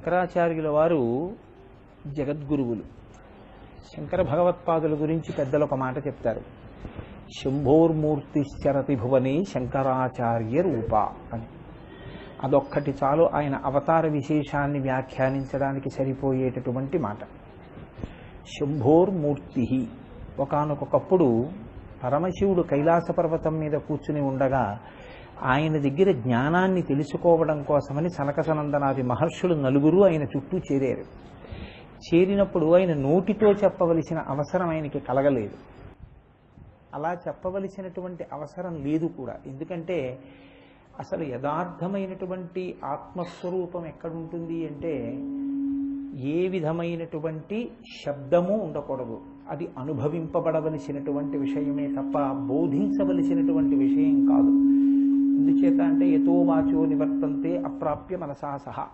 శంకరాచార్యుల వారు జగద్గురువులు. శంకర భగవత్పాదుల గురించి పెద్దలు ఒక మాట చెప్తారు, శంభోర్మూర్తిశ్చరతి భువనే శంకరాచార్య రూప అని. అదొక్కటి చాలు ఆయన అవతార విశేషాన్ని వ్యాఖ్యానించడానికి సరిపోయేటటువంటి మాట. శంభోర్మూర్తి. ఒకానొకప్పుడు పరమశివుడు కైలాస పర్వతం మీద కూర్చుని ఉండగా ఆయన దగ్గర జ్ఞానాన్ని తెలుసుకోవడం కోసమని సనక సనందనాది మహర్షులు నలుగురు ఆయన చుట్టూ చేరారు. చేరినప్పుడు ఆయన నోటితో చెప్పవలసిన అవసరం ఆయనకి కలగలేదు. అలా చెప్పవలసినటువంటి అవసరం లేదు కూడా. ఎందుకంటే అసలు యథార్థమైనటువంటి ఆత్మస్వరూపం ఎక్కడుంటుంది అంటే ఏ విధమైనటువంటి శబ్దము ఉండకూడదు. అది అనుభవింపబడవలసినటువంటి విషయమే తప్ప బోధించవలసినటువంటి విషయం కాదు. ఎందుచేత అంటే యతో వాచో నివర్తంతే అప్రాప్య మనసా సహా.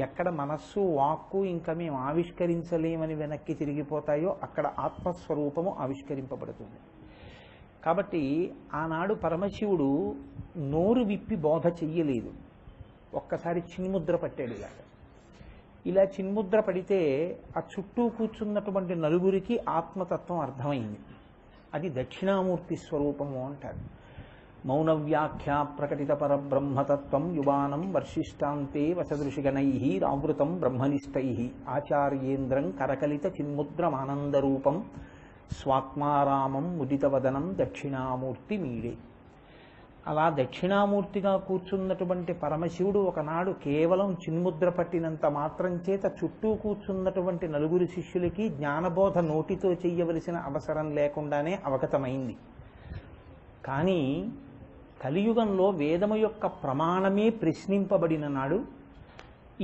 ఎక్కడ మనస్సు వాక్కు ఇంకా మేము ఆవిష్కరించలేమని వెనక్కి తిరిగిపోతాయో అక్కడ ఆత్మస్వరూపము ఆవిష్కరింపబడుతుంది. కాబట్టి ఆనాడు పరమశివుడు నోరు విప్పి బోధ చెయ్యలేదు. ఒక్కసారి చిన్ముద్ర పట్టాడు. ఇలా చిన్ముద్ర పడితే ఆ చుట్టూ కూర్చున్నటువంటి నలుగురికి ఆత్మతత్వం అర్థమైంది. అది దక్షిణామూర్తి స్వరూపము అంటారు. మౌన వ్యాఖ్యా ప్రకటిత పరబ్రహ్మతత్వం యువానం వర్షిష్టాంతే వసదృషిగణై రావృతం బ్రహ్మనిష్టై ఆచార్యేంద్రం కరకలిత చిన్ముద్రమానందరూపం స్వాత్మారామం ముదితవదనం దక్షిణామూర్తి మీడే. అలా దక్షిణామూర్తిగా కూర్చున్నటువంటి పరమశివుడు ఒకనాడు కేవలం చిన్ముద్ర పట్టినంత మాత్రం చేత చుట్టూ కూర్చున్నటువంటి నలుగురు శిష్యులకి జ్ఞానబోధ నోటితో చెయ్యవలసిన అవసరం లేకుండానే అవగతమైంది. కానీ కలియుగంలో వేదము యొక్క ప్రమాణమే ప్రశ్నింపబడిన నాడు,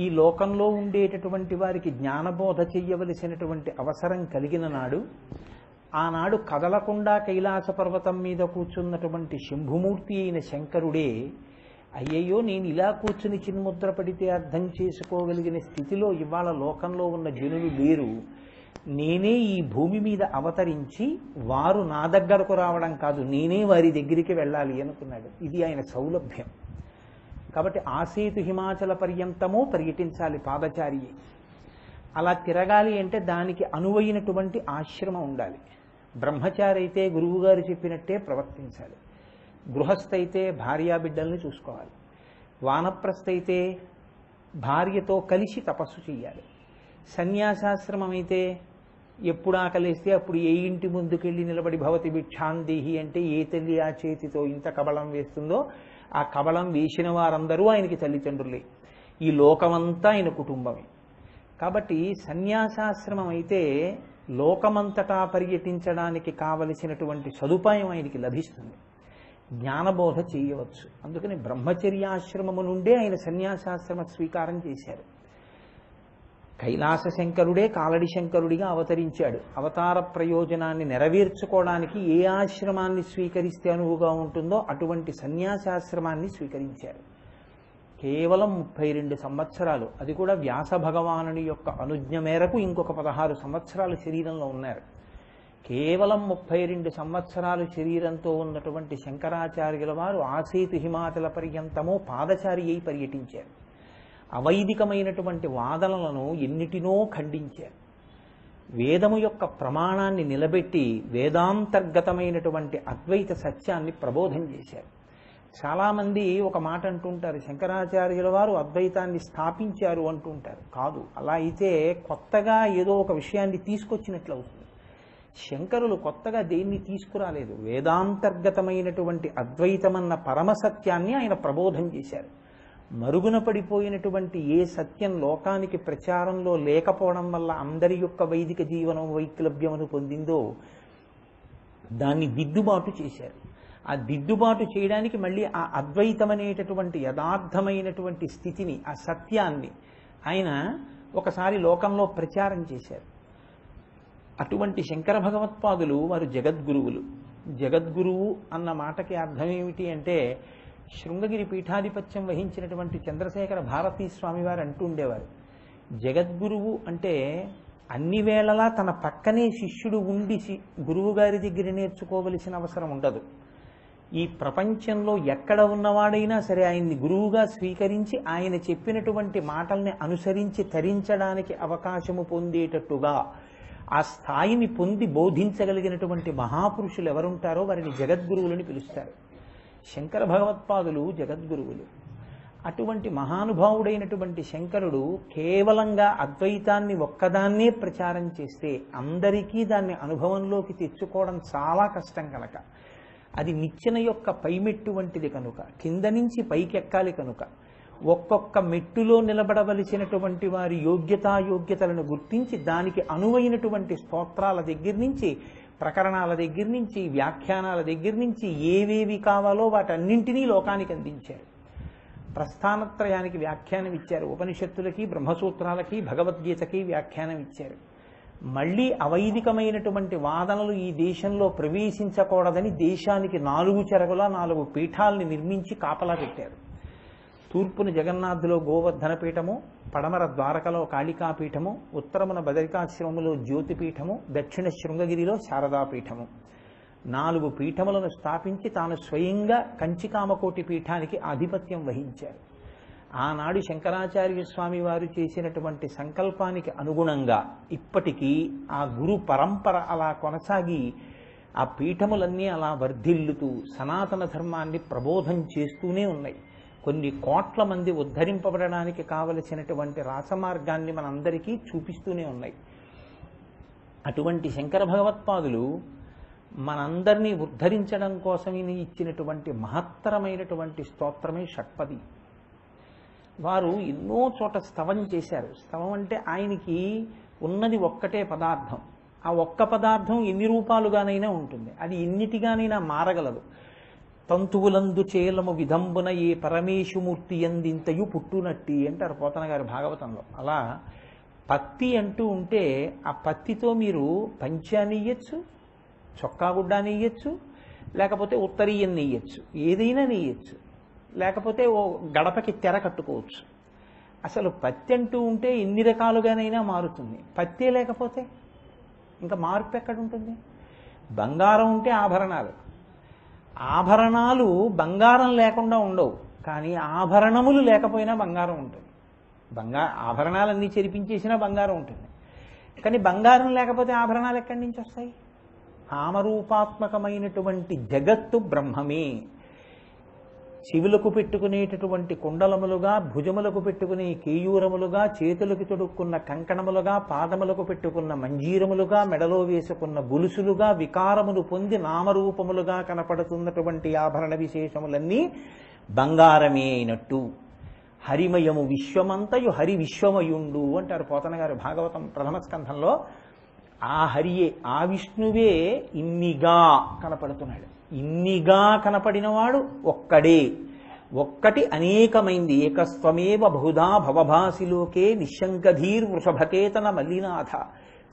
ఈ లోకంలో ఉండేటటువంటి వారికి జ్ఞానబోధ చెయ్యవలసినటువంటి అవసరం కలిగిన నాడు, ఆనాడు కదలకుండా కైలాస పర్వతం మీద కూర్చున్నటువంటి శంభుమూర్తి అయిన శంకరుడే అయ్యయ్యో నేను ఇలా కూర్చుని చిన్ముద్ర పడితే అర్థం చేసుకోగలిగిన స్థితిలో ఇవాళ లోకంలో ఉన్న జనులు లేరు, నేనే ఈ భూమి మీద అవతరించి వారు నా దగ్గరకు రావడం కాదు నేనే వారి దగ్గరికి వెళ్ళాలి అనుకున్నాడు. ఇది ఆయన సౌలభ్యం. కాబట్టి ఆసేతు హిమాచల పర్యంతమూ పర్యటించాలి పాదచారి. అలా తిరగాలి అంటే దానికి అనువైనటువంటి ఆశ్రమం ఉండాలి. బ్రహ్మచారి అయితే గురువుగారు చెప్పినట్టే ప్రవర్తించాలి. గృహస్థ అయితే భార్యాబిడ్డల్ని చూసుకోవాలి. వానప్రస్థ అయితే భార్యతో కలిసి తపస్సు చేయాలి. సన్యాసాశ్రమం అయితే ఎప్పుడు ఆకలిస్తే అప్పుడు ఏ ఇంటి ముందుకెళ్ళి నిలబడి భవతి భిక్షాందేహి అంటే ఏ తల్లి ఆ చేతితో ఇంత కబళం వేస్తుందో ఆ కబళం వేసిన వారందరూ ఆయనకి తల్లిదండ్రులే. ఈ లోకమంతా ఆయన కుటుంబమే. కాబట్టి సన్యాసాశ్రమం అయితే లోకమంతటా పర్యటించడానికి కావలసినటువంటి సదుపాయం ఆయనకి లభిస్తుంది. జ్ఞానబోధ చేయవచ్చు. అందుకని బ్రహ్మచర్యాశ్రమము నుండే ఆయన సన్యాసాశ్రమ స్వీకారం చేశారు. కైలాస శంకరుడే కాలడి శంకరుడిగా అవతరించాడు. అవతార ప్రయోజనాన్ని నెరవేర్చుకోవడానికి ఏ ఆశ్రమాన్ని స్వీకరిస్తే అనువుగా ఉంటుందో అటువంటి సన్యాసాశ్రమాన్ని స్వీకరించారు. కేవలం 32 సంవత్సరాలు, అది కూడా వ్యాస భగవానుని యొక్క అనుజ్ఞ మేరకు ఇంకొక 16 సంవత్సరాలు శరీరంలో ఉన్నారు. కేవలం 32 సంవత్సరాలు శరీరంతో ఉన్నటువంటి శంకరాచార్యుల వారు ఆసేతు హిమాచల పర్యంతమో పాదచారి అయి పర్యటించారు. అవైదికమైనటువంటి వాదనలను ఎన్నిటినో ఖండించారు. వేదము యొక్క ప్రమాణాన్ని నిలబెట్టి వేదాంతర్గతమైనటువంటి అద్వైత సత్యాన్ని ప్రబోధం చేశారు. చాలామంది ఒక మాట అంటుంటారు, శంకరాచార్యుల వారు అద్వైతాన్ని స్థాపించారు అంటుంటారు. కాదు, అలా అయితే కొత్తగా ఏదో ఒక విషయాన్ని తీసుకొచ్చినట్లు అవుతుంది. శంకరులు కొత్తగా దేన్ని తీసుకురాలేదు. వేదాంతర్గతమైనటువంటి అద్వైతమన్న పరమసత్యాన్ని ఆయన ప్రబోధం చేశారు. మరుగున పడిపోయినటువంటి ఏ సత్యం లోకానికి ప్రచారంలో లేకపోవడం వల్ల అందరి యొక్క వైదిక జీవనం వైక్లభ్యమును పొందిందో దాన్ని దిద్దుబాటు చేశారు. ఆ దిద్దుబాటు చేయడానికి మళ్ళీ ఆ అద్వైతం అనేటటువంటి యథార్థమైనటువంటి స్థితిని, ఆ సత్యాన్ని ఆయన ఒకసారి లోకంలో ప్రచారం చేశారు. అటువంటి శంకర భగవత్పాదులు వారు జగద్గురువులు. జగద్గురువు అన్న మాటకి అర్థం ఏమిటి అంటే, శృంగగిరి పీఠాధిపత్యం వహించినటువంటి చంద్రశేఖర భారతీ స్వామి వారు అంటూ ఉండేవారు, జగద్గురువు అంటే అన్ని వేళలా తన పక్కనే శిష్యుడు ఉండి గురువు గారి దగ్గర నేర్చుకోవలసిన అవసరం ఉండదు. ఈ ప్రపంచంలో ఎక్కడ ఉన్నవాడైనా సరే ఆయన్ని గురువుగా స్వీకరించి ఆయన చెప్పినటువంటి మాటల్ని అనుసరించి తరించడానికి అవకాశము పొందేటట్టుగా ఆ స్థాయిని పొంది బోధించగలిగినటువంటి మహాపురుషులు ఎవరుంటారో వారిని జగద్గురువులని పిలుస్తారు. శంకర భగవత్పాదులు జగద్గురువులు. అటువంటి మహానుభావుడైనటువంటి శంకరుడు కేవలంగా అద్వైతాన్ని ఒక్కదాన్నే ప్రచారం చేస్తే అందరికీ దాన్ని అనుభవంలోకి తెచ్చుకోవడం చాలా కష్టం కనుక, అది నిచ్చెన యొక్క పైమెట్టు వంటిది కనుక, కింద నుంచి పైకెక్కాలి కనుక, ఒక్కొక్క మెట్టులో నిలబడవలసినటువంటి వారి యోగ్యతలను గుర్తించి దానికి అనువైనటువంటి స్తోత్రాల దగ్గర నుంచి, ప్రకరణాల దగ్గర నుంచి, వ్యాఖ్యానాల దగ్గర నుంచి ఏవేవి కావాలో వాటన్నింటినీ లోకానికి అందించారు. ప్రస్థానత్రయానికి వ్యాఖ్యానం ఇచ్చారు, ఉపనిషత్తులకి, బ్రహ్మసూత్రాలకి, భగవద్గీతకి వ్యాఖ్యానం ఇచ్చారు. మళ్ళీ అవైదికమైనటువంటి వాదనలు ఈ దేశంలో ప్రవేశించకూడదని దేశానికి 4 చెరగులా 4 పీఠాలని నిర్మించి కాపలా పెట్టారు. తూర్పున జగన్నాథులో గోవర్ధన పీఠము, పడమర ద్వారకలో కాళికాపీఠము, ఉత్తరమున బదరికాశ్రమములో జ్యోతిపీఠము, దక్షిణ శృంగగిరిలో శారదాపీఠము, 4 పీఠములను స్థాపించి తాను స్వయంగా కంచికామకోటి పీఠానికి ఆధిపత్యం వహించారు. ఆనాడు శంకరాచార్య స్వామి వారు చేసినటువంటి సంకల్పానికి అనుగుణంగా ఇప్పటికీ ఆ గురు పరంపర అలా కొనసాగి ఆ పీఠములన్నీ అలా వర్ధిల్లుతూ సనాతన ధర్మాన్ని ప్రబోధం చేస్తూనే ఉన్నాయి. కొన్ని కోట్ల మంది ఉద్ధరింపబడడానికి కావలసినటువంటి రాసమార్గాన్ని మనందరికీ చూపిస్తూనే ఉన్నాయి. అటువంటి శంకర భగవత్పాదులు మనందరినీ ఉద్ధరించడం కోసమని ఇచ్చినటువంటి మహత్తరమైనటువంటి స్తోత్రమే షట్పది. వారు ఎన్నో చోట స్తవం చేశారు. స్తవం అంటే ఆయనకి ఉన్నది ఒక్కటే పదార్థం. ఆ ఒక్క పదార్థం ఎన్ని రూపాలుగానైనా ఉంటుంది, అది ఎన్నిటిగానైనా మారగలదు. తంతువులందు చేలము విధంబున ఏ పరమేశుమూర్తి ఎందింతయు పుట్టునట్టి అంటారు పోతన గారి భాగవతంలో. అలా పత్తి అంటూ ఉంటే ఆ పత్తితో మీరు పంచాన్ని ఇయ్యచ్చు, చొక్కా గుడ్డాన్ని ఇయ్యచ్చు, లేకపోతే ఉత్తరీయం నెయ్యచ్చు, ఏదైనా నెయ్యచ్చు, లేకపోతే ఓ గడపకి తెర కట్టుకోవచ్చు. అసలు పత్తి అంటూ ఉంటే ఎన్ని రకాలుగానైనా మారుతుంది. పత్తే లేకపోతే ఇంకా మార్పు ఎక్కడుంటుంది? బంగారం ఉంటే ఆభరణాలు, ఆభరణాలు బంగారం లేకుండా ఉండవు, కానీ ఆభరణములు లేకపోయినా బంగారం ఉంటుంది. ఆభరణాలన్నీ చెరిపించేసినా బంగారం ఉంటుంది, కానీ బంగారం లేకపోతే ఆభరణాలు ఎక్కడి నుంచి వస్తాయి? నామరూపాత్మకమైనటువంటి జగత్తు బ్రహ్మమే. చెవులకు పెట్టుకునేటటువంటి కుండలములుగా, భుజములకు పెట్టుకునే కేయూరములుగా, చేతులకు తొడుక్కున్న కంకణములుగా, పాదములకు పెట్టుకున్న మంజీరములుగా, మెడలో వేసుకున్న గొలుసులుగా వికారములు పొంది నామరూపములుగా కనపడుతున్నటువంటి ఆభరణ విశేషములన్నీ బంగారమే అయినట్టు. హరిమయము విశ్వమంతయు హరి విశ్వమయుండు అంటారు పోతన గారు భాగవతం ప్రథమ స్కంధంలో. ఆ హరియే, ఆ విష్ణువే ఇన్నిగా కనపడుతున్నాడు. ఇన్నిగా కనపడినవాడు ఒక్కడే, ఒక్కటి అనేకమైంది. ఏకస్త్వమేవ బహుధా భవభాసిలోకే నిశంకధీర్ వృషభకేతన మల్లినాథ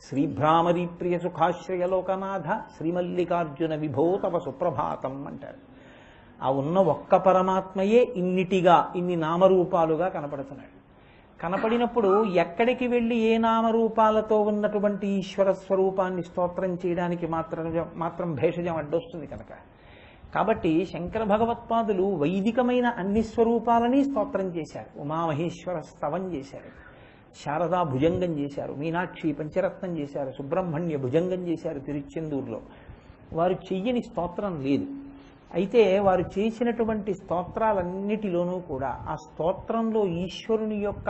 శ్రీభ్రామరీ ప్రియ సుఖాశ్రయలోకనాథ శ్రీమల్లికార్జున విభో తవ సుప్రభాతం అంటారు. ఆ ఉన్న ఒక్క పరమాత్మయే ఇన్నిటిగా, ఇన్ని నామరూపాలుగా కనపడుతున్నాడు. కనపడినప్పుడు ఎక్కడికి వెళ్ళి ఏ నామరూపాలతో ఉన్నటువంటి ఈశ్వర స్వరూపాన్ని స్తోత్రం చేయడానికి మాత్రం భేషజం అడ్డొస్తుంది కనుక. కాబట్టి శంకర భగవత్పాదులు వైదికమైన అన్ని స్వరూపాలని స్తోత్రం చేశారు. ఉమామహేశ్వర స్తవం చేశారు, శారదా భుజంగం చేశారు, మీనాక్షి పంచరత్నం చేశారు, సుబ్రహ్మణ్య భుజంగం చేశారు తిరుచెందూరులో. వారు చెయ్యని స్తోత్రం లేదు. అయితే వారు చేసినటువంటి స్తోత్రాలన్నిటిలోనూ కూడా ఆ స్తోత్రంలో ఈశ్వరుని యొక్క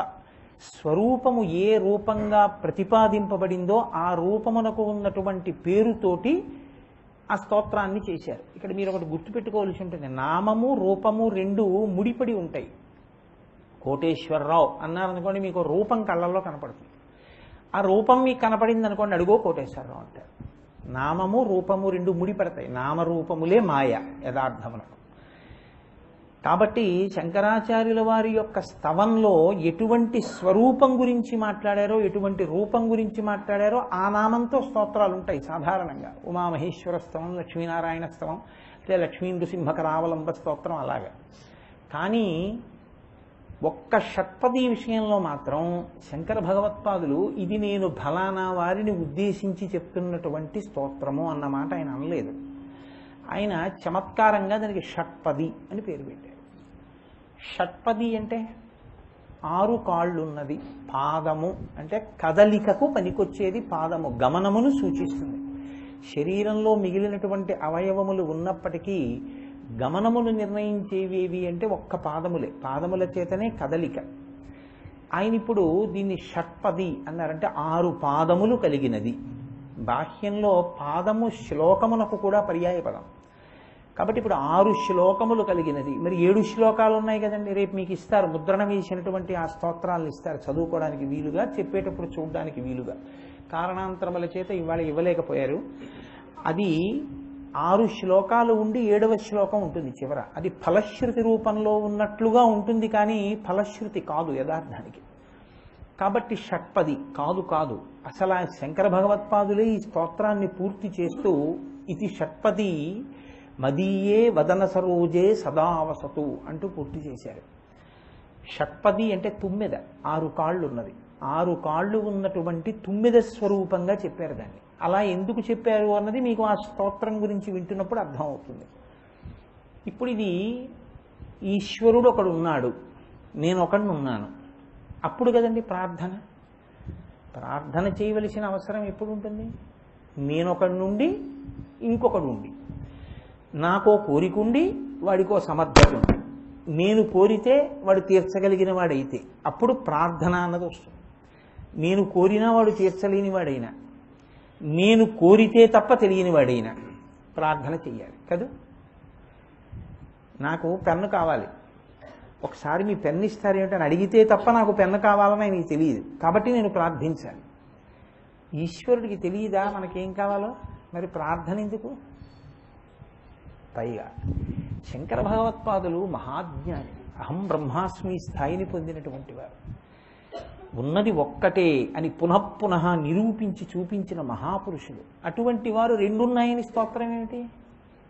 స్వరూపము ఏ రూపంగా ప్రతిపాదింపబడిందో ఆ రూపమునకు ఉన్నటువంటి పేరుతోటి ఆ స్తోత్రాన్ని చేశారు. ఇక్కడ మీరు ఒకటి గుర్తుపెట్టుకోవాల్సి ఉంటుంది, నామము రూపము రెండు ముడిపడి ఉంటాయి. కోటేశ్వరరావు అన్నారనుకోండి, మీకు రూపం కళ్ళల్లో కనపడుతుంది. ఆ రూపం మీకు కనపడింది అనుకోండి, అడుగో కోటేశ్వరరావు అంటారు. నామము రూపము రెండు ముడిపడతాయి. నామరూపములే మాయ యథార్థమునకు. కాబట్టి శంకరాచార్యుల వారి యొక్క స్తవంలో ఎటువంటి స్వరూపం గురించి మాట్లాడారో, ఎటువంటి రూపం గురించి మాట్లాడారో ఆ నామంతో స్తోత్రాలు ఉంటాయి సాధారణంగా. ఉమామహేశ్వర స్తవం, లక్ష్మీనారాయణ స్తవం, లేదా లక్ష్మీ నృసింహకరావలంబ స్తోత్రం అలాగా. కానీ ఒక్క షట్పది విషయంలో మాత్రం శంకర భగవత్పాదులు ఇది నేను ఫలానా వారిని ఉద్దేశించి చెప్తున్నటువంటి స్తోత్రము అన్నమాట ఆయన అనలేదు. ఆయన చమత్కారంగా దానికి షట్పది అని పేరు పెట్టారు. షట్పది అంటే 6 కాళ్ళు ఉన్నది. పాదము అంటే కదలికకు పనికొచ్చేది పాదము, గమనమును సూచిస్తుంది. శరీరంలో మిగిలినటువంటి అవయవములు ఉన్నప్పటికీ గమనములు నిర్ణయించేవేవి అంటే ఒక్క పాదములే. పాదముల చేతనే కదలిక. ఆయన ఇప్పుడు దీన్ని షట్పది అన్నారంటే 6 పాదములు కలిగినది. బాహ్యంలో పాదము శ్లోకమునకు కూడా పర్యాయపదం కాబట్టి ఇప్పుడు 6 శ్లోకములు కలిగినది. మరి 7 శ్లోకాలు ఉన్నాయి కదండి, రేపు మీకు ఇస్తారు, ముద్రణ వేసినటువంటి ఆ స్తోత్రాలను ఇస్తారు చదువుకోవడానికి వీలుగా, చెప్పేటప్పుడు చూడడానికి వీలుగా. కారణాంతరముల చేత ఇవాళ ఇవ్వలేకపోయారు. అది 6 శ్లోకాలు ఉండి 7వ శ్లోకం ఉంటుంది చివర. అది ఫలశ్రుతి రూపంలో ఉన్నట్లుగా ఉంటుంది, కానీ ఫలశ్రుతి కాదు యథార్థానికి. కాబట్టి షట్పది కాదు. అసలు ఆ శంకర భగవత్పాదులే ఈ స్తోత్రాన్ని పూర్తి చేస్తూ ఇది షట్పది మదీయే వదన సరోజే సదావసతు అంటూ పూర్తి చేశారు. షట్పది అంటే 9, 6 కాళ్ళు ఉన్నది. 6 కాళ్ళు ఉన్నటువంటి 9 స్వరూపంగా చెప్పారు దాన్ని. అలా ఎందుకు చెప్పారు అన్నది మీకు ఆ స్తోత్రం గురించి వింటున్నప్పుడు అర్థమవుతుంది. ఇప్పుడు ఇది ఈశ్వరుడు ఒకడు ఉన్నాడు, నేను ఒకడిని ఉన్నాను, అప్పుడు కదండి ప్రార్థన చేయవలసిన అవసరం ఎప్పుడు ఉంటుంది? నేనొకడి నుండి ఇంకొకడు ఉండి, నాకో కోరిక ఉండి వాడికో సమర్థత ఉంది, నేను కోరితే వాడు తీర్చగలిగిన వాడైతే అప్పుడు ప్రార్థన అన్నది వస్తుంది. నేను కోరినా వాడు తీర్చలేని వాడైనా, నేను కోరితే తప్ప తెలియని వాడైనా ప్రార్థన చెయ్యాలి కదా. నాకు పెన్ను కావాలి, ఒకసారి మీ పెన్ను ఇస్తారు ఏమిటని అడిగితే తప్ప నాకు పెన్ను కావాలని ఆయనకి తెలియదు, కాబట్టి నేను ప్రార్థించాలి. ఈశ్వరుడికి తెలియదా మనకేం కావాలో? మరి ప్రార్థన ఎందుకు? పైగా శంకర భగవత్పాదులు మహాజ్ఞాని, అహం బ్రహ్మాస్మి స్థాయిని పొందినటువంటి వారు. ఉన్నది ఒక్కటే అని పునఃపునః నిరూపించి చూపించిన మహాపురుషులు. అటువంటి వారు రెండున్నాయని స్తోత్రం ఏమిటి?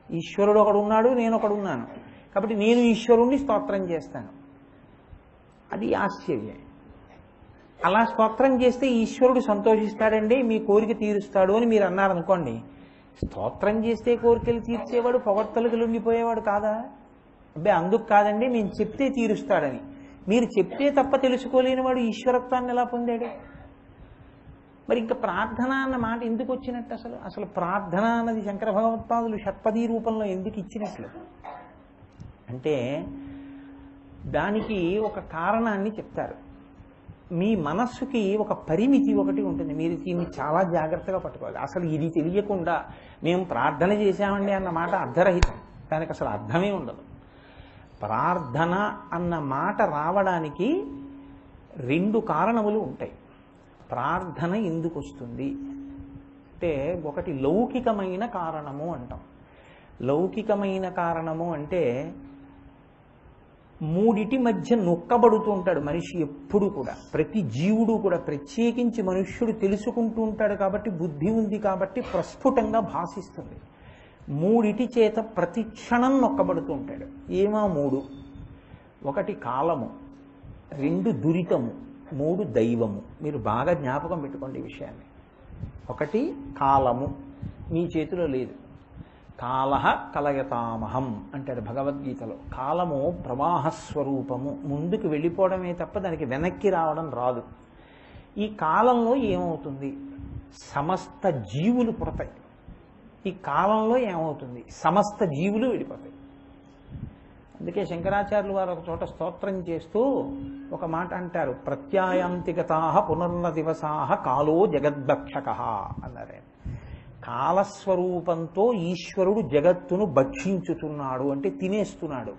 ఈశ్వరుడు ఒకడు ఉన్నాడు, నేను ఒకడున్నాను, కాబట్టి నేను ఈశ్వరుణ్ణి స్తోత్రం చేస్తాను. అది ఆశ్చర్యం. అలా స్తోత్రం చేస్తే ఈశ్వరుడు సంతోషిస్తాడండి, మీ కోరిక తీరుస్తాడు అని మీరు అన్నారనుకోండి, స్తోత్రం చేస్తే కోరికలు తీర్చేవాడు పొగడ్తలకు లొంగిపోయేవాడు కాదా? అబ్బే అందుకు కాదండి, మేము చెప్తే తీరుస్తాడని. మీరు చెప్తే తప్ప తెలుసుకోలేని వాడు ఈశ్వరత్వాన్ని ఎలా పొందాడు? మరి ఇంకా ప్రార్థన అన్న మాట ఎందుకు వచ్చినట్టు? అసలు ప్రార్థన అన్నది శంకర భగవత్పాదులు షట్పదీ రూపంలో ఎందుకు ఇచ్చినట్లు అంటే దానికి ఒక కారణాన్ని చెప్తారు. మీ మనస్సుకి ఒక పరిమితి ఒకటి ఉంటుంది, మీరు దీన్ని చాలా జాగ్రత్తగా పట్టుకోవాలి. అసలు ఇది తెలియకుండా మేము ప్రార్థన చేశామండి అన్న మాట అర్ధరహితం, దానికి అసలు అర్థమే ఉండదు. ప్రార్థన అన్న మాట రావడానికి 2 కారణములు ఉంటాయి. ప్రార్థన ఎందుకు వస్తుంది అంటే, ఒకటి లౌకికమైన కారణము అంటాం. లౌకికమైన కారణము అంటే 3 మధ్య నొక్కబడుతూ ఉంటాడు మనిషి ఎప్పుడు కూడా. ప్రతి జీవుడు కూడా, ప్రత్యేకించి మనుష్యుడు తెలుసుకుంటూ ఉంటాడు కాబట్టి, బుద్ధి ఉంది కాబట్టి ప్రస్ఫుటంగా భాషిస్తుంది. 3 చేత ప్రతి క్షణం నొక్కబడుతూ ఉంటాడు. ఏమా 3? 1 కాలము, 2 దురితము, 3 దైవము. మీరు బాగా జ్ఞాపకం పెట్టుకోండి ఈ విషయాన్ని. 1 కాలము మీ చేతిలో లేదు. కాలహ కలయతామహం అంటాడు భగవద్గీతలో. కాలము ప్రవాహస్వరూపము, ముందుకు వెళ్ళిపోవడమే తప్ప దానికి వెనక్కి రావడం రాదు. ఈ కాలంలో ఏమవుతుంది? సమస్త జీవులు పుడతాయి. ఈ కాలంలో ఏమవుతుంది? సమస్త జీవులు వెళ్ళిపోతాయి. అందుకే శంకరాచార్యులు వారు ఒక చోట స్తోత్రం చేస్తూ ఒక మాట అంటారు, ప్రత్యాయాంతిగతాః పునర్న దివసాః కాలో జగద్భక్షకః అన్నారు. కాలస్వరూపంతో ఈశ్వరుడు జగత్తును భక్షించుతున్నాడు అంటే తినేస్తున్నాడు.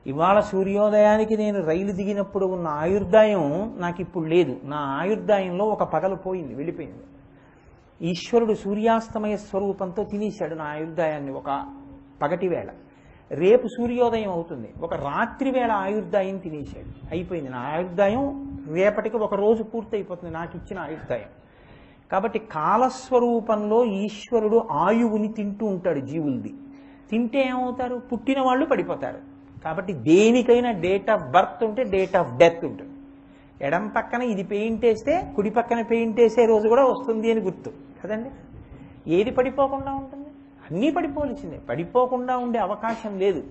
ఇవాళ సూర్యోదయానికి నేను రైలు దిగినప్పుడు ఉన్న ఆయుర్దాయం నాకు ఇప్పుడు లేదు. నా ఆయుర్దాయంలో ఒక పగలు పోయింది, వెళ్ళిపోయింది. ఈశ్వరుడు సూర్యాస్తమయ స్వరూపంతో తినేశాడు నా ఆయుర్దాయాన్ని ఒక పగటి వేళ. రేపు సూర్యోదయం అవుతుంది, ఒక రాత్రి వేళ ఆయుర్దాయం తినేశాడు, అయిపోయింది. నా ఆయుర్దాయం రేపటికి ఒక రోజు పూర్తి అయిపోతుంది నాకు ఇచ్చిన ఆయుర్దాయం. కాబట్టి కాలస్వరూపంలో ఈశ్వరుడు ఆయువుని తింటూ ఉంటాడు జీవులది. తింటే ఏమవుతారు? పుట్టిన వాళ్ళు పడిపోతారు. కాబట్టి దేనికైనా డేట్ ఆఫ్ బర్త్ ఉంటే డేట్ ఆఫ్ డెత్ ఉంటుంది. ఎడం పక్కన ఇది పెయింట్ వేస్తే కుడి పక్కన పెయింట్ వేసే రోజు కూడా వస్తుంది అని గుర్తు కదండి. ఏది పడిపోకుండా ఉంటుంది? అన్నీ పడిపోవలసిందే, పడిపోకుండా ఉండే అవకాశం లేదు,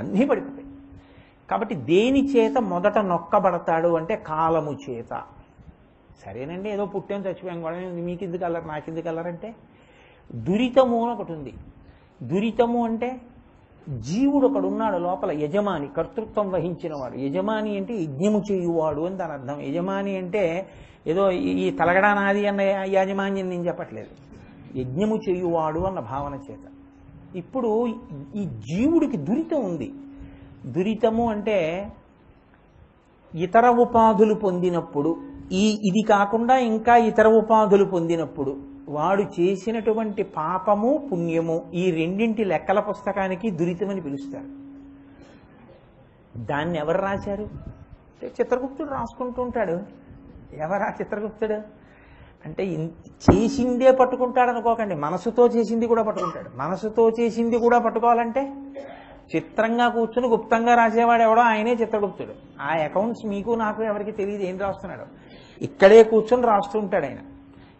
అన్నీ పడిపోతాయి. కాబట్టి దేని చేత మొదట నొక్కబడతాడు అంటే కాలము చేత. సరేనండి, ఏదో పుట్టాం చచ్చిపోయాం కూడా, మీకు ఎందుకు అల్లరు నాకు ఎందుకు అల్లరంటే, దురితము అని ఒకటి ఉంది. దురితము అంటే జీవుడు ఒకడు ఉన్నాడు లోపల, యజమాని, కర్తృత్వం వహించినవాడు. యజమాని అంటే యజ్ఞము చేయువాడు అని దాని అర్థం. యజమాని అంటే ఏదో ఈ తలగడా నాది అన్న యాజమాన్యం నేను చెప్పట్లేదు, యజ్ఞము చేయువాడు అన్న భావన చేత. ఇప్పుడు ఈ జీవుడికి దురితం ఉంది. దురితము అంటే ఇతర ఉపాధులు పొందినప్పుడు, ఇది కాకుండా ఇంకా ఇతర ఉపాధులు పొందినప్పుడు వాడు చేసినటువంటి పాపము పుణ్యము ఈ రెండింటి లెక్కల పుస్తకానికి దురితమని పిలుస్తారు. దాన్ని ఎవరు రాశారు? చిత్రగుప్తుడు రాసుకుంటూ ఉంటాడు. ఎవరా చిత్రగుప్తుడు అంటే చేసిందే పట్టుకుంటాడు అనుకోకండి, మనసుతో చేసింది కూడా పట్టుకుంటాడు. మనసుతో చేసింది కూడా పట్టుకోవాలంటే చిత్రంగా కూర్చుని గుప్తంగా రాసేవాడు ఎవడో ఆయనే చిత్రగుప్తుడు. ఆ అకౌంట్స్ మీకు నాకు ఎవరికి తెలియదు ఏం రాస్తున్నాడు, ఇక్కడే కూర్చొని రాస్తూ ఉంటాడు ఆయన.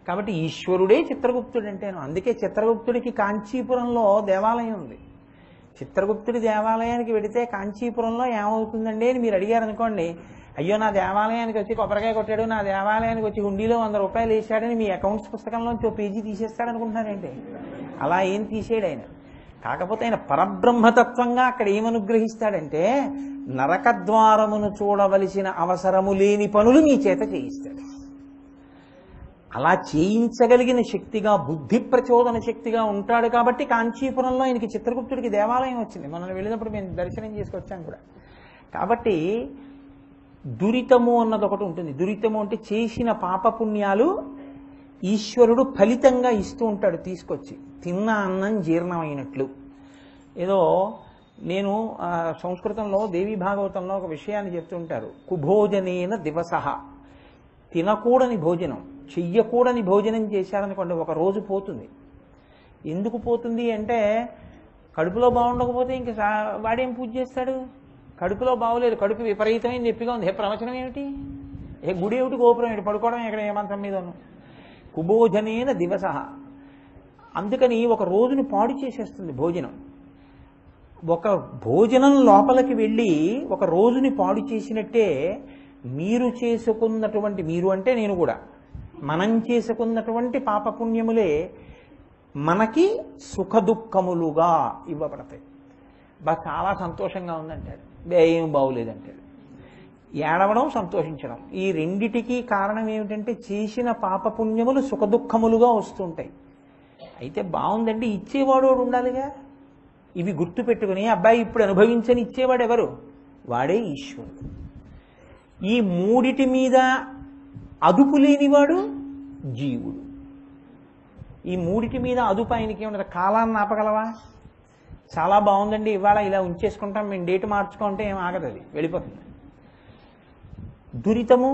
కాబట్టి ఈశ్వరుడే చిత్రగుప్తుడు అంటేను. అందుకే చిత్రగుప్తుడికి కాంచీపురంలో దేవాలయం ఉంది. చిత్రగుప్తుడి దేవాలయానికి వెడితే కాంచీపురంలో ఏమవుతుందండి అని మీరు అడిగారు అనుకోండి, అయ్యో నా దేవాలయానికి వచ్చి కొబ్బరికాయ కొట్టాడు, నా దేవాలయానికి వచ్చి హుండీలో 100 రూపాయలు వేసాడని మీ అకౌంట్స్ పుస్తకంలోంచి ఓ పేజీ తీసేస్తాడు అనుకుంటున్నారండి. అలా ఏం తీసేయడు ఆయన. కాకపోతే ఆయన పరబ్రహ్మతత్వంగా అక్కడ ఏమనుగ్రహిస్తాడంటే నరకద్వారమును చూడవలసిన అవసరము లేని పనులు మీ చేత చేయిస్తాడు. అలా చేయించగలిగిన శక్తిగా, బుద్ధి ప్రచోదన శక్తిగా ఉంటాడు. కాబట్టి కాంచీపురంలో ఆయనకి చిత్రగుప్తుడికి దేవాలయం వచ్చింది. మనం వెళ్ళినప్పుడు మేము దర్శనం చేసుకొచ్చాం కూడా. కాబట్టి దురితము అన్నది ఒకటి ఉంటుంది. దురితము అంటే చేసిన పాపపుణ్యాలు ఈశ్వరుడు ఫలితంగా ఇస్తూ ఉంటాడు తీసుకొచ్చి, తిన్న అన్నం జీర్ణమైనట్లు. ఏదో నేను సంస్కృతంలో దేవీ భాగవతంలో ఒక విషయాన్ని చెప్తుంటారు, కుభోజనేన దివసః. తినకూడని భోజనం, చెయ్యకూడని భోజనం చేశారనుకోండి, ఒక రోజు పోతుంది. ఎందుకు పోతుంది అంటే కడుపులో బాగుండకపోతే ఇంక వాడేం పూజ చేస్తాడు? కడుపులో బాగోలేదు, కడుపు విపరీతమైన నొప్పిగా ఉంది, ప్రవచనం ఏమిటి, ఏ గుడి ఏమిటి, గోపురం ఏమిటి, పడుకోవడం ఎక్కడ ఏమంతం మీదను. కుభోజనేన దివసః. అందుకని ఒక రోజును పాడు చేసేస్తుంది భోజనం. ఒక భోజనం లోపలికి వెళ్ళి ఒక రోజుని పాడు చేసినట్టే మీరు చేసుకున్నటువంటి, మీరు అంటే నేను కూడా, మనం చేసుకున్నటువంటి పాపపుణ్యములే మనకి సుఖదుఖములుగా ఇవ్వబడతాయి. చాలా సంతోషంగా ఉందంటాడు, ఏం బాగులేదంటాడు. ఏడవడం, సంతోషించడం, ఈ రెండిటికి కారణం ఏమిటంటే చేసిన పాపపుణ్యములు సుఖదుఖములుగా వస్తుంటాయి. అయితే బాగుందండి, ఇచ్చేవాడు ఉండాలిగా. ఇవి గుర్తు పెట్టుకుని అబ్బాయి ఇప్పుడు అనుభవించని ఇచ్చేవాడు ఎవరు? వాడే ఈశ్వరుడు. ఈ మూడిటి మీద అదుపు లేనివాడు జీవుడు. ఈ మూడిటి మీద అదుపు ఆయనకి ఏమన్నా కాలాన్ని ఆపగలవా? చాలా బాగుందండి ఇవాళ ఇలా ఉంచేసుకుంటాం, మేము డేట్ మార్చుకుంటే ఏం ఆగదు, అది వెళ్ళిపోతుంది. దురితము,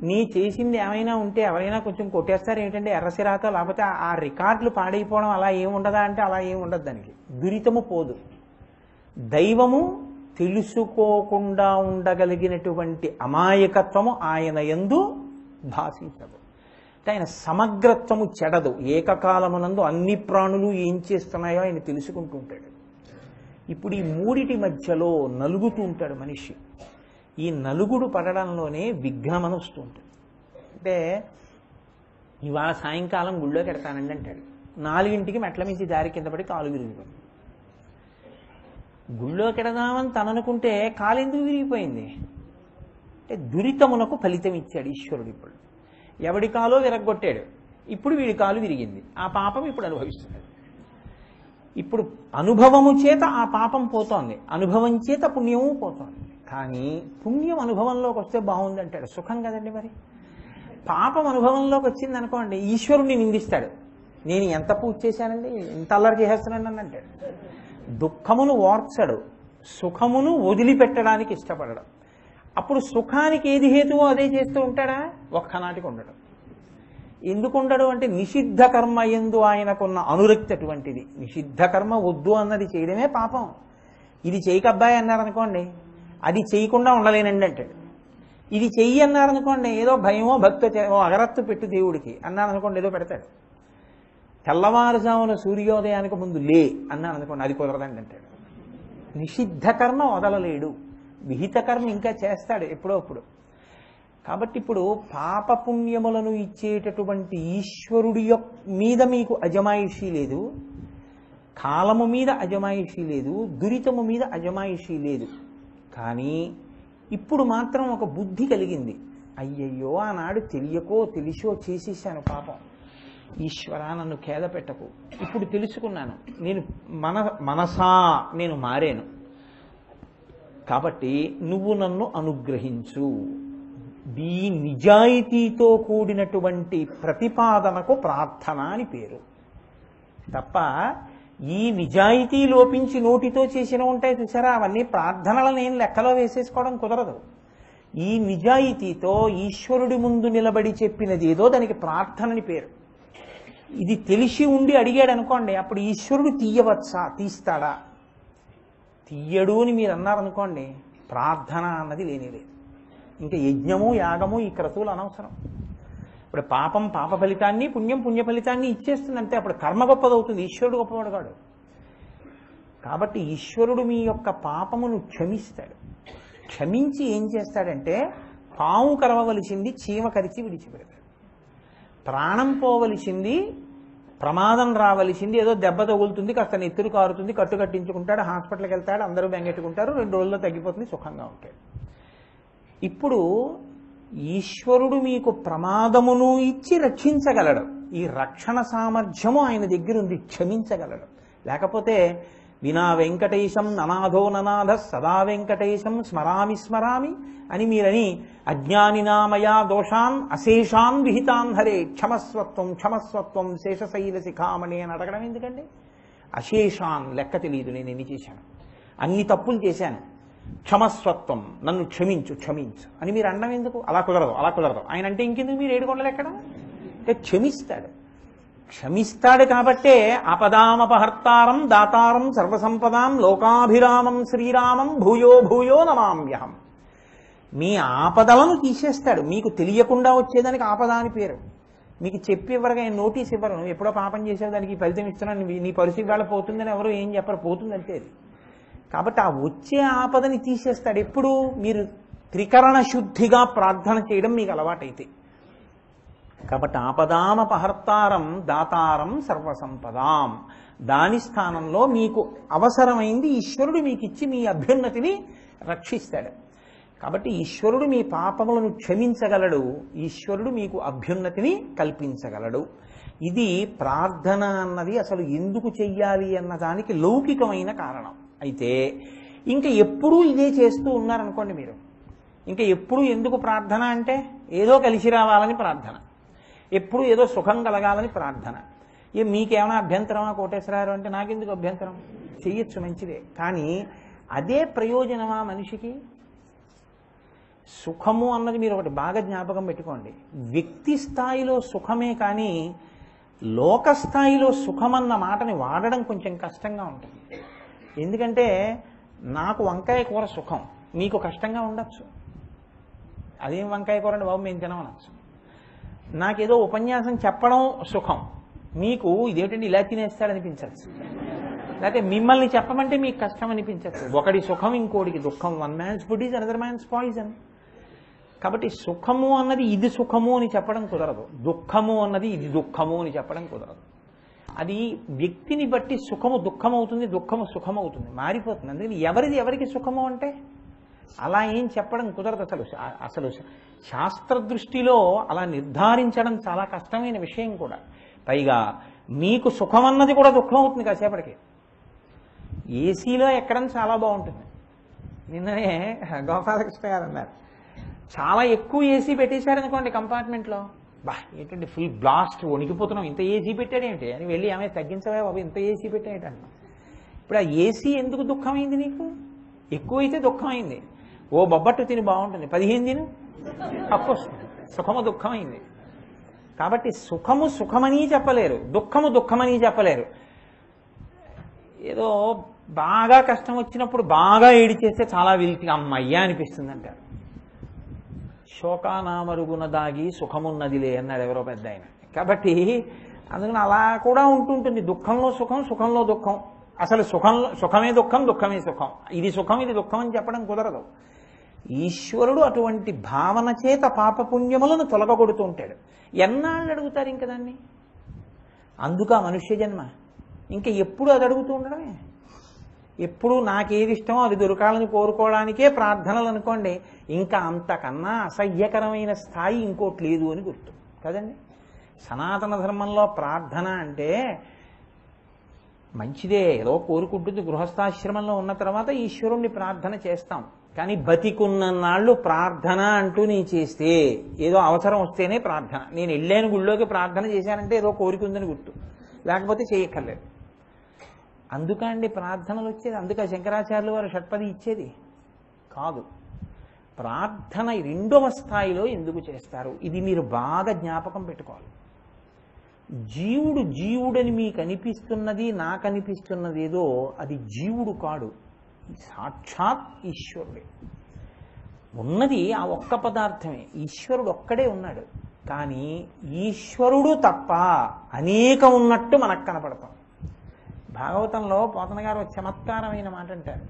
నీ చేసింది ఏమైనా ఉంటే ఎవరైనా కొంచెం కొట్టేస్తారు ఏంటంటే ఎర్రసిరాతో, లేకపోతే ఆ రికార్డులు పాడైపోవడం అలా ఏముండదా అంటే అలా ఏముండదు దానికి. దురితము పోదు. దైవము తెలుసుకోకుండా ఉండగలిగినటువంటి అమాయకత్వము ఆయన యందు భాషించదు. అంటే ఆయన సమగ్రత్వము చెడదు. ఏకకాలమునందు అన్ని ప్రాణులు ఏం చేస్తున్నాయో ఆయన తెలుసుకుంటూ ఉంటాడు. ఇప్పుడు ఈ మూడిటి మధ్యలో నలుగుతూ ఉంటాడు మనిషి. ఈ నలుగుడు పడడంలోనే విఘ్నమని వస్తూ ఉంటుంది. అంటే ఇవాళ సాయంకాలం గుళ్ళోకి ఎడతానండి అంటాడు, 4ంటికి మెట్ల మించి దారి కింద పడి కాలు విరిగిపోయింది. గుళ్ళోకి ఎడదామని తననుకుంటే కాలు ఎందుకు విరిగిపోయింది అంటే దురితమునకు ఫలితం ఇచ్చాడు ఈశ్వరుడు. ఇప్పుడు ఎవడి కాలో విరగొట్టాడు, ఇప్పుడు వీడి కాలు విరిగింది, ఆ పాపం ఇప్పుడు అనుభవిస్తున్నాడు. ఇప్పుడు అనుభవము చేత ఆ పాపం పోతోంది, అనుభవం చేత పుణ్యము పోతోంది. కానీ పుణ్యం అనుభవంలోకి వస్తే బాగుంది అంటాడు, సుఖం కదండి. మరి పాపం అనుభవంలోకి వచ్చింది అనుకోండి, ఈశ్వరుణ్ణి నిందిస్తాడు, నేను ఎంత పూజ చేశానండి, ఎంత అల్లరి చేసేస్తున్నాను అంటాడు. దుఃఖమును ఓర్చడు, సుఖమును వదిలిపెట్టడానికి ఇష్టపడడం. అప్పుడు సుఖానికి ఏది హేతువో అదే చేస్తూ ఉంటాడా? ఒక్కనాటికి ఉండడం. ఎందుకు ఉండడు అంటే నిషిద్ధ కర్మ యందు ఆయనకున్న అనురక్తి అటువంటిది. నిషిద్ధ కర్మ వద్దు అన్నది చేయడమే పాపం. ఇది చేయకబ్బాయి అన్నారనుకోండి, అది చేయకుండా ఉండలేనండి అంటాడు. ఇది చెయ్యి అన్నారనుకోండి, ఏదో భయమో భక్తో అగరత్తు పెట్టు దేవుడికి అన్నారనుకోండి, ఏదో పెడతాడు. తెల్లవారుజామున సూర్యోదయానికి ముందు లే అన్నాను అనుకోండి, అది కుదరదండి అంటాడు. నిషిద్ధ కర్మ వదలలేడు, విహిత కర్మ ఇంకా చేస్తాడు ఎప్పుడో అప్పుడు. కాబట్టి ఇప్పుడు పాపపుణ్యములను ఇచ్చేటటువంటి ఈశ్వరుడి మీద మీకు అజమాయిషీ లేదు, కాలము మీద అజమాయిషీ లేదు, దురితము మీద అజమాయిషీ లేదు. కానీ ఇప్పుడు మాత్రం ఒక బుద్ధి కలిగింది, అయ్యయ్యో ఆనాడు తెలియకో తెలిసో చేసేసాను పాపం, ఈశ్వరా నన్ను ఖేద పెట్టకు, ఇప్పుడు తెలుసుకున్నాను, నేను మనసా నేను మారాను, కాబట్టి నువ్వు నన్ను అనుగ్రహించు. ఈ నిజాయితీతో కూడినటువంటి ప్రతిపాదనకు ప్రార్థన అని పేరు తప్ప, ఈ నిజాయితీ లోపించి నోటితో చేసిన ఉంటాయి చూసారా, అవన్నీ ప్రార్థనలను నేను లెక్కలో వేసేసుకోవడం కుదరదు. ఈ నిజాయితీతో ఈశ్వరుడి ముందు నిలబడి చెప్పినది ఏదో దానికి ప్రార్థనని పేరు. ఇది తెలిసి ఉండి అడిగాడు అనుకోండి, అప్పుడు ఈశ్వరుడు తీయవచ్చా, తీస్తాడా? తీయడు అని మీరు అన్నారనుకోండి, ప్రార్థన అన్నది లేనిలేదు. ఇంకా యజ్ఞము యాగము ఈ క్రతువులు అనవసరం. ఇప్పుడు పాపం పాప ఫలితాన్ని, పుణ్యం పుణ్య ఫలితాన్ని ఇచ్చేస్తుంది అంతే. అప్పుడు కర్మ గొప్పదవుతుంది, ఈశ్వరుడు గొప్పవాడు కాడు. కాబట్టి ఈశ్వరుడు మీ యొక్క పాపమును క్షమిస్తాడు. క్షమించి ఏం చేస్తాడంటే, పాము కరవవలసింది చీమ కరిచి విడిచిపెడతాడు, ప్రాణం పోవలసింది, ప్రమాదం రావలసింది ఏదో దెబ్బ తగులుతుంది, కాస్త నెత్తురు కారుతుంది, కట్టు కట్టించుకుంటాడు, హాస్పిటల్కి వెళ్తాడు, అందరూ బెంగెట్టుకుంటారు, 2 రోజుల్లో తగ్గిపోతుంది, సుఖంగా ఉంటాడు. ఇప్పుడు ఈశ్వరుడు మీకు ప్రమాదమును ఇచ్చి రక్షించగలడు. ఈ రక్షణ సామర్థ్యము ఆయన దగ్గర ఉంది, క్షమించగలడు. లేకపోతే వినా వెంకటేశం ననాథో ననాథ సదా వెంకటేశం స్మరామి స్మరామి అని మీరని అజ్ఞానినామయా దోషాన్ అశేషాన్ విహితాన్ హరే క్షమస్వత్వం క్షమస్వత్వం శేషశైల శిఖామణి అని అడగడం ఎందుకండి? అశేషాన్ లెక్క తెలియదు, నేను ఎన్ని చేశాను, అన్ని తప్పులు చేశాను, క్షమస్వత్వం నన్ను క్షమించు క్షమించు అని మీరు అనడం ఎందుకు? అలా కుదరదు అలా కుదరదు ఆయన అంటే ఇంకెందుకు మీరు ఏడుకొండలు ఎక్కడం? అంటే క్షమిస్తాడు. క్షమిస్తాడు కాబట్టే ఆపదామపహర్తారం దాతారం సర్వసంపదాం లోకాభిరామం శ్రీరామం భూయో భూయో నమామ్యహం. మీ ఆపదలను తీసేస్తాడు. మీకు తెలియకుండా వచ్చేదానికి ఆపద అని పేరు. మీకు చెప్పి ఇవ్వరుగా నోటీస్ ఇవ్వరు, నువ్వు ఎప్పుడో పాపం చేసేవి దానికి ఫలితం ఇస్తున్నాను, నీ పరిస్థితి వేళ పోతుందని ఎవరు ఏం చెప్పరు, పోతుందంటే అది. కాబట్టి ఆ వచ్చే ఆపదని తీసేస్తాడు. ఎప్పుడు మీరు త్రికరణ శుద్ధిగా ప్రార్థన చేయడం మీకు అలవాటైతే. కాబట్టి ఆపదామపహర్తారం దాతారం సర్వసంపదాం, దాని స్థానంలో మీకు అవసరమైంది ఈశ్వరుడు మీకు ఇచ్చి మీ అభ్యున్నతిని రక్షిస్తాడు. కాబట్టి ఈశ్వరుడు మీ పాపములను క్షమించగలడు, ఈశ్వరుడు మీకు అభ్యున్నతిని కల్పించగలడు. ఇది ప్రార్థన అన్నది అసలు ఎందుకు చెయ్యాలి అన్నదానికి లౌకికమైన కారణం. అయితే ఇంకా ఎప్పుడూ ఇదే చేస్తూ ఉన్నారనుకోండి మీరు, ఇంకా ఎప్పుడు ఎందుకు ప్రార్థన అంటే ఏదో కలిసి రావాలని ప్రార్థన, ఎప్పుడు ఏదో సుఖం కలగాలని ప్రార్థన. మీకేమైనా అభ్యంతరమా కోటేశ్వరారు అంటే నాకెందుకు అభ్యంతరం, చెయ్యొచ్చు మంచిదే. కానీ అదే ప్రయోజనమా మనిషికి? సుఖము అన్నది మీరు ఒకటి బాగా జ్ఞాపకం పెట్టుకోండి, వ్యక్తి స్థాయిలో సుఖమే కానీ లోకస్థాయిలో సుఖమన్న మాటని వాడడం కొంచెం కష్టంగా ఉంటుంది. ఎందుకంటే నాకు వంకాయ కూర సుఖం, మీకు కష్టంగా ఉండొచ్చు. అదేం వంకాయ కూర అంటే బాబు మేము తినమనొచ్చు. నాకేదో ఉపన్యాసం చెప్పడం సుఖం, మీకు ఇదేమిటండి ఇలా తినేస్తాడనిపించచ్చు. లేకపోతే మిమ్మల్ని చెప్పమంటే మీకు కష్టం అనిపించచ్చు. ఒకటి సుఖం ఇంకోటికి దుఃఖం. One man's food is another man's poison. కాబట్టి సుఖము అన్నది ఇది సుఖము అని చెప్పడం కుదరదు, దుఃఖము అన్నది ఇది దుఃఖము అని చెప్పడం కుదరదు. అది వ్యక్తిని బట్టి సుఖము దుఃఖం అవుతుంది, దుఃఖము సుఖం అవుతుంది, మారిపోతుంది. అందుకని ఎవరిది ఎవరికి సుఖము అంటే అలా ఏం చెప్పడం కుదరదు. అసలు శాస్త్ర దృష్టిలో అలా నిర్ధారించడం చాలా కష్టమైన విషయం కూడా. పైగా మీకు సుఖం అన్నది కూడా దుఃఖం అవుతుంది కాసేపటికి. ఏసీలో ఎక్కడం చాలా బాగుంటుంది. నిన్ననే గోపాలకృష్ణ గారు అన్నారు, చాలా ఎక్కువ ఏసీ పెట్టేశారనుకోండి కంపార్ట్మెంట్లో, బా ఏంటంటే ఫుల్ బ్లాస్ట్ వణికిపోతున్నాం, ఇంత ఏసీ పెట్టాడేంటి అని వెళ్ళి ఆమె తగ్గించవే బాబు ఇంత ఏసీ పెట్టాడని. ఇప్పుడు ఆ ఏసీ ఎందుకు దుఃఖమైంది నీకు? ఎక్కువైతే దుఃఖమైంది. ఓ బొబ్బట్టు తిని బాగుంటుంది, 15 తిను తప్పు వస్తుంది, సుఖము దుఃఖమైంది. కాబట్టి సుఖము సుఖమని చెప్పలేరు, దుఃఖము దుఃఖమని చెప్పలేరు. ఏదో బాగా కష్టం వచ్చినప్పుడు బాగా ఏడిచేస్తే చాలా వెలితిగా అమ్మయ్యా అనిపిస్తుంది అంటారు. శోకానామరుగున దాగి సుఖమున్నదిలే అన్నాడు ఎవరో పెద్ద ఆయన. కాబట్టి అందుకని అలా కూడా ఉంటుంటుంది. దుఃఖంలో సుఖం, సుఖంలో దుఃఖం. అసలు సుఖమే దుఃఖం, దుఃఖమే సుఖం. ఇది సుఖం, ఇది దుఃఖం అని చెప్పడం కుదరదు. ఈశ్వరుడు అటువంటి భావన చేత పాపపుణ్యములను తొలగొడుతూ ఉంటాడు. ఎన్నాళ్ళు అడుగుతారు ఇంక దాన్ని? అందుకు ఆ మనుష్య జన్మ. ఇంకా ఎప్పుడు అది అడుగుతూ ఉండడమే. ఎప్పుడు నాకేది ఇష్టమో అది దొరకాలని కోరుకోవడానికే ప్రార్థనలు అనుకోండి. ఇంకా అంతకన్నా అసహ్యకరమైన స్థాయి ఇంకోటి లేదు అని గుర్తు కదండి. సనాతన ధర్మంలో ప్రార్థన అంటే మంచిదే, ఏదో కోరుకుంటుంది. గృహస్థాశ్రమంలో ఉన్న తర్వాత ఈశ్వరుణ్ణి ప్రార్థన చేస్తాం. కానీ బతికున్న నాళ్ళు ప్రార్థన అంటూ నీ చేస్తే ఏదో అవసరం వస్తేనే ప్రార్థన. నేను వెళ్ళాను గుళ్ళోకి ప్రార్థన చేశానంటే ఏదో కోరిక ఉందని గుర్తు, లేకపోతే చేయక్కర్లేదు. అందుకండి ప్రార్థనలు వచ్చేది. అందుకే శంకరాచార్యులు వారు షట్పది ఇచ్చేది కాదు. ప్రార్థన రెండవ స్థాయిలో ఎందుకు చేస్తారు? ఇది మీరు బాగా జ్ఞాపకం పెట్టుకోవాలి. జీవుడని మీకు అనిపిస్తున్నది, నాకు అనిపిస్తున్నది ఏదో, అది జీవుడు కాడు, సాక్షాత్ ఈశ్వరుడే. ఉన్నది ఆ ఒక్క పదార్థమే. ఈశ్వరుడు ఒక్కడే ఉన్నాడు. కానీ ఈశ్వరుడు తప్ప అనేకం ఉన్నట్టు మనకు కనపడతాం. భాగవతంలో పోతన గారు ఒక చమత్కారమైన మాట అంటారు.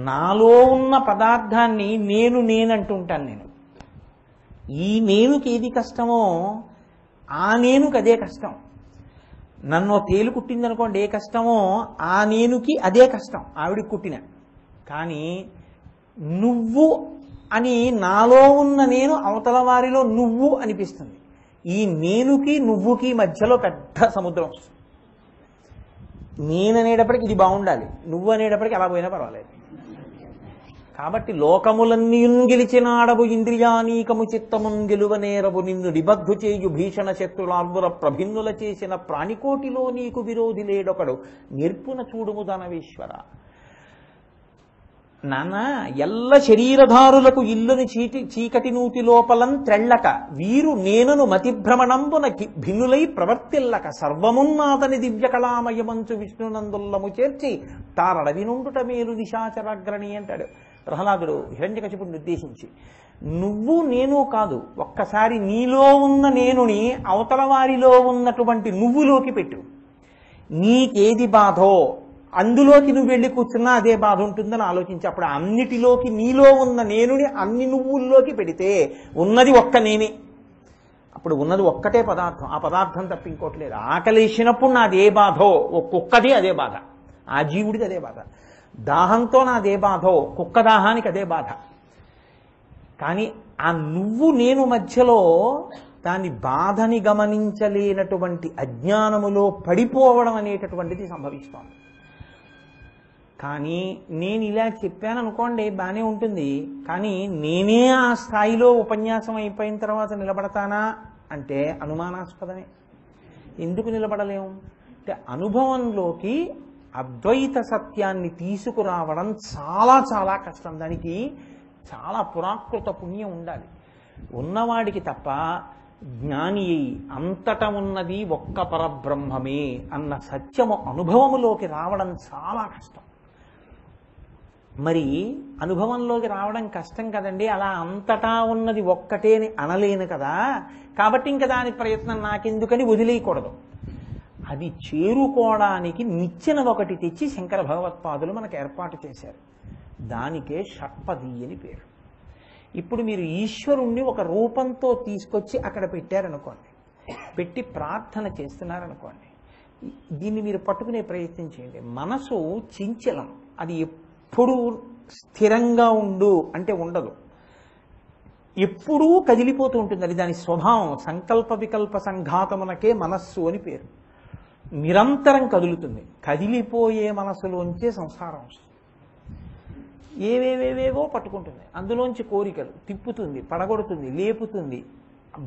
నాలో ఉన్న పదార్థాన్ని నేనంటుంటాను. నేను ఈ నేనుకి ఏది కష్టమో ఆ నేనుకి అదే కష్టం. నన్ను తేలు కుట్టిందనుకోండి, ఏ కష్టమో ఆ నేనుకి అదే కష్టం, ఆవిడికి కుట్టిన. కానీ నువ్వు అని నాలో ఉన్న నేను అవతల వారిలో నువ్వు అనిపిస్తుంది. ఈ నేనుకి నువ్వుకి మధ్యలో పెద్ద సముద్రం వస్తుంది. నేననేటప్పటికి ఇది బాగుండాలి, నువ్వు అనేటప్పటికి అలా పోయినా పర్వాలేదు. కాబట్టి లోకములన్నీ గెలిచిన ఆడబు ఇంద్రియానీకము చిత్తమున్ గెలువనేరబు నిన్ను నిబద్ధు చేయు భీషణ శత్రులాల్బుర ప్రభిన్నుల చేసిన ప్రాణికోటిలో నీకు విరోధి లేడొకడు నేర్పున చూడుము ధనవేశ్వర. నాన్న ఎల్ల శరీరధారులకు ఇల్లుని చీకటి నూతి లోపలం త్రెళ్ళక వీరు నేనను మతిభ్రమణంబున భిన్నులై ప్రవర్తిల్లక సర్వమున్నాతని దివ్య కళామయమంచు విష్ణునందుల్లము చేర్చి తారడవి నుండుట మేలు నిశాచరాగ్రణి అంటాడు ప్రహ్లాదుడు హిరణ్యకశిపుడిని ఉద్దేశించి. నువ్వు నేను కాదు, ఒక్కసారి నీలో ఉన్న నేనుని అవతల వారిలో ఉన్నటువంటి నువ్వులోకి పెట్టు. నీకేది బాధో అందులోకి నువ్వు వెళ్ళి కూర్చున్నా అదే బాధ ఉంటుందని ఆలోచించి, అప్పుడు అన్నిటిలోకి నీలో ఉన్న నేనుని అన్ని నువ్వుల్లోకి పెడితే ఉన్నది ఒక్క నేనే. అప్పుడు ఉన్నది ఒక్కటే పదార్థం, ఆ పదార్థం తప్ప ఇంకోటి లేదు. ఆకలేసినప్పుడు నాదే బాధో ఒక్కొక్కది అదే బాధ, ఆ జీవుడిది అదే బాధ. దాహంతో నాదే బాధో కుక్క దాహానికి అదే బాధ. కానీ ఆ నువ్వు నేను మధ్యలో దాని బాధని గమనించలేనటువంటి అజ్ఞానములో పడిపోవడం అనేటటువంటిది సంభవిస్తోంది. కానీ నేను ఇలా చెప్పాను అనుకోండి, బాగానే ఉంటుంది. కానీ నేనే ఆ స్థాయిలో ఉపన్యాసం అయిపోయిన తర్వాత నిలబడతానా అంటే అనుమానాస్పదమే. ఎందుకు నిలబడలేము అంటే అనుభవంలోకి అద్వైత సత్యాన్ని తీసుకురావడం చాలా చాలా కష్టం. దానికి చాలా పురాకృత పుణ్యం ఉండాలి. ఉన్నవాడికి తప్ప జ్ఞాని అంతటా ఉన్నది ఒక్క పరబ్రహ్మమే అన్న సత్యము అనుభవములోకి రావడం చాలా కష్టం. మరి అనుభవంలోకి రావడం కష్టం కదండి, అలా అంతటా ఉన్నది ఒక్కటే అని అనలేను కదా. కాబట్టి ఇంకా దాని ప్రయత్నం నాకెందుకని వదిలేయకూడదు. అది చేరుకోవడానికి నిచ్చెన ఒకటి తెచ్చి శంకర భగవత్పాదులు మనకు ఏర్పాటు చేశారు. దానికే షట్పది అని పేరు. ఇప్పుడు మీరు ఈశ్వరుణ్ణి ఒక రూపంతో తీసుకొచ్చి అక్కడ పెట్టారనుకోండి, పెట్టి ప్రార్థన చేస్తున్నారనుకోండి, దీన్ని మీరు పట్టుకునే ప్రయత్నం చేయండి. మనసు చంచలం, అది ఎప్పుడూ స్థిరంగా ఉండు అంటే ఉండదు, ఎప్పుడూ కదిలిపోతూ ఉంటుంది. అది దాని స్వభావం. సంకల్ప వికల్ప సంఘాతమునకే మనస్సు అని పేరు. నిరంతరం కదులుతుంది. కదిలిపోయే మనసులోంచే సంసారం వస్తుంది. ఏవేవేవేవో పట్టుకుంటుంది, అందులోంచి కోరికలు తిప్పుతుంది, పడగొడుతుంది, లేపుతుంది,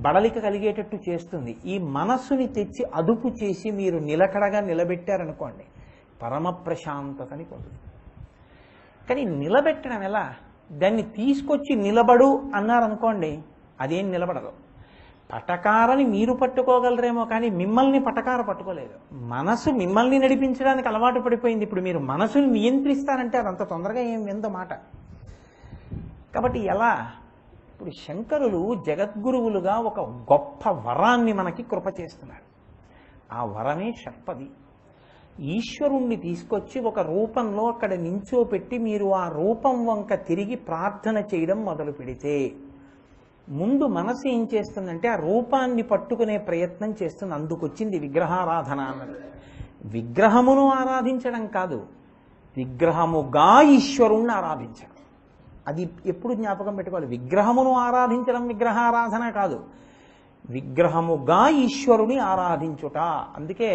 బడలిక కలిగేటట్టు చేస్తుంది. ఈ మనస్సుని తెచ్చి అదుపు చేసి మీరు నిలకడగా నిలబెట్టారనుకోండి, పరమ ప్రశాంతతని పొందుతుంది. కానీ నిలబెట్టడం ఎలా? దాన్ని తీసుకొచ్చి నిలబడు అన్నారనుకోండి, అదేం నిలబడదు. పటకారని మీరు పట్టుకోగలరేమో కానీ మిమ్మల్ని పటకార పట్టుకోలేదు. మనసు మిమ్మల్ని నడిపించడానికి అలవాటు పడిపోయింది. ఇప్పుడు మీరు మనసుని నియంత్రిస్తారంటే అదంత తొందరగా ఏం విందో మాట. కాబట్టి ఎలా? ఇప్పుడు శంకరులు జగద్గురువులుగా ఒక గొప్ప వరాన్ని మనకి కృప చేస్తున్నారు. ఆ వరమే షట్పది. ఈశ్వరుణ్ణి తీసుకొచ్చి ఒక రూపంలో అక్కడ నించోపెట్టి మీరు ఆ రూపం వంక తిరిగి ప్రార్థన చేయడం మొదలు పెడితే ముందు మనసు ఏం చేస్తుందంటే ఆ రూపాన్ని పట్టుకునే ప్రయత్నం చేస్తుంది. అందుకొచ్చింది విగ్రహారాధన అన్నది. విగ్రహమును ఆరాధించడం కాదు, విగ్రహముగా ఈశ్వరుణ్ణి ఆరాధించడం. అది ఎప్పుడు జ్ఞాపకం పెట్టుకోవాలి. విగ్రహమును ఆరాధించడం విగ్రహారాధన కాదు, విగ్రహముగా ఈశ్వరుని ఆరాధించుట. అందుకే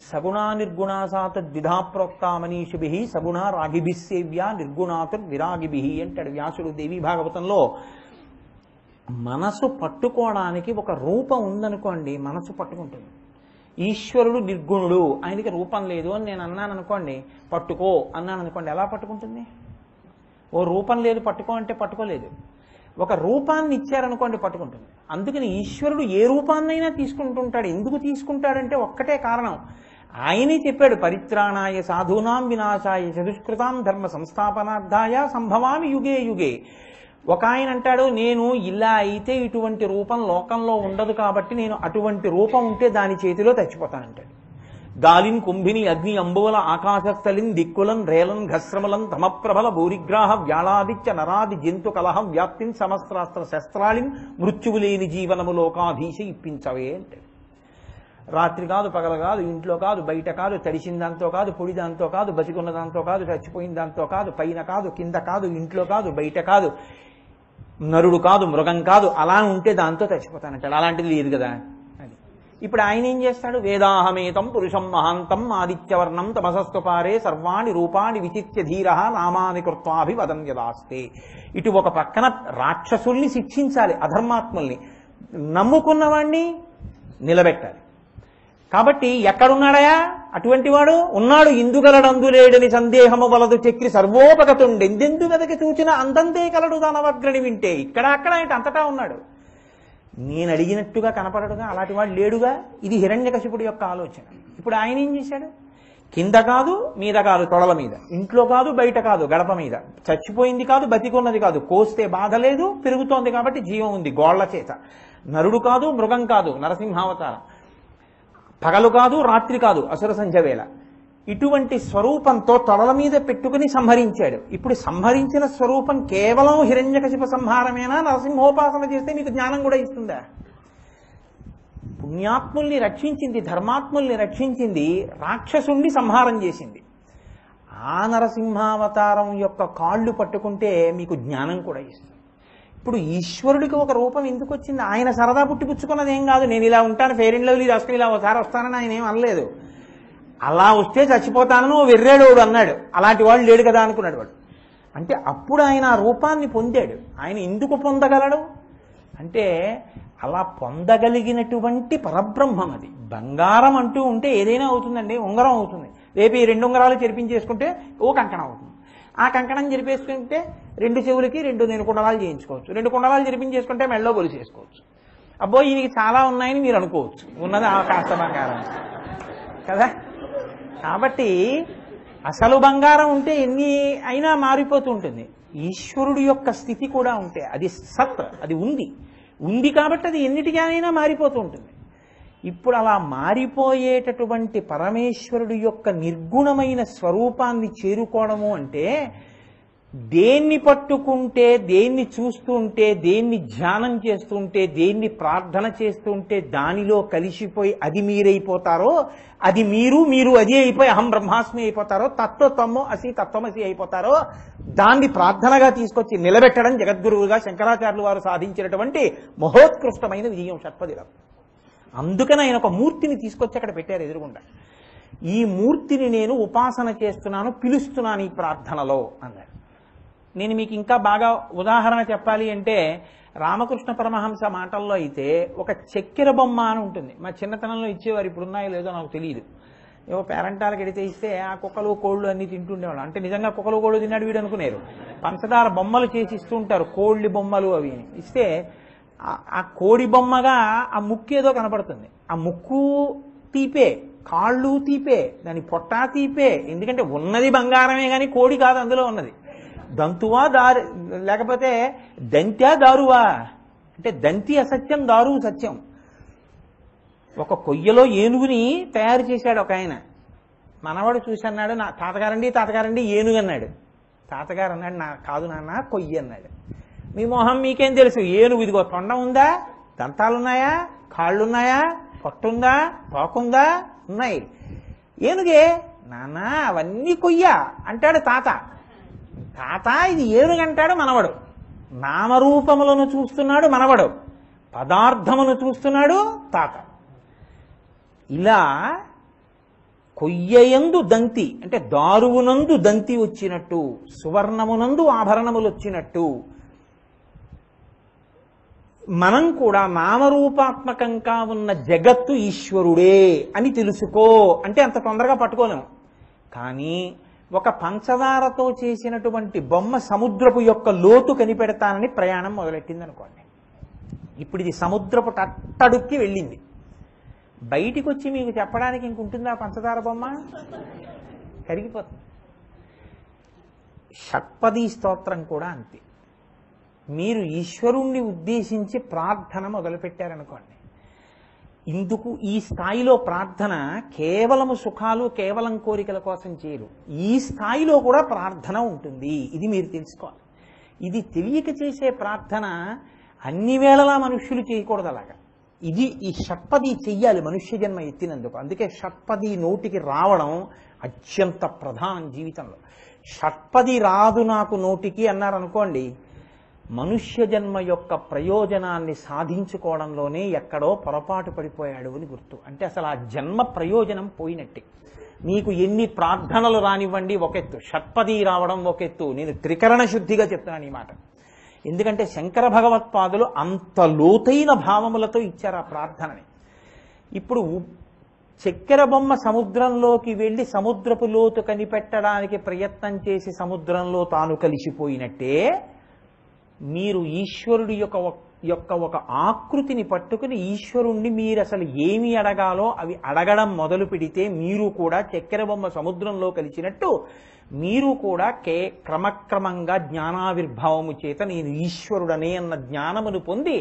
సగుణా నిర్గుణాసాత ద్విధా ప్రోక్త మనీషిభి సగుణ రాగిభిసేవ్య నిర్గుణాతుర్ విరాగిభి అంటాడు వ్యాసుడు దేవీ భాగవతంలో. మనసు పట్టుకోవడానికి ఒక రూపం ఉందనుకోండి, మనసు పట్టుకుంటుంది. ఈశ్వరుడు నిర్గుణుడు, ఆయనకి రూపం లేదు అని నేను అన్నాను అనుకోండి, పట్టుకో అన్నాను అనుకోండి, ఎలా పట్టుకుంటుంది? ఓ రూపం లేదు పట్టుకో అంటే పట్టుకోలేదు. ఒక రూపాన్ని ఇచ్చారనుకోండి పట్టుకుంటుంది. అందుకని ఈశ్వరుడు ఏ రూపాన్నైనా తీసుకుంటుంటాడు. ఎందుకు తీసుకుంటాడంటే ఒక్కటే కారణం. ఆయనే చెప్పాడు, పరిత్రాణాయ సాధూనాం వినాశాయ చతుష్కృతాం ధర్మ సంస్థాపనార్థాయ సంభవామి యుగే యుగే. ఒక ఆయన అంటాడు, నేను ఇలా అయితే ఇటువంటి రూపం లోకంలో ఉండదు కాబట్టి నేను అటువంటి రూపం ఉంటే దాని చేతిలో చచ్చిపోతానంటాడు. గాలిన్ కుంభిని అగ్ని అంబువల ఆకాశస్థలిన్ దిక్కులన్ రేలన్ ఘస్రమలం తమప్రబల భూరిగ్రాహ వ్యాళాదిత్య నరాది జంతు కలహం వ్యాప్తిన్ సమస్త్రాస్త్ర శస్త్రాళిన్ మృత్యువులేని జీవనము లోకాధీశ ఇప్పించవే అంటాడు. రాత్రి కాదు, పగల కాదు, ఇంట్లో కాదు, బయట కాదు, తడిసిన దాంతో కాదు, పొడి దాంతో కాదు, బతికున్న దాంతో కాదు, చచ్చిపోయిన దాంతో కాదు, పైన కాదు, కింద కాదు, ఇంట్లో కాదు, బయట కాదు, నరుడు కాదు, మృగం కాదు, అలా ఉంటే దాంతో చచ్చిపోతానంటాడు. అలాంటిది లేదు కదా. అది ఇప్పుడు ఆయన ఏం చేస్తాడు? వేదాహమేతం పురుషం మహాంతం ఆదిత్యవర్ణం తమసస్తు పారే సర్వాణి రూపాణి విచిత్య ధీర నామాని కృత్వాభివదం యదాస్తే. ఇటు ఒక పక్కన రాక్షసుల్ని శిక్షించాలి, అధర్మాత్ముల్ని, నమ్ముకున్నవాణ్ణి నిలబెట్టాలి. కాబట్టి ఎక్కడున్నాడయా అటువంటి వాడు? ఉన్నాడు. ఇందుగలడందులేడని సందేహము వలదు చక్రి సర్వోపగతుండి ఎందెందు వెదకి చూచిన అందందే కలడు దానవగ్రని వింటే. ఇక్కడ అక్కడ ఏంటి, అంతటా ఉన్నాడు. నేను అడిగినట్టుగా కనపడడుగా, అలాంటి వాడు లేడుగా. ఇది హిరణ్యకశిపుడి యొక్క ఆలోచన. ఇప్పుడు ఆయన ఏం చేశాడు? కింద కాదు, మీద కాదు, తొడల మీద, ఇంట్లో కాదు, బయట కాదు, గడప మీద, చచ్చిపోయింది కాదు, బతికున్నది కాదు, కోస్తే బాధ లేదు, పెరుగుతోంది కాబట్టి జీవం ఉంది గోళ్ల చేత. నరుడు కాదు, మృగం కాదు, నరసింహావతారం, పగలు కాదు, రాత్రి కాదు, అసుర సంధ్య వేళ. ఇటువంటి స్వరూపంతో తొడల మీద పెట్టుకుని సంహరించాడు. ఇప్పుడు సంహరించిన స్వరూపం కేవలం హిరణ్యకశిప సంహారమేనా? నరసింహోపాసన చేస్తే మీకు జ్ఞానం కూడా ఇస్తుందా? పుణ్యాత్ముల్ని రక్షించింది, ధర్మాత్ముల్ని రక్షించింది, రాక్షసుణ్ణి సంహారం చేసింది. ఆ నరసింహావతారం యొక్క కాళ్ళు పట్టుకుంటే మీకు జ్ఞానం కూడా ఇస్తుంది. ఇప్పుడు ఈశ్వరుడికి ఒక రూపం ఎందుకు వచ్చింది? ఆయన సరదా పుట్టిపుచ్చుకున్నది ఏం కాదు. నేను ఇలా ఉంటాను, ఫెయిర్ అండ్ లవ్లీ రాసుకుని ఇలా ఒకసారి వస్తానని ఆయన ఏం అనలేదు. అలా వస్తే చచ్చిపోతానని ఓ వెర్రేడోడు అన్నాడు. అలాంటి వాడు లేడు కదా అనుకున్నాడు వాడు. అంటే అప్పుడు ఆయన ఆ రూపాన్ని పొందాడు. ఆయన ఎందుకు పొందగలడు అంటే అలా పొందగలిగినటువంటి పరబ్రహ్మం అది. బంగారం అంటూ ఉంటే ఏదైనా అవుతుందండి. ఉంగరం అవుతుంది, రేపు ఈ 2 ఉంగరాలు చెరిపించేసుకుంటే ఓ కంకణం అవుతుంది. ఆ కంకణం జరిపేసుకుంటే 2 చెవులకి 2 నేను కుండలాలు చేయించుకోవచ్చు, 2 కుండలాలు జరిపించేసుకుంటే మెళ్ళలో గొలుసు చేసుకోవచ్చు. అబ్బో ఈయనకి చాలా ఉన్నాయని మీరు అనుకోవచ్చు, ఉన్నది ఆ కాస్త బంగారం కదా. కాబట్టి అసలు బంగారం ఉంటే ఎన్ని అయినా మారిపోతూ ఉంటుంది. ఈశ్వరుడు యొక్క స్థితి కూడా ఉంటే అది సత్, అది ఉంది కాబట్టి అది ఎన్నిటికైనా మారిపోతూ ఉంటుంది. ఇప్పుడు అలా మారిపోయేటటువంటి పరమేశ్వరుడు యొక్క నిర్గుణమైన స్వరూపాన్ని చేరుకోవడము అంటే దేన్ని పట్టుకుంటే, దేన్ని చూస్తుంటే, దేన్ని ధ్యానం చేస్తుంటే, దేన్ని ప్రార్థన చేస్తుంటే దానిలో కలిసిపోయి అది మీరైపోతారో, అది మీరు అది అయిపోయి అహం బ్రహ్మాస్మి అయిపోతారో, తత్వము అసి తత్వమసి అయిపోతారో దాన్ని ప్రార్థనగా తీసుకొచ్చి నిలబెట్టడం జగద్గురువుగా శంకరాచార్యులు వారు సాధించినటువంటి మహోత్కృష్టమైన విజయం షట్పదిలో. అందుకని ఆయన ఒక మూర్తిని తీసుకొచ్చి అక్కడ పెట్టారు ఎదురుగుండా. ఈ మూర్తిని నేను ఉపాసన చేస్తున్నాను, పిలుస్తున్నాను ఈ ప్రార్థనలో అన్నారు. నేను మీకు ఇంకా బాగా ఉదాహరణ చెప్పాలి అంటే రామకృష్ణ పరమహంస మాటల్లో అయితే ఒక చక్కెర బొమ్మ అని ఉంటుంది. మా చిన్నతనంలో ఇచ్చేవారు, ఇప్పుడు ఉన్నాయో లేదో నాకు తెలియదు. ఏవో పేరెంటాలకు ఎడితే ఇస్తే ఆ కుక్కలు కోళ్ళు అన్ని తింటుండేవాళ్ళు. అంటే నిజంగా కుక్కలు కోళ్ళు తిన్నాడు వీడు అనుకునేరు. పంచదార బొమ్మలు చేసి ఇస్తూ ఉంటారు, కోళ్ళి బొమ్మలు అవి ఇస్తే ఆ కోడి బొమ్మగా ఆ ముక్కు ఏదో కనపడుతుంది. ఆ ముక్కు తీపే, కాళ్ళు తీపే, దాని పొట్టా తీపే. ఎందుకంటే ఉన్నది బంగారమే కానీ కోడి కాదు అందులో ఉన్నది. దంతువా దారు లేకపోతే దంత్యా దారువా అంటే దంతి అసత్యం, దారు సత్యం. ఒక కొయ్యలో ఏనుగుని తయారు చేశాడు ఒక ఆయన. మనవాడు చూసి అన్నాడు, నా తాతగారండి ఏనుగు అన్నాడు. తాతగారు అన్నాడు, నా కాదు నాన్న, కొయ్య అన్నాడు. మీ మొహం మీకేం తెలుసు, ఏనుగు ఇదిగో తొండం ఉందా, దంతాలున్నాయా, కాళ్ళున్నాయా, పొట్టుందా, తోకుందా, ఉన్నాయి. ఏనుగే నాన్న, అవన్నీ కొయ్య అంటాడు తాత. ఇది ఏనుగు అంటాడు మనవడు. నామరూపములను చూస్తున్నాడు మనవడు, పదార్థమును చూస్తున్నాడు తాత. ఇలా కొయ్యయందు దంతి అంటే దారువునందు దంతి వచ్చినట్టు, సువర్ణమునందు ఆభరణములు వచ్చినట్టు మనం కూడా నామరూపాత్మకంగా ఉన్న జగత్తు ఈశ్వరుడే అని తెలుసుకో అంటే అంత తొందరగా పట్టుకోలేము. కానీ ఒక పంచదారతో చేసినటువంటి బొమ్మ సముద్రపు యొక్క లోతు కనిపెడతానని ప్రయాణం మొదలెట్టింది అనుకోండి. ఇప్పుడు ఇది సముద్రపు తట్టడుక్కి వెళ్ళింది. బయటికి వచ్చి మీకు చెప్పడానికి ఇంకుంటుందా పంచదార బొమ్మ? కరిగిపోతుంది. షట్పదీ స్తోత్రం కూడా అంతే. మీరు ఈశ్వరుణ్ణి ఉద్దేశించి ప్రార్థన మొదలుపెట్టారనుకోండి, ఇందుకు ఈ స్థాయిలో ప్రార్థన కేవలము సుఖాలు, కేవలం కోరికల కోసం చేయరు. ఈ స్థాయిలో కూడా ప్రార్థన ఉంటుంది. ఇది మీరు తెలుసుకోవాలి. ఇది తెలియక చేసే ప్రార్థన అన్ని వేళలా మనుష్యులు చేయకూడదు. అలాగా ఇది ఈ షట్పది చెయ్యాలి మనుష్య జన్మ ఎత్తినందుకు. అందుకే షట్పది నోటికి రావడం అత్యంత ప్రధానం జీవితంలో. షట్పది రాదు నాకు నోటికి అన్నారనుకోండి, మనుష్య జన్మ యొక్క ప్రయోజనాన్ని సాధించుకోవడంలోనే ఎక్కడో పొరపాటు పడిపోయాడు అని గుర్తు. అంటే అసలు ఆ జన్మ ప్రయోజనం పోయినట్టే. మీకు ఎన్ని ప్రార్థనలు రానివ్వండి ఒకెత్తు, షట్పది రావడం ఒకెత్తు. నేను త్రికరణ శుద్ధిగా చెప్తున్నాను ఈ మాట. ఎందుకంటే శంకర భగవత్పాదులు అంత లోతైన భావములతో ఇచ్చారు ఆ ప్రార్థనని. ఇప్పుడు చక్కెర బొమ్మ సముద్రంలోకి వెళ్ళి సముద్రపు లోతు కనిపెట్టడానికి ప్రయత్నం చేసి సముద్రంలో తాను కలిసిపోయినట్టే మీరు ఈశ్వరుడి యొక్క ఒక ఆకృతిని పట్టుకుని ఈశ్వరుణ్ణి మీరు అసలు ఏమి అడగాలో అవి అడగడం మొదలు పెడితే మీరు కూడా చక్కెర బొమ్మ సముద్రంలో కలిసినట్టు మీరు కూడా క్రమక్రమంగా జ్ఞానావిర్భావము చేత నేను ఈశ్వరుడనే అన్న జ్ఞానమును పొంది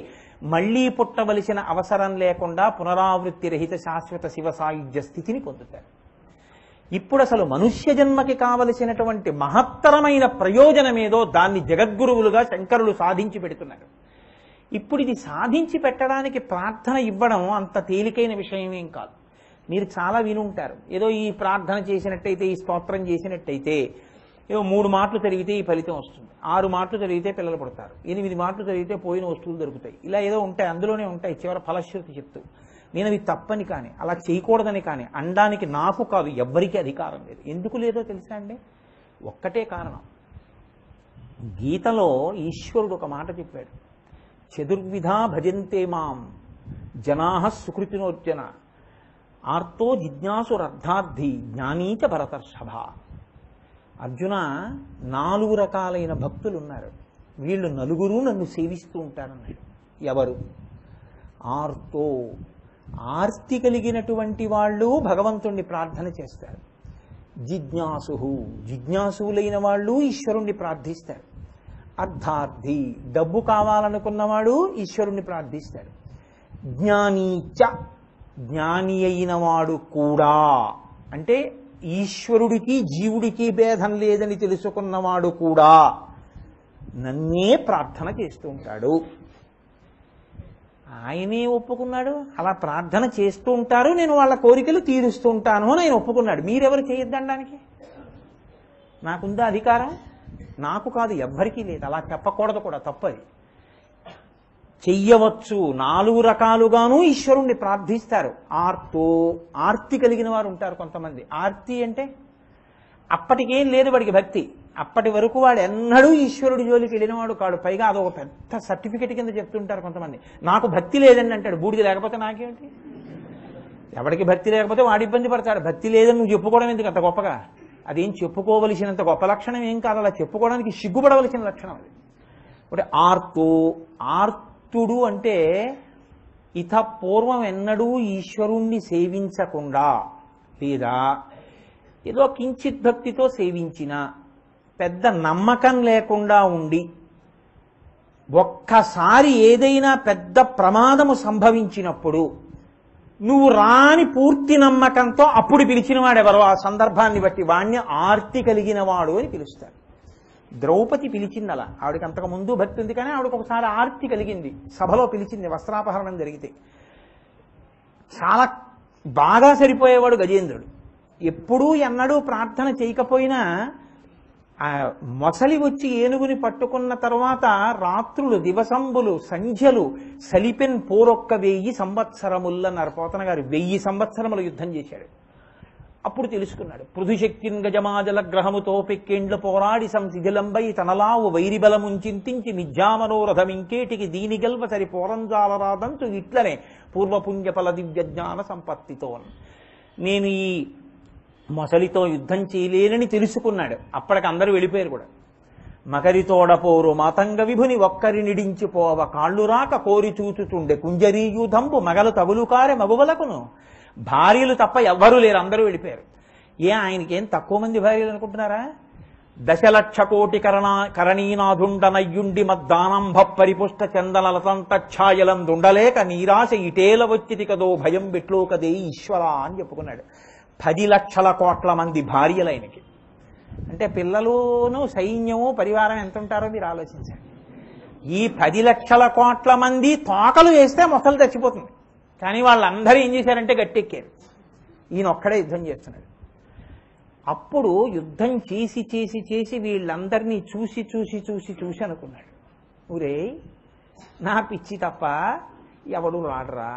మళ్లీ పుట్టవలసిన అవసరం లేకుండా పునరావృత్తి రహిత శాశ్వత శివ సాయుధ్య స్థితిని పొందుతారు. ఇప్పుడు అసలు మనుష్య జన్మకి కావలసినటువంటి మహత్తరమైన ప్రయోజనమేదో దాన్ని జగద్గురువులుగా శంకరులు సాధించి పెడుతున్నారు. ఇప్పుడు ఇది సాధించి పెట్టడానికి ప్రార్థన ఇవ్వడం అంత తేలికైన విషయమేం కాదు. మీరు చాలా వినుంటారు. ఏదో ఈ ప్రార్థన చేసినట్టయితే, ఈ స్తోత్రం చేసినట్టయితే ఏదో 3 మాటలు చదివితే ఈ ఫలితం వస్తుంది, 6 మాటలు చదివితే పిల్లలు పుడతారు, 8 మాటలు చదివితే పోయిన వస్తువులు దొరుకుతాయి, ఇలా ఏదో ఉంటాయి. అందులోనే ఉంటాయి చివరి ఫలశ్రుతి చెప్తూ. నేను అవి తప్పని కానీ అలా చేయకూడదని కానీ అనడానికి నాకు కాదు ఎవ్వరికీ అధికారం లేదు. ఎందుకు లేదో తెలుసా అండి? ఒక్కటే కారణం. గీతలో ఈశ్వరుడు ఒక మాట చెప్పాడు, చతుర్విధా భజంతే మాం జనాః సుకృతినోర్జన ఆర్తో జిజ్ఞాసురర్థార్థి జ్ఞానీచ భరతర్షభ. అర్జున, 4 రకాలైన భక్తులు ఉన్నారు. వీళ్ళు 4 నన్ను సేవిస్తూ ఉంటారన్నాడు. ఎవరు? ఆర్తో, ఆర్తి కలిగినటువంటి వాళ్ళు భగవంతుణ్ణి ప్రార్థన చేస్తారు. జిజ్ఞాసు, జిజ్ఞాసులైన వాళ్ళు ఈశ్వరుణ్ణి ప్రార్థిస్తారు. అర్థార్థి, డబ్బు కావాలనుకున్నవాడు ఈశ్వరుణ్ణి ప్రార్థిస్తాడు. జ్ఞానీచ, జ్ఞాని అయిన వాడు కూడా, అంటే ఈశ్వరుడికి జీవుడికి భేదం లేదని తెలుసుకున్నవాడు కూడా నన్నే ప్రార్థన చేస్తూ ఉంటాడు. ఆయనే ఒప్పుకున్నాడు, అలా ప్రార్థన చేస్తూ ఉంటారు, నేను వాళ్ళ కోరికలు తీరుస్తూ ఉంటాను అని ఆయన ఒప్పుకున్నాడు. మీరెవరు చేయొద్దనడానికి? నాకుందా అధికారం? నాకు కాదు, ఎవ్వరికీ లేదు. అలా చెప్పకూడదు కూడా, తప్పది. చెయ్యవచ్చు. 4 రకాలుగాను ఈశ్వరుణ్ణి ప్రార్థిస్తారు. ఆర్తో, ఆర్తి కలిగిన వారు ఉంటారు కొంతమంది. ఆర్తి అంటే అప్పటికేం లేదు వాడికి భక్తి, అప్పటి వరకు వాడు ఎన్నడూ ఈశ్వరుడి జోలికి వెళ్ళినవాడు కాడు. పైగా అదొక పెద్ద సర్టిఫికెట్ కింద చెప్తుంటారు కొంతమంది. నాకు భక్తి లేదని అంటాడు. బూడిది లేకపోతే నాకేంటి? ఎవరికి భక్తి లేకపోతే వాడు ఇబ్బంది పడతాడు. భక్తి లేదని నువ్వు చెప్పుకోవడం ఎందుకు అంత గొప్పగా? అదేం చెప్పుకోవలసినంత గొప్ప లక్షణం ఏం కాదు, అలా చెప్పుకోవడానికి సిగ్గుపడవలసిన లక్షణం అది. అంటే ఆర్తో, ఆర్తుడు అంటే ఇత పూర్వం ఎన్నడూ ఈశ్వరుణ్ణి సేవించకుండా, లేదా ఏదో కించిత్ భక్తితో సేవించిన, పెద్ద నమ్మకం లేకుండా ఉండి, ఒక్కసారి ఏదైనా పెద్ద ప్రమాదము సంభవించినప్పుడు నువ్వు రాని పూర్తి నమ్మకంతో అప్పుడు పిలిచిన వాడెవరో ఆ సందర్భాన్ని బట్టి వాణ్ణి ఆర్తి కలిగిన వాడు అని పిలుస్తారు. ద్రౌపది పిలిచింది అలా. ఆవిడకి అంతకుముందు భక్తి ఉంది, కానీ ఆవిడకి ఒకసారి ఆర్తి కలిగింది. సభలో పిలిచింది, వస్త్రాపహరణం జరిగితే. చాలా బాగా సరిపోయేవాడు గజేంద్రుడు. ఎప్పుడూ ఎన్నడూ ప్రార్థన చేయకపోయినా మొసలి వచ్చి ఏనుగుని పట్టుకున్న తర్వాత రాత్రులు, దివసంబులు, సంధ్యలు సలిపెన్ పోరొక్క 1000 సంవత్సరములన్నారు పోతన గారు. 1000 సంవత్సరముల యుద్ధం చేశాడు. అప్పుడు తెలుసుకున్నాడు. పృథుశక్తిన్ గజమాజల గ్రహముతో పెక్కేండ్లు పోరాడి సంశిథిలంబై తనలావు వైరిబలముంచింతించి మిథ్యామనోరథం ఇంకేటికి దీని గెల్వ సరి పోరంజాలరాదంతు ఇట్లనే పూర్వపుణ్యఫల దివ్యజ్ఞాన సంపత్తితో. నేను ఈ మొసలితో యుద్ధం చేయలేనని తెలుసుకున్నాడు. అప్పటికి అందరూ వెళ్ళిపోయారు కూడా. మకరితోడపోరు మాతంగ విభుని ఒక్కరి నిడించిపోవ కాళ్ళు రాక కోరి చూచుచుండే కుంజరీయూధంబు మగలు తగులు కారె మగువలకును. భార్యలు తప్ప ఎవ్వరూ లేరు, అందరూ వెళ్ళిపోయారు. ఆయనకేం తక్కువ మంది భార్యలు అనుకుంటున్నారా? 10,00,000 కోటి కరణీనాథుండనయ్యుండి మద్దానంభ పరిపుష్ట చందనలతంత ఛాయలందుండలేక నీరాశ ఇటేల వచ్చితి కదో భయం బిట్లో కదే ఈశ్వరా అని చెప్పుకున్నాడు. 10 లక్షల కోట్ల మంది భార్యలు ఆయనకి. అంటే పిల్లలును సైన్యము పరివారం ఎంత ఉంటారో మీరు ఆలోచించండి. ఈ 10 లక్షల కోట్ల మంది తోకలు వేస్తే మొసలు చచ్చిపోతుంది. కానీ వాళ్ళందరూ ఏం చేశారంటే గట్టెక్కారు. ఈయన ఒక్కడే యుద్ధం చేస్తున్నాడు. అప్పుడు యుద్ధం చేసి చేసి చేసి వీళ్ళందరినీ చూసి చూసి చూసి చూసి అనుకున్నాడు, ఊరే నా పిచ్చి తప్ప ఎవడు రాడరా,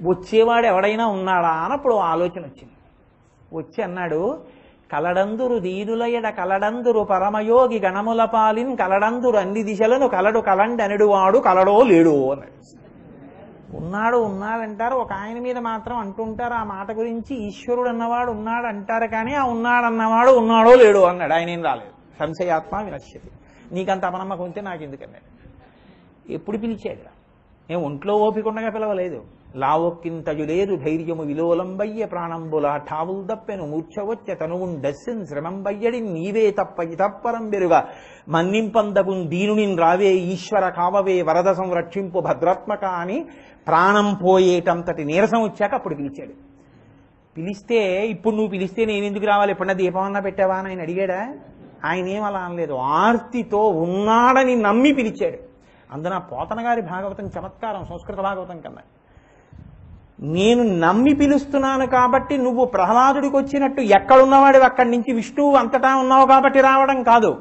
వచ్చేవాడు ఎవడైనా ఉన్నాడా అన్నప్పుడు ఆలోచన వచ్చింది. వచ్చి అన్నాడు, కలడందురు దీనులయడ కలడందురు పరమయోగి గణముల పాలిన్ కలడందురు అన్ని దిశలను కలడు కలండనడు వాడు కలడో లేడో అన్నాడు. ఉన్నాడు ఉన్నాడంటారు, ఒక ఆయన మీద మాత్రం అంటుంటారు ఆ మాట గురించి. ఈశ్వరుడు అన్నవాడు ఉన్నాడు అంటారు, కానీ ఆ ఉన్నాడన్నవాడు ఉన్నాడో లేడో అన్నాడు. ఆయన ఏం రాలేదు. సంశయాత్మ వినశ్యతి. నీకంత అపనమ్మకం ఉంటే నాకు ఎందుకన్నాడు. ఎప్పుడు పిలిచాడు? నేను ఒంట్లో ఓపికండగా పిలవలేదు. లావొక్కింతయు లేదు ధైర్యము విలోలంబయ్య ప్రాణంబుల ఠావుల్ దప్పెను మూర్ఛవచ్చ తనువుండస్సిన్ శ్రమంబయ్యడి నీవే తప్ప ఇతప్పరం బెరుగా మన్నింపందగున్ దీనునిన్ రావే ఈశ్వర కావవే వరద సంరక్షింపు భద్రాత్మక అని ప్రాణం పోయేటంతటి నీరసం వచ్చాక అప్పుడు పిలిచాడు. పిలిస్తే ఇప్పుడు నువ్వు పిలిస్తే నేను ఎందుకు రావాలి, ఎప్పుడన్నా దీపమన్నా పెట్టావా అని ఆయన అడిగాడా? ఆయన ఏం అలా అనలేదు. ఆర్తితో ఉన్నాడని నమ్మి పిలిచాడు. అందున పోతన గారి భాగవతం చమత్కారం సంస్కృత భాగవతం కన్నా. నేను నమ్మి పిలుస్తున్నాను కాబట్టి నువ్వు ప్రహ్లాదుడికి వచ్చినట్టు ఎక్కడున్నవాడు అక్కడి నుంచి విష్ణువు అంతటా ఉన్నావు కాబట్టి రావడం కాదు.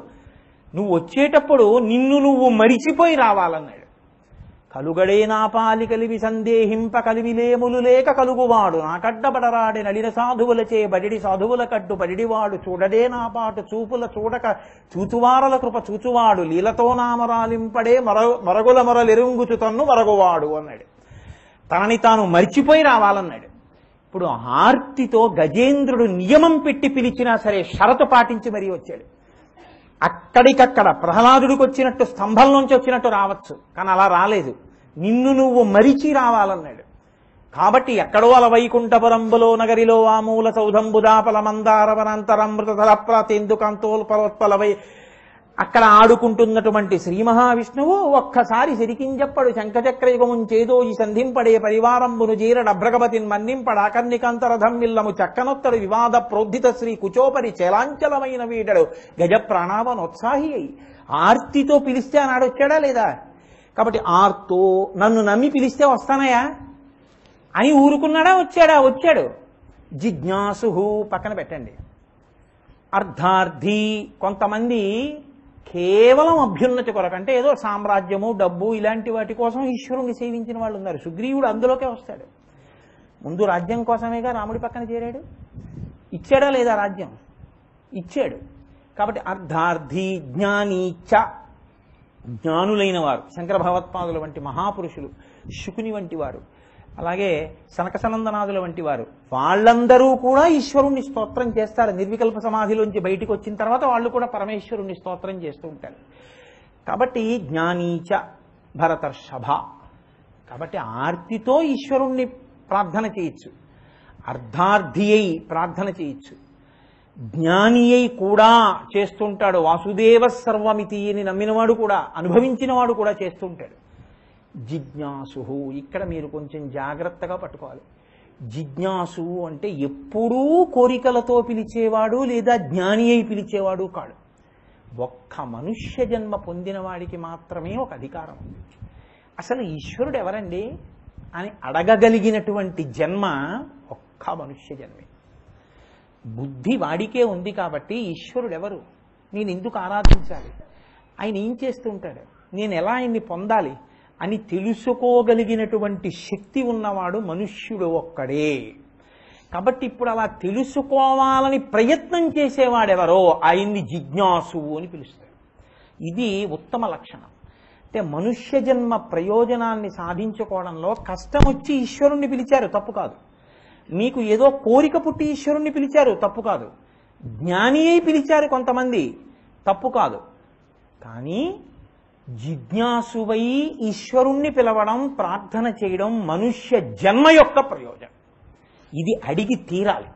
నువ్వు వచ్చేటప్పుడు నిన్ను నువ్వు మరిచిపోయి రావాలన్నాడు. కలుగడే నా పాలి కలివి సందేహింప కలివిలేములు లేక కలుగువాడు నాకడ్డబడరాడే నడిన సాధువులచే బడిడి సాధువుల కడ్డు బడిడివాడు చూడడే నా పాటు చూపుల చూడక చూచువారల కృప చూచువాడు లీలతో నామరాలింపడే మరగుల మొరలెరుంగుచు తన్ను మరగువాడు అన్నాడు. తనని తాను మరిచిపోయి రావాలన్నాడు. ఇప్పుడు ఆర్తితో గజేంద్రుడు నియమం పెట్టి పిలిచినా సరే షరతు పాటించి మరీ వచ్చాడు. అక్కడికక్కడ ప్రహ్లాదుడికి వచ్చినట్టు స్తంభంలోంచి వచ్చినట్టు రావచ్చు, కానీ అలా రాలేదు. నిన్ను నువ్వు మరిచి రావాలన్నాడు. కాబట్టి ఎక్కడో అల వైకుంఠపురంబులో నగరిలో ఆమూల సౌధంబుదాపల మందారవనంతరమృతధర ప్రాతేందుకాంతోల్పలోత్పలవై అక్కడ ఆడుకుంటున్నటువంటి శ్రీ మహావిష్ణువు ఒక్కసారి సిరికింజప్పడు శంఖచక్రయుగముంచేదో ఈ సంధింపడే పరివారంబును జీరడభ్రగపతిన్ మన్నింపడాకర్ణికాంతరథం మిల్లము చక్కనొత్తడు వివాద ప్రోద్ధిత శ్రీ కుచోపరి చలాంచలమైన వీడడు గజ ప్రాణావనోత్సాహి అయి. ఆర్తితో పిలిస్తే ఆనాడు వచ్చాడా లేదా? కాబట్టి ఆర్తో నన్ను నమ్మి పిలిస్తే వస్తానయా అని ఊరుకున్నాడా? వచ్చాడా? వచ్చాడు. జిజ్ఞాసు పక్కన పెట్టండి. అర్ధార్థి కొంతమంది కేవలం అభ్యున్నతి కొరకు, అంటే ఏదో సామ్రాజ్యము డబ్బు ఇలాంటి వాటి కోసం ఈశ్వరుణ్ణి సేవించిన వాళ్ళు ఉన్నారు. సుగ్రీవుడు అందులోకే వస్తాడు. ముందు రాజ్యం కోసమేగా రాముడి పక్కన చేరాడు. ఇచ్చాడా లేదా రాజ్యం? ఇచ్చాడు. కాబట్టి అర్ధార్థి జ్ఞానీచ జ్ఞానులైన వారు, శంకర భగవత్పాదుల వంటి మహాపురుషులు, శుకుని వంటి వారు, అలాగే సనకసనందనాదుల వంటి వారు, వాళ్ళందరూ కూడా ఈశ్వరుణ్ణి స్తోత్రం చేస్తారు. నిర్వికల్ప సమాధిలోంచి బయటికి వచ్చిన తర్వాత వాళ్ళు కూడా పరమేశ్వరుణ్ణి స్తోత్రం చేస్తూ ఉంటారు. కాబట్టి జ్ఞానీచ భరతర్షభ. కాబట్టి ఆర్తితో ఈశ్వరుణ్ణి ప్రార్థన చేయొచ్చు, అర్ధార్థి అయి ప్రార్థన చేయొచ్చు, జ్ఞాని అయి కూడా చేస్తుంటాడు. వాసుదేవ సర్వమితి అని నమ్మినవాడు కూడా, అనుభవించినవాడు కూడా చేస్తుంటాడు. జిజ్ఞాసు ఇక్కడ మీరు కొంచెం జాగ్రత్తగా పట్టుకోవాలి. జిజ్ఞాసు అంటే ఎప్పుడూ కోరికలతో పిలిచేవాడు లేదా జ్ఞాని అయి పిలిచేవాడు కాడు. ఒక్క మనుష్య జన్మ పొందిన వాడికి మాత్రమే ఒక అధికారం ఉంది. అసలు ఈశ్వరుడు ఎవరండి అని అడగగలిగినటువంటి జన్మ ఒక్క మనుష్య జన్మే. బుద్ధి వాడికే ఉంది కాబట్టి ఈశ్వరుడు ఎవరు, నేను ఎందుకు ఆరాధించాలి, ఆయన ఏం చేస్తుంటాడు, నేను ఎలా ఆయన్ని పొందాలి అని తెలుసుకోగలిగినటువంటి శక్తి ఉన్నవాడు మనుష్యుడు ఒక్కడే. కాబట్టి ఇప్పుడు అలా తెలుసుకోవాలని ప్రయత్నం చేసేవాడెవరో ఆయన్ని జిజ్ఞాసు అని పిలుస్తారు. ఇది ఉత్తమ లక్షణం. అంటే మనుష్య జన్మ ప్రయోజనాన్ని సాధించుకోవడంలో కష్టం వచ్చి ఈశ్వరుణ్ణి పిలిచారు, తప్పు కాదు. మీకు ఏదో కోరిక పుట్టి ఈశ్వరుణ్ణి పిలిచారు, తప్పు కాదు. జ్ఞాని అయి పిలిచారు కొంతమంది, తప్పు కాదు. కానీ జిజ్ఞాసువై ఈశ్వరుణ్ణి పిలవడం, ప్రార్థన చేయడం మనుష్య జన్మ యొక్క ప్రయోజనం. ఇది అడిగి తీరాలి.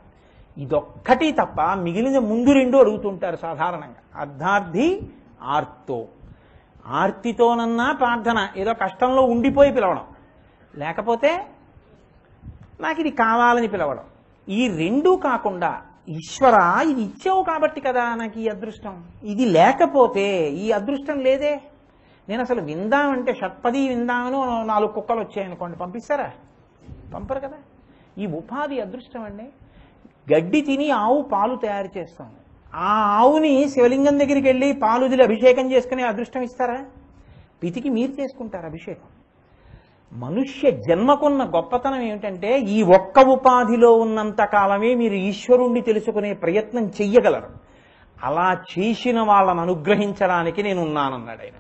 ఇదొక్కటి తప్ప మిగిలిన ముందు రెండు అడుగుతుంటారు సాధారణంగా. అర్థార్థి ఆర్తో, ఆర్తితోనన్నా ప్రార్థన, ఏదో కష్టంలో ఉండిపోయి పిలవడం, లేకపోతే నాకు ఇది కావాలని పిలవడం. ఈ రెండూ కాకుండా ఈశ్వర ఇది ఇచ్చావు కాబట్టి కదా నాకు ఈ అదృష్టం, ఇది లేకపోతే ఈ అదృష్టం లేదే, నేను అసలు విందామంటే షట్పది విందామని 4 కుక్కలు వచ్చాయనుకోండి, పంపిస్తారా? పంపరు కదా. ఈ ఉపాధి అదృష్టం అండి. గడ్డి తిని ఆవు పాలు తయారు చేస్తాం, ఆ ఆవుని శివలింగం దగ్గరికి వెళ్ళి పాలు వదిలి అభిషేకం చేసుకునే అదృష్టం ఇస్తారా? పితికి మీరు చేసుకుంటారు అభిషేకం. మనుష్య జన్మకున్న గొప్పతనం ఏమిటంటే ఈ ఒక్క ఉపాధిలో ఉన్నంత కాలమే మీరు ఈశ్వరుణ్ణి తెలుసుకునే ప్రయత్నం చెయ్యగలరు. అలా చేసిన వాళ్ళని అనుగ్రహించడానికి నేను ఉన్నానన్నాడు ఆయన.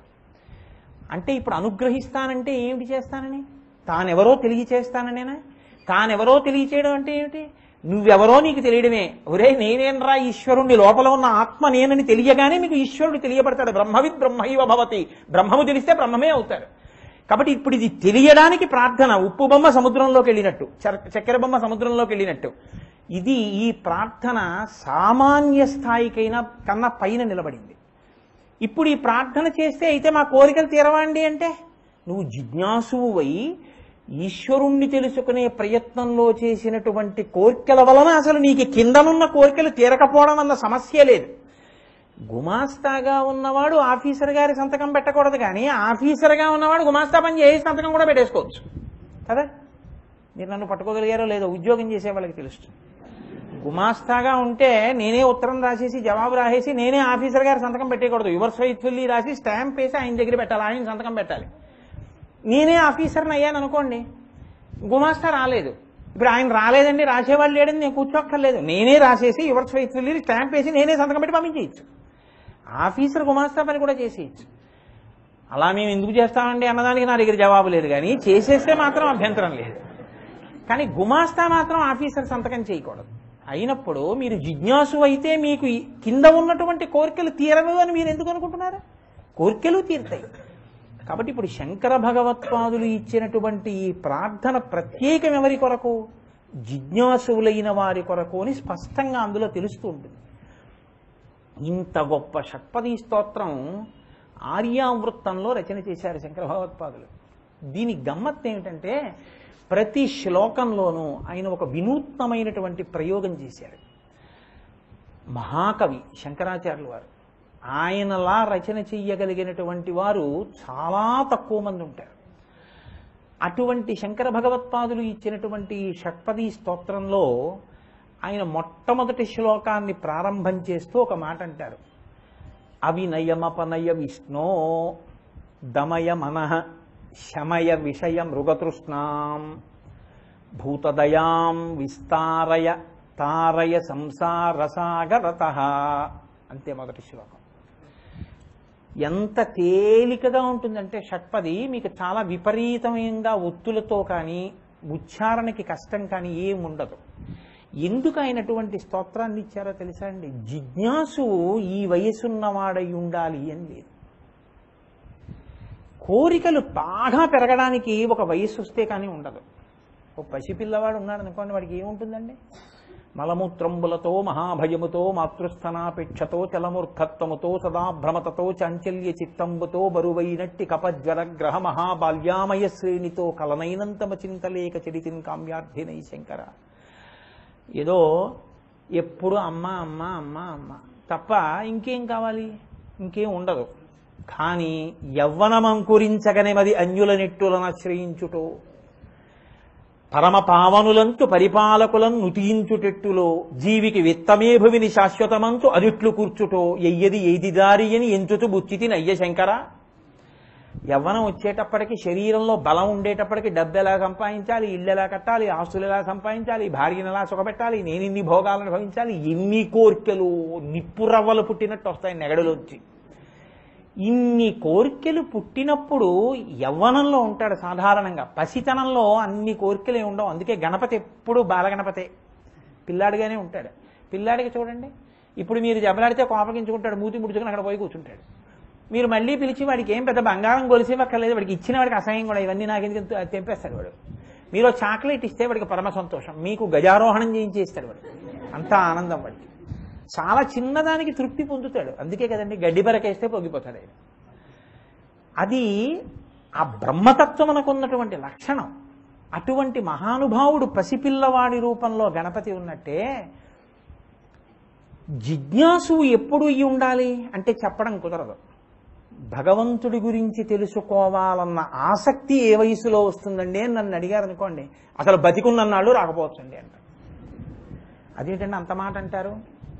అంటే ఇప్పుడు అనుగ్రహిస్తానంటే ఏమిటి చేస్తానని? తానెవరో తెలియచేస్తాననేనా? తానెవరో తెలియచేయడం అంటే ఏమిటి? నువ్వెవరో నీకు తెలియడమే. ఒరే నేనేనరా ఈశ్వరుణ్ణి, లోపల ఉన్న ఆత్మ నేనని తెలియగానే మీకు ఈశ్వరుడు తెలియబడతాడు. బ్రహ్మవిద్ బ్రహ్మైవ భవతి, బ్రహ్మము తెలిస్తే బ్రహ్మమే అవుతారు. కాబట్టి ఇప్పుడు ఇది తెలియడానికి ప్రార్థన. ఉప్పు బొమ్మ సముద్రంలోకి వెళ్ళినట్టు, చక్కెర బొమ్మ సముద్రంలోకి వెళ్ళినట్టు ఇది. ఈ ప్రార్థన సామాన్య స్థాయికైనా కన్నా పైన నిలబడింది. ఇప్పుడు ఈ ప్రార్థన చేస్తే అయితే మా కోరికలు తీరవండి అంటే, నువ్వు జిజ్ఞాసువు అయి ఈశ్వరుణ్ణి తెలుసుకునే ప్రయత్నంలో చేసినటువంటి కోరికల వలన అసలు నీకు కిందనున్న కోరికలు తీరకపోవడం అన్న సమస్య లేదు. గుమాస్తాగా ఉన్నవాడు ఆఫీసర్ గారి సంతకం పెట్టకూడదు, కానీ ఆఫీసర్గా ఉన్నవాడు గుమాస్తా పని చేసి సంతకం కూడా పెట్టేసుకోవచ్చు కదా. మీరు నన్ను పట్టుకోగలిగారో లేదో ఉద్యోగం చేసే వాళ్ళకి తెలుస్తుంది. గుమాస్తాగా ఉంటే నేనే ఉత్తరం రాసేసి జవాబు రాసేసి నేనే ఆఫీసర్ గారి సంతకం పెట్టకూడదు. యువర్స్ ఫెయిత్ఫుల్లీ రాసి స్టాంప్ వేసి ఆయన దగ్గర పెట్టాలి, ఆయన సంతకం పెట్టాలి. నేనే ఆఫీసర్ని అయ్యాను అనుకోండి, గుమాస్తా రాలేదు, ఇప్పుడు ఆయన రాలేదండి రాసేవాళ్ళు లేడని నేను కూర్చోక్కర్లేదు, నేనే రాసేసి యువర్స్ ఫెయిత్ఫుల్లీ స్టాంప్ వేసి నేనే సంతకం పెట్టి పంపించేయచ్చు. ఆఫీసర్ గుమాస్తా పని కూడా చేసేయచ్చు. అలా మేము ఎందుకు చేస్తామండి అన్నదానికి నా దగ్గర జవాబు లేదు, కానీ చేసేస్తే మాత్రం అభ్యంతరం లేదు. కానీ గుమాస్తా మాత్రం ఆఫీసర్ సంతకం చేయకూడదు. అయినప్పుడు మీరు జిజ్ఞాసు అయితే మీకు కింద ఉన్నటువంటి కోరికలు తీరవు అని మీరు ఎందుకు అనుకుంటున్నారు? కోరికలు తీరుతాయి. కాబట్టి ఇప్పుడు శంకర భగవత్పాదులు ఇచ్చినటువంటి ఈ ప్రార్థన ప్రత్యేకం ఎవరి కొరకు? జిజ్ఞాసువులైన వారి కొరకు అని స్పష్టంగా అందులో తెలుస్తూ ఉంటుంది. ఇంత గొప్ప షట్పదీ స్తోత్రం ఆర్యావృత్తంలో రచన చేశారు శంకర భగవత్పాదులు. దీని గమ్మత్తు ఏమిటంటే ప్రతి శ్లోకంలోనూ ఆయన ఒక వినూత్నమైనటువంటి ప్రయోగం చేశారు. మహాకవి శంకరాచార్యులు వారు, ఆయనలా రచన చెయ్యగలిగినటువంటి వారు చాలా తక్కువ మంది ఉంటారు. అటువంటి శంకర భగవత్పాదులు ఇచ్చినటువంటి షట్పదీ స్తోత్రంలో ఆయన మొట్టమొదటి శ్లోకాన్ని ప్రారంభం చేస్తూ ఒక మాట అంటారు. అవినయమపనయ విష్ణో దమయ మనః శమయ విషయ మృగతృష్ణాం భూతదయాం విస్తారయ తారయ సంసారసాగరతః. అంతే మొదటి శ్లోకం. ఎంత తేలికగా ఉంటుందంటే షట్పది మీకు చాలా విపరీతమైన ఒత్తులతో కానీ ఉచ్చారణకి కష్టం కానీ ఏముండదు. ఎందుకు అయినటువంటి స్తోత్రాన్ని ఇచ్చారో తెలుసా అండి? జిజ్ఞాసు ఈ వయసున్నవాడై ఉండాలి అని లేదు. కోరికలు బాగా పెరగడానికి ఒక వయస్సు వస్తే కానీ ఉండదు. ఒక పసిపిల్లవాడు ఉన్నాడు అనుకోండి, వాడికి ఏముంటుందండి? మలమూత్రంబులతో మహాభయముతో మాతృస్థనాపేక్షతో చలమూర్ఖత్వముతో సదాభ్రమతతో చాంచల్య చిత్తంబుతో బరువైనట్టి కపజ్వర గ్రహ మహాబాల్యామయ శ్రేణితో కలనైనంతమ చింతలేక చరితిన్ కామ్యార్థినై శంకర. ఏదో ఎప్పుడు అమ్మ అమ్మ అమ్మ అమ్మ తప్ప ఇంకేం కావాలి, ఇంకేం ఉండదు. కానీ యవ్వనమంకురించగనే మది అన్యుల నెట్టులను ఆశ్రయించుటో పరమ పావనులంతు పరిపాలకులను నుతియించుటెట్టులో జీవికి విత్తమే భువిని శాశ్వతమంతు అదిట్లు కూర్చుటో ఎయ్యది ఏది దారి అని ఎంచుతూ బుచ్చితి నయ్య శంకర. యవ్వనం వచ్చేటప్పటికి శరీరంలో బలం ఉండేటప్పటికి డబ్బు ఎలా సంపాదించాలి, ఇళ్ళు ఎలా కట్టాలి, ఆస్తులు ఎలా సంపాదించాలి, భార్యను ఎలా సుఖపెట్టాలి, నేను ఇన్ని భోగాలను భవించాలి, ఎన్ని కోరికలు నిప్పురవ్వలు పుట్టినట్టు వస్తాయి నెగడులోంచి. ఇన్ని కోరికలు పుట్టినప్పుడు యవ్వనంలో ఉంటాడు సాధారణంగా. పసితనంలో అన్ని కోరికలే ఉండవు. అందుకే గణపతి ఎప్పుడు బాలగణపతే, పిల్లాడిగానే ఉంటాడు. పిల్లాడికి చూడండి, ఇప్పుడు మీరు దెబ్బలాడితే కోపగించుకుంటాడు, మూతి ముడుచుకుని అక్కడ పోయి కూర్చుంటాడు. మీరు మళ్ళీ పిలిచి వాడికి ఏం పెద్ద బంగారం గొలిసేవక్కర్లేదు, వాడికి ఇచ్చిన వాడికి అసహ్యం కూడా, ఇవన్నీ నాకు ఎందుకు తెంపేస్తాడు వాడు. మీరు చాక్లెట్ ఇస్తే వాడికి పరమ సంతోషం, మీకు గజారోహణం చేయించేస్తాడు వాడు, అంత ఆనందం వాడికి. చాలా చిన్నదానికి తృప్తి పొందుతాడు. అందుకే కదండి గడ్డి బరకేస్తే పొంగిపోతాడు ఆయన. అది ఆ బ్రహ్మతత్వం అనుకున్నటువంటి లక్షణం. అటువంటి మహానుభావుడు పసిపిల్లవాడి రూపంలో గణపతి ఉన్నట్టే జిజ్ఞాసువు ఎప్పుడు ఇవి ఉండాలి అంటే చెప్పడం కుదరదు. భగవంతుడి గురించి తెలుసుకోవాలన్న ఆసక్తి ఏ వయసులో వస్తుందండి అని నన్ను అడిగారు అనుకోండి, అసలు బతికున్నన్నాళ్ళు రాకపోవచ్చండి అంటారు. అదేంటండి అంత మాట అంటారు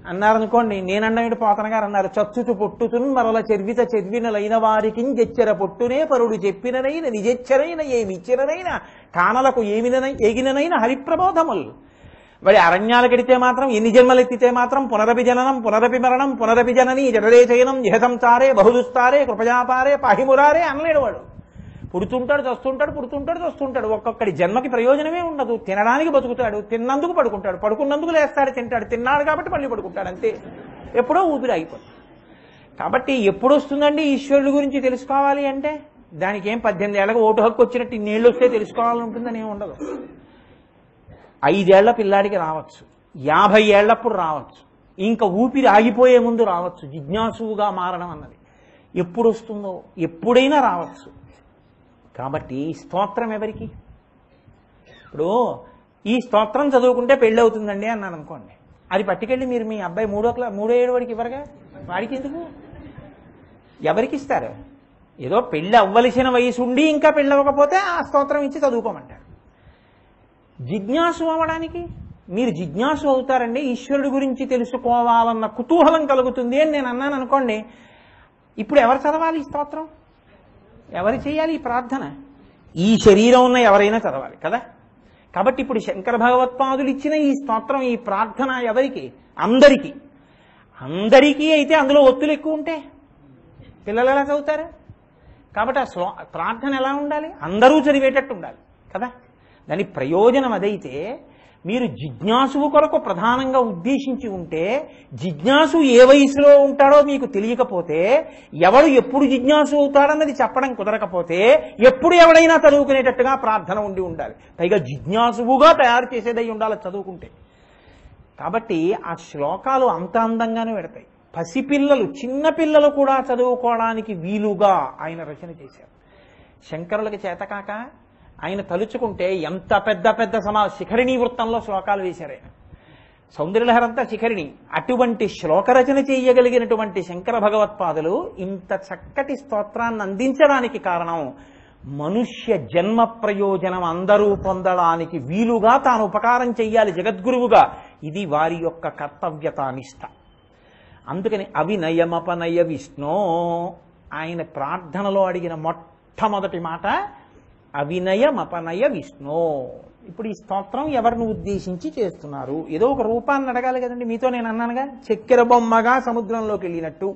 అన్నారనుకోండి, నేనన్నయుడు పోతన గారు అన్నారు, చచ్చుచు పొట్టుతున్ మరల చెర్విత చెర్వినలైన వారికి జెచ్చెర పొట్టునే పరుడు చెప్పిననైన నిజెచ్చరైన ఏమిచ్చిననైనా కానలకు ఏగిననైన హరిప్రబోధముల్. వాడి అరణ్యాలు కడితే మాత్రం, ఎన్ని జన్మలెత్తితే మాత్రం పునరపి జననం పునరపి మరణం పునరపి జనని జడరే చయనం జహతంచారే బహుదుస్తారే కృపజాపారే పాహిమురారే అనలేడు వాడు. పుడుతుంటాడు చస్తుంటాడు, పుడుతుంటాడు చస్తుంటాడు. ఒక్కొక్కడి జన్మకి ప్రయోజనమే ఉండదు. తినడానికి బతుకుతాడు, తిన్నందుకు పడుకుంటాడు, పడుకున్నందుకు లేస్తాడు, తింటాడు, తిన్నాడు కాబట్టి మళ్ళీ పడుకుంటాడు, అంతే. ఎప్పుడో ఊపిరి ఆగిపోతుంది. కాబట్టి ఎప్పుడు వస్తుందండి ఈశ్వరుడు గురించి తెలుసుకోవాలి అంటే? దానికి ఏం 18 ఏళ్ళకి ఓటు హక్కు వచ్చినట్టు ఇన్నేళ్ళు వస్తే తెలుసుకోవాలని ఉంటుందని ఏమి ఉండదు. 5 ఏళ్ల పిల్లాడికి రావచ్చు, 50 ఏళ్లప్పుడు రావచ్చు, ఇంకా ఊపిరి ఆగిపోయే ముందు రావచ్చు. జిజ్ఞాసువుగా మారడం అన్నది ఎప్పుడు వస్తుందో ఎప్పుడైనా రావచ్చు. కాబట్టి స్తోత్రం ఎవరికి? ఇప్పుడు ఈ స్తోత్రం చదువుకుంటే పెళ్ళి అవుతుందండి అన్నాను అనుకోండి, అది పట్టుకెళ్ళి మీరు మీ అబ్బాయి 3 ఏడు వాడికి ఇవ్వరుగా, వాడికి ఎందుకు? ఎవరికి ఇస్తారు? ఏదో పెళ్ళి అవ్వలసిన వయసు ఉండి ఇంకా పెళ్ళి అవ్వకపోతే ఆ స్తోత్రం ఇచ్చి చదువుకోమంటారు. జిజ్ఞాసు అవ్వడానికి మీరు జిజ్ఞాసు అవుతారండి, ఈశ్వరుడి గురించి తెలుసుకోవాలన్న కుతూహలం కలుగుతుంది అని నేను అన్నాను అనుకోండి. ఇప్పుడు ఎవరు చదవాలి ఈ స్తోత్రం? ఎవరు చేయాలి ఈ ప్రార్థన? ఈ శరీరం ఉన్న ఎవరైనా చదవాలి కదా. కాబట్టి ఇప్పుడు శంకర భగవత్పాదులు ఇచ్చిన ఈ స్తోత్రం, ఈ ప్రార్థన ఎవరికి? అందరికీ. అందరికీ అయితే అందులో ఒత్తులు ఎక్కువ ఉంటే పిల్లలు ఎలా చదువుతారు? కాబట్టి ఆ ప్రార్థన ఎలా ఉండాలి? అందరూ చదివేటట్టు ఉండాలి కదా. దాని ప్రయోజనం అదైతే మీరు జిజ్ఞాసువు కొరకు ప్రధానంగా ఉద్దేశించి ఉంటే, జిజ్ఞాసు ఏ వయసులో ఉంటాడో మీకు తెలియకపోతే, ఎవడు ఎప్పుడు జిజ్ఞాసు అవుతాడన్నది చెప్పడం కుదరకపోతే, ఎప్పుడు ఎవడైనా చదువుకునేటట్టుగా ప్రార్థన ఉండి ఉండాలి. పైగా జిజ్ఞాసువుగా తయారు చేసేదై ఉండాలి చదువుకుంటే. కాబట్టి ఆ శ్లోకాలు అంత అందంగానే పెడతాయి. పసిపిల్లలు, చిన్నపిల్లలు కూడా చదువుకోవడానికి వీలుగా ఆయన రచన చేశారు. శంకరులకి చేతకాక ఆయన తలుచుకుంటే ఎంత పెద్ద పెద్ద శిఖరిణీ వృత్తంలో శ్లోకాలు వేశారు ఆయన. సౌందర్యలహరంతా శిఖరిణి. అటువంటి శ్లోకరచన చేయగలిగినటువంటి శంకర భగవత్పాదులు ఇంత చక్కటి స్తోత్రాన్ని అందించడానికి కారణం, మనుష్య జన్మ ప్రయోజనం అందరూ పొందడానికి వీలుగా తాను ఉపకారం చెయ్యాలి జగద్గురువుగా. ఇది వారి యొక్క కర్తవ్యతానిష్ట. అందుకని అవినయమపనయ విష్ణో, ఆయన ప్రార్థనలో అడిగిన మొట్టమొదటి మాట అవినయమపనయ విష్ణు. ఇప్పుడు ఈ స్తోత్రం ఎవరిని ఉద్దేశించి చేస్తున్నారు? ఏదో ఒక రూపాన్ని అడగాలి కదండి. మీతో నేను అన్నానుగా, చక్కెర బొమ్మగా సముద్రంలోకి వెళ్ళినట్టు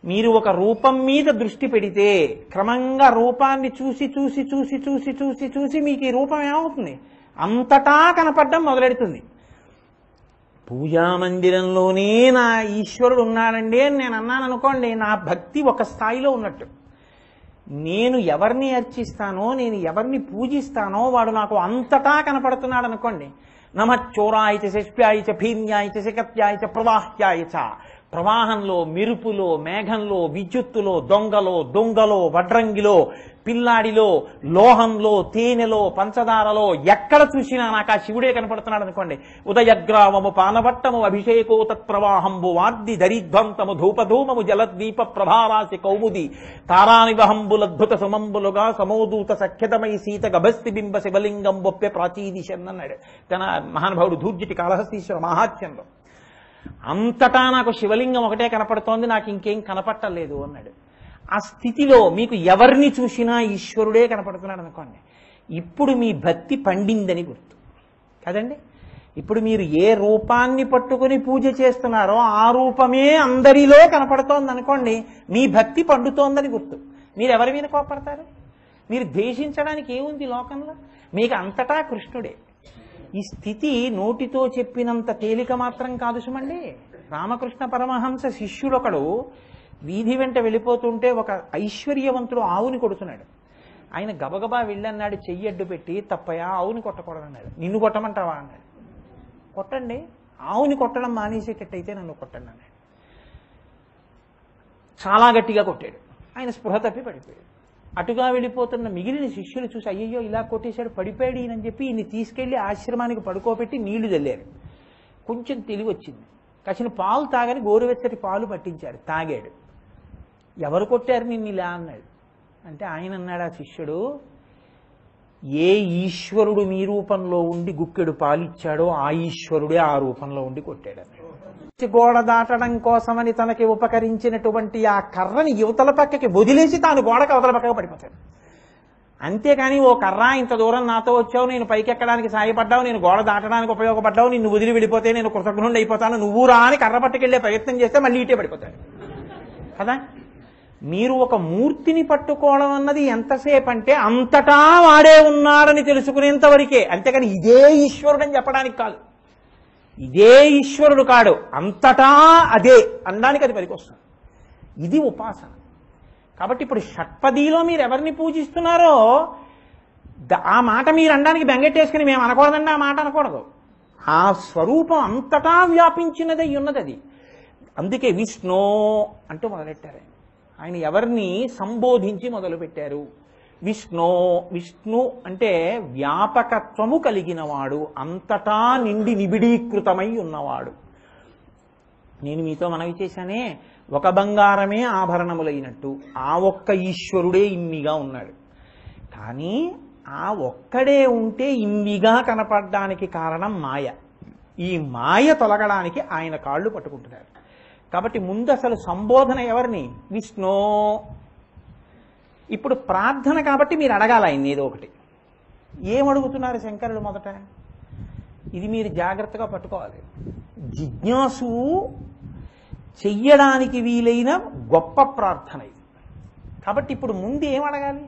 మీరు ఒక రూపం మీద దృష్టి పెడితే క్రమంగా రూపాన్ని చూసి చూసి చూసి చూసి చూసి చూసి మీకు ఈ రూపం ఏమవుతుంది? అంతటా కనపడడం మొదలెడుతుంది. పూజామందిరంలోనే నా ఈశ్వరుడు ఉన్నాడండి అని నేను అన్నాను అనుకోండి, నా భక్తి ఒక స్థాయిలో ఉన్నట్టు. నేను ఎవరిని అర్చిస్తానో, నేను ఎవరిని పూజిస్తానో వాడు నాకు అంతటా కనపడుతున్నాడు అనుకోండి, నమశ్చోరాయ చ శిష్ప్యాయ చ భీమ్యాయ చ శిఖప్యాయ చ ప్రవాహ్యాయ చ. ప్రవాహంలో, మెరుపులో, మేఘంలో, విద్యుత్తులో, దొంగలో, వడ్రంగిలో, పిల్లాడిలో, లోహంలో, తేనెలో, పంచదారలో, ఎక్కడ చూసినా నాకు ఆ శివుడే కనపడుతున్నాడు అనుకోండి. ఉదయగ్రామము పానవట్టము అభిషేకో తత్ప్రవాహంబు వాద్ది దరిధ్వంతము ధూపధూమము జలద్వీప ప్రభారాశి కౌముది తారానివహంబులద్భుత సుమంబులుగా సమోదూత సఖ్యతమై సీత గభస్తి బింబ శివలింగం బొప్పె ప్రాచీదిశన్ అన్నాడు తన మహానుభావుడు ధూర్జటి కాళహస్తీశ్వర మహాత్యంలో. అంతటా నాకు శివలింగం ఒకటే కనపడుతోంది, నాకు ఇంకేం కనపట్టలేదు అన్నాడు. ఆ స్థితిలో మీకు ఎవరిని చూసినా ఈశ్వరుడే కనపడుతున్నాడు అనుకోండి, ఇప్పుడు మీ భక్తి పండిందని గుర్తు కదండి. ఇప్పుడు మీరు ఏ రూపాన్ని పట్టుకుని పూజ చేస్తున్నారో ఆ రూపమే అందరిలో కనపడుతోంది అనుకోండి, మీ భక్తి పండుతోందని గుర్తు. మీరు ఎవరి మీద కోపడతారు? మీరు ద్వేషించడానికి ఏముంది లోకంలో? మీకు అంతటా కృష్ణుడే. ఈ స్థితి నోటితో చెప్పినంత తేలిక మాత్రం కాదు సుమండి. రామకృష్ణ పరమహంస శిష్యుడొకడు వీధి వెంట వెళ్ళిపోతుంటే ఒక ఐశ్వర్యవంతుడు ఆవుని కొడుతున్నాడు. ఆయన గబగబా వెళ్ళన్నాడు, చెయ్యడ్డు పెట్టి, తప్పయా ఆవుని కొట్టకూడదన్నాడు. నిన్ను కొట్టమంటావా అన్నాడు. కొట్టండి, ఆవుని కొట్టడం మానేసేటట్టయితే నన్ను కొట్టండి అన్నాడు. చాలా గట్టిగా కొట్టాడు. ఆయన స్పృహ తప్పి పడిపోయాడు. అటుగా వెళ్ళిపోతున్న మిగిలిన శిష్యులు చూసి, అయ్యయ్యో ఇలా కొట్టేశాడు, పడిపోయాడు ఈయనని చెప్పి ఈయన్ని తీసుకెళ్లి ఆశ్రమానికి పడుకోబెట్టి నీళ్లు చల్లారు. కొంచెం తెలివి వచ్చింది. కాసిన పాలు తాగని గోరువెచ్చటి పాలు పట్టించారు, తాగాడు. ఎవరు కొట్టారు నిన్ను ఇలా అన్నాడు. అంటే ఆయన అన్నాడు ఆ శిష్యుడు, ఏ ఈశ్వరుడు మీ రూపంలో ఉండి గుక్కెడు పాలిచ్చాడో ఆ ఈశ్వరుడే ఆ రూపంలో ఉండి కొట్టాడు అన్నాడు. గోడ దాటడం కోసమని తనకి ఉపకరించినటువంటి ఆ కర్రని యువతల పక్కకి వదిలేసి తాను గోడకి అవతల పక్కకు పడిపోతాడు. అంతేకాని ఓ కర్ర ఇంత దూరం నాతో వచ్చావు, నేను పైకి ఎక్కడానికి సాయపడ్డావు, నేను గోడ దాటడానికి ఉపయోగపడ్డావు, నిన్ను వదిలి వెళ్ళిపోతే నేను కృతజ్ఞుడు అయిపోతాను, నువ్వు రా అని కర్ర పట్టుకెళ్లే ప్రయత్నం చేస్తే మళ్ళీ ఇటే పడిపోతాడు కదా. మీరు ఒక మూర్తిని పట్టుకోవడం అన్నది ఎంతసేపు అంటే అంతటా వాడే ఉన్నాడని తెలుసుకునేంత వరకే, అంతేకాని ఇదే ఈశ్వరుడు అని చెప్పడానికి కాదు. ఇదే ఈశ్వరుడు కాడు, అంతటా అదే అనడానికి అది పనికొస్తుంది. ఇది ఉపాసన. కాబట్టి ఇప్పుడు షట్పదిలో మీరు ఎవరిని పూజిస్తున్నారో ఆ మాట మీరు అనడానికి బెంగెట్టేసుకుని మేము అనకూడదండి, ఆ మాట అనకూడదు. ఆ స్వరూపం అంతటా వ్యాపించినదై ఉన్నది అది. అందుకే విష్ణు అంటూ మొదలెట్టారు. ఆయన ఎవరిని సంబోధించి మొదలుపెట్టారు? విష్ణు అంటే వ్యాపకత్వము కలిగినవాడు, అంతటా నిండి నిబిడీకృతమై ఉన్నవాడు. నేను మీతో మనవి చేశానే, ఒక బంగారమే ఆభరణములైనట్టు ఆ ఒక్క ఈశ్వరుడే ఇన్నిగా ఉన్నాడు. కానీ ఆ ఒక్కడే ఉంటే ఇన్నిగా కనపడడానికి కారణం మాయ. ఈ మాయ తొలగడానికి ఆయన కాళ్ళు పట్టుకుంటున్నారు. కాబట్టి ముందు అసలు సంబోధన ఎవరిని? విష్ణు. ఇప్పుడు ప్రార్థన కాబట్టి మీరు అడగాలి ఆయన్ని ఏదో ఒకటి. ఏమడుగుతున్నారు శంకరులు? మొదట ఇది మీరు జాగ్రత్తగా పట్టుకోవాలి. జిజ్ఞాసు చెయ్యడానికి వీలైన గొప్ప ప్రార్థన ఇది. కాబట్టి ఇప్పుడు ముందు ఏం అడగాలి?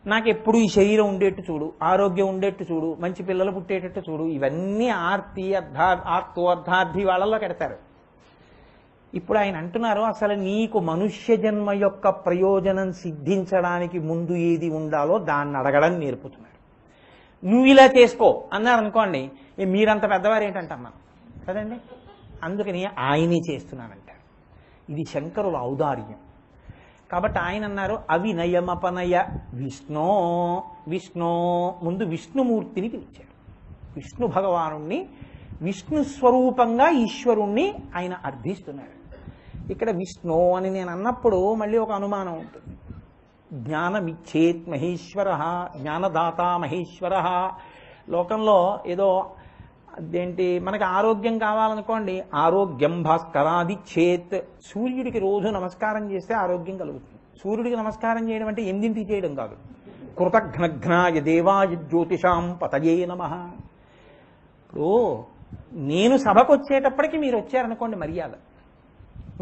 నాకెప్పుడు ఈ శరీరం ఉండేట్టు చూడు, ఆరోగ్యం ఉండేట్టు చూడు, మంచి పిల్లలు పుట్టేటట్టు చూడు. ఇవన్నీ అర్థార్థి వాళ్ళలో కడతారు. ఇప్పుడు ఆయన అంటున్నారు, అసలు నీకు మనుష్య జన్మ యొక్క ప్రయోజనం సిద్ధించడానికి ముందు ఏది ఉండాలో దాన్ని అడగడం నేర్పుతున్నారు. నువ్వు ఇలా చేసుకో అన్నారు అనుకోండి, మీరంత పెద్దవారు ఏంటంటమ్మా కదండి. అందుకని ఆయనే చేస్తున్నానంటారు. ఇది శంకరుల ఔదార్యం. కాబట్టి ఆయన అన్నారు, అవినయమపనయ విష్ణు. ముందు విష్ణుమూర్తిని పిలిచారు. విష్ణు భగవానుణ్ణి విష్ణు స్వరూపంగా ఈశ్వరుణ్ణి ఆయన అర్థిస్తున్నారు. ఇక్కడ విష్ణు అని నేను అన్నప్పుడు మళ్ళీ ఒక అనుమానం ఉంటుంది. జ్ఞానమిచ్చేత్ మహేశ్వర, జ్ఞానదాత మహేశ్వర. లోకంలో ఏదో అదేంటి, మనకి ఆరోగ్యం కావాలనుకోండి, ఆరోగ్యం భాస్కరాదిచ్చేత్. సూర్యుడికి రోజు నమస్కారం చేస్తే ఆరోగ్యం కలుగుతుంది. సూర్యుడికి నమస్కారం చేయడం అంటే ఎన్నింటికి చేయడం కాదు. కృతఘ్నఘ్నాయ దేవాయ జ్యోతిషాం పతయే నమః. ఇప్పుడు నేను సభకు వచ్చేటప్పటికి మీరు వచ్చారనుకోండి, మర్యాద.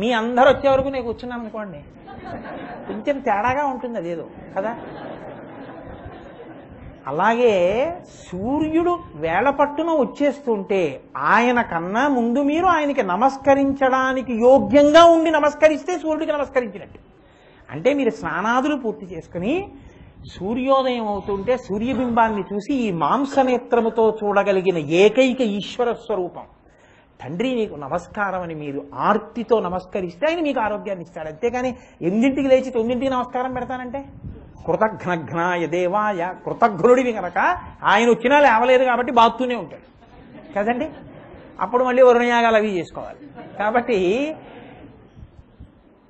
మీ అందరు వచ్చే వరకు నేను కూర్చున్నాను అనుకోండి, కొంచెం తేడాగా ఉంటుంది అదేదో కదా. అలాగే సూర్యుడు వేళ పట్టున వచ్చేస్తుంటే ఆయన కన్నా ముందు మీరు ఆయనకి నమస్కరించడానికి యోగ్యంగా ఉండి నమస్కరిస్తే సూర్యుడికి నమస్కరించినట్టు. అంటే మీరు స్నానాదులు పూర్తి చేసుకుని సూర్యోదయం అవుతుంటే సూర్యబింబాన్ని చూసి ఈ మాంసనేత్రముతో చూడగలిగిన ఏకైక ఈశ్వర స్వరూపం తండ్రి నీకు నమస్కారం అని మీరు ఆర్తితో నమస్కరిస్తే ఆయన మీకు ఆరోగ్యాన్ని ఇస్తాడు. అంతేగాని 8ంటికి లేచి 9ంటికి నమస్కారం పెడతానంటే కృతఘ్నఘ్నాయ దేవాయ, కృతఘ్నుడివి కనుక ఆయన వచ్చినా లేవలేదు కాబట్టి బాగుతూనే ఉంటాడు కదండి. అప్పుడు మళ్ళీ వరుణయాగాలు అవి చేసుకోవాలి. కాబట్టి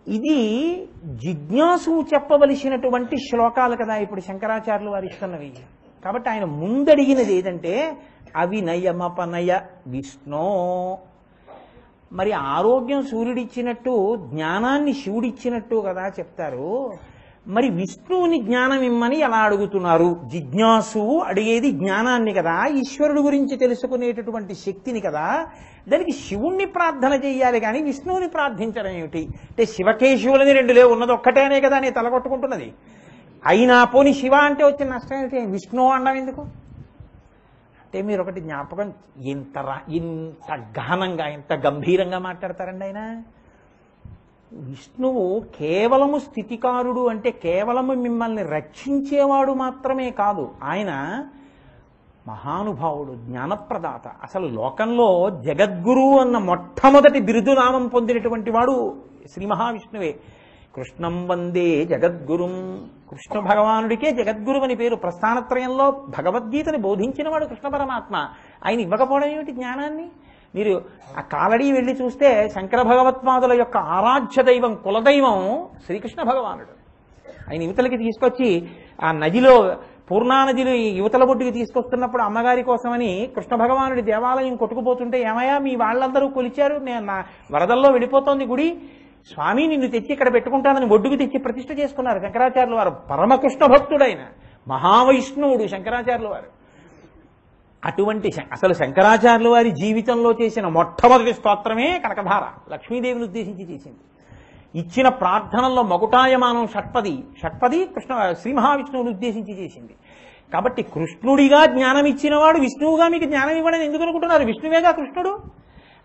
ఇది జిజ్ఞాసు చెప్పవలసినటువంటి శ్లోకాలు కదా ఇప్పుడు శంకరాచార్యులు వారు ఇస్తున్నవి. కాబట్టి ఆయన ముందడిగినది ఏదంటే అవినయమపనయ విష్ణో. మరి ఆరోగ్యం సూర్యుడిచ్చినట్టు జ్ఞానాన్ని శివుడిచ్చినట్టు కదా చెప్తారు. మరి విష్ణువుని జ్ఞానం ఇమ్మని ఎలా అడుగుతున్నారు? జిజ్ఞాసు అడిగేది జ్ఞానాన్ని కదా, ఈశ్వరుడు గురించి తెలుసుకునేటటువంటి శక్తిని కదా. దానికి శివుణ్ణి ప్రార్థన చేయాలి కానీ విష్ణువుని ప్రార్థించడం ఏమిటి? అంటే శివకేశవులని 2 లేవు, ఉన్నది ఒక్కటేనే కదా నేను తలగొట్టుకుంటున్నది. అయినా పోని శివ అంటే వచ్చిన నష్టం ఏమిటి? విష్ణు అనడం ఎందుకు? అంటే మీరు ఒకటి జ్ఞాపకం, ఇంత గహనంగా ఎంత గంభీరంగా మాట్లాడతారండి ఆయన. విష్ణువు కేవలము స్థితికారుడు అంటే కేవలము మిమ్మల్ని రక్షించేవాడు మాత్రమే కాదు, ఆయన మహానుభావుడు, జ్ఞానప్రదాత. అసలు లోకంలో జగద్గురువు అన్న మొట్టమొదటి బిరుదునామం పొందినటువంటి వాడు శ్రీ మహావిష్ణువే. కృష్ణం వందే జగద్గురుం. కృష్ణ భగవానుడికే జగద్గురు అని పేరు. ప్రస్థానత్రయంలో భగవద్గీతని బోధించినవాడు కృష్ణ పరమాత్మ. ఆయన ఇవ్వకపోవడం ఏమిటి జ్ఞానాన్ని? మీరు ఆ కాలడీ వెళ్ళి చూస్తే శంకర భగవత్పాదుల యొక్క ఆరాధ్య దైవం, కులదైవం శ్రీకృష్ణ భగవానుడు. ఆయన యువతలకి తీసుకొచ్చి ఆ నదిలో, పూర్ణానదిలో యువతల బొడ్డుకి తీసుకొస్తున్నప్పుడు అమ్మగారి కోసమని కృష్ణ భగవానుడి దేవాలయం కొట్టుకుపోతుంటే, ఏమయ్యా మీ వాళ్ళందరూ కొలిచారు, నేను నా వరదల్లో వెళ్ళిపోతోంది గుడి, స్వామి నిన్ను తెచ్చి ఇక్కడ పెట్టుకుంటానని ఒడ్డుకు తెచ్చి ప్రతిష్ఠ చేసుకున్నారు శంకరాచార్యుల వారు. పరమకృష్ణ భక్తుడైన మహావైష్ణవుడు శంకరాచార్యుల వారు. అటువంటి అసలు శంకరాచార్యుల వారి జీవితంలో చేసిన మొట్టమొదటి స్తోత్రమే కనకధార, లక్ష్మీదేవిని ఉద్దేశించి చేసింది. ఇచ్చిన ప్రార్థనల్లో మకుటాయమానం షట్పది కృష్ణ శ్రీ మహావిష్ణువుని ఉద్దేశించి చేసింది. కాబట్టి కృష్ణుడిగా జ్ఞానం ఇచ్చినవాడు విష్ణువుగా మీకు జ్ఞానం ఇవ్వడని ఎందుకు అనుకుంటున్నారు? విష్ణువేగా కృష్ణుడు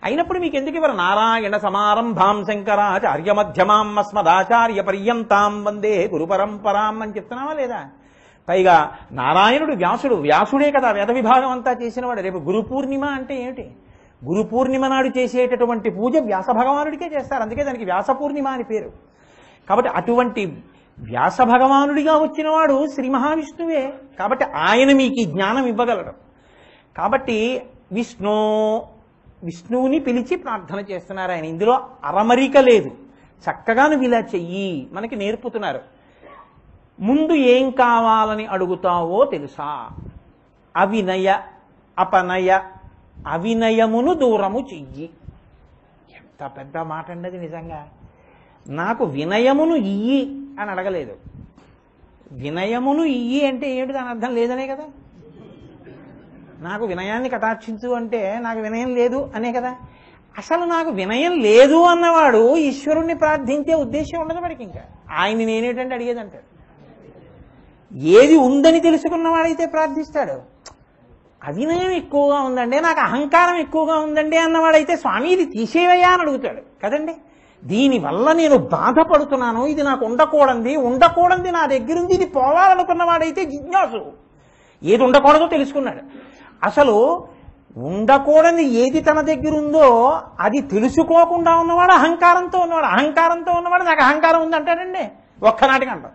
అయినప్పుడు మీకు ఎందుకు ఇవ్వరు? నారాయణ సమారంభాం శంకరాచార్య మధ్యమాం అస్మదాచార్య పర్యంతాం వందే గురు పరంపరాం అని చెప్తున్నావా లేదా? పైగా నారాయణుడు వ్యాసుడే కదా వేద విభాగం అంతా చేసినవాడు. రేపు గురు పూర్ణిమ అంటే ఏమిటి? గురు పూర్ణిమ నాడు చేసేటటువంటి పూజ వ్యాస భగవానుడికే చేస్తారు, అందుకే దానికి వ్యాస పూర్ణిమ అని పేరు. కాబట్టి అటువంటి వ్యాస భగవానుడిగా వచ్చినవాడు శ్రీ మహావిష్ణువే. కాబట్టి ఆయన మీకు ఈ జ్ఞానం ఇవ్వగలడు. కాబట్టి విష్ణువుని పిలిచి ప్రార్థన చేస్తున్నారు ఆయన. ఇందులో అరమరిక లేదు, చక్కగా నువ్వు ఇలా చెయ్యి మనకి నేర్పుతున్నారు. ముందు ఏం కావాలని అడుగుతావో తెలుసా? అవినయ అపనయ, అవినయమును దూరము చెయ్యి. ఎంత పెద్ద మాట అండి నిజంగా. నాకు వినయమును ఇయ్యి అని అడగలేదు. వినయమును ఇయ్యి అంటే ఏమిటి? దాని అర్థం లేదనే కదా. నాకు వినయాన్ని కటాక్షించు అంటే నాకు వినయం లేదు అనే కదా. అసలు నాకు వినయం లేదు అన్నవాడు ఈశ్వరుణ్ణి ప్రార్థించే ఉద్దేశం ఉండదు వాడికి. ఇంకా ఆయన్ని నేనేటంటే అడిగేదంటాడు. ఏది ఉందని తెలుసుకున్నవాడైతే ప్రార్థిస్తాడు. అవినయం ఎక్కువగా ఉందండి, నాకు అహంకారం ఎక్కువగా ఉందండి అన్నవాడైతే స్వామి ఇది తీసేవయ్యా అని అడుగుతాడు కదండి. దీనివల్ల నేను బాధపడుతున్నాను, ఇది నాకు ఉండకూడదు నా దగ్గరుంది, ఇది పోవాలనుకున్నవాడైతే జిజ్ఞాసు. ఏది ఉండకూడదో తెలుసుకున్నాడు. అసలు ఉండకూడని ఏది తన దగ్గర ఉందో అది తెలుసుకోకుండా ఉన్నవాడు అహంకారంతో ఉన్నవాడు నాకు అహంకారం ఉందంటాడండి ఒక్కనాటికి అంటాం.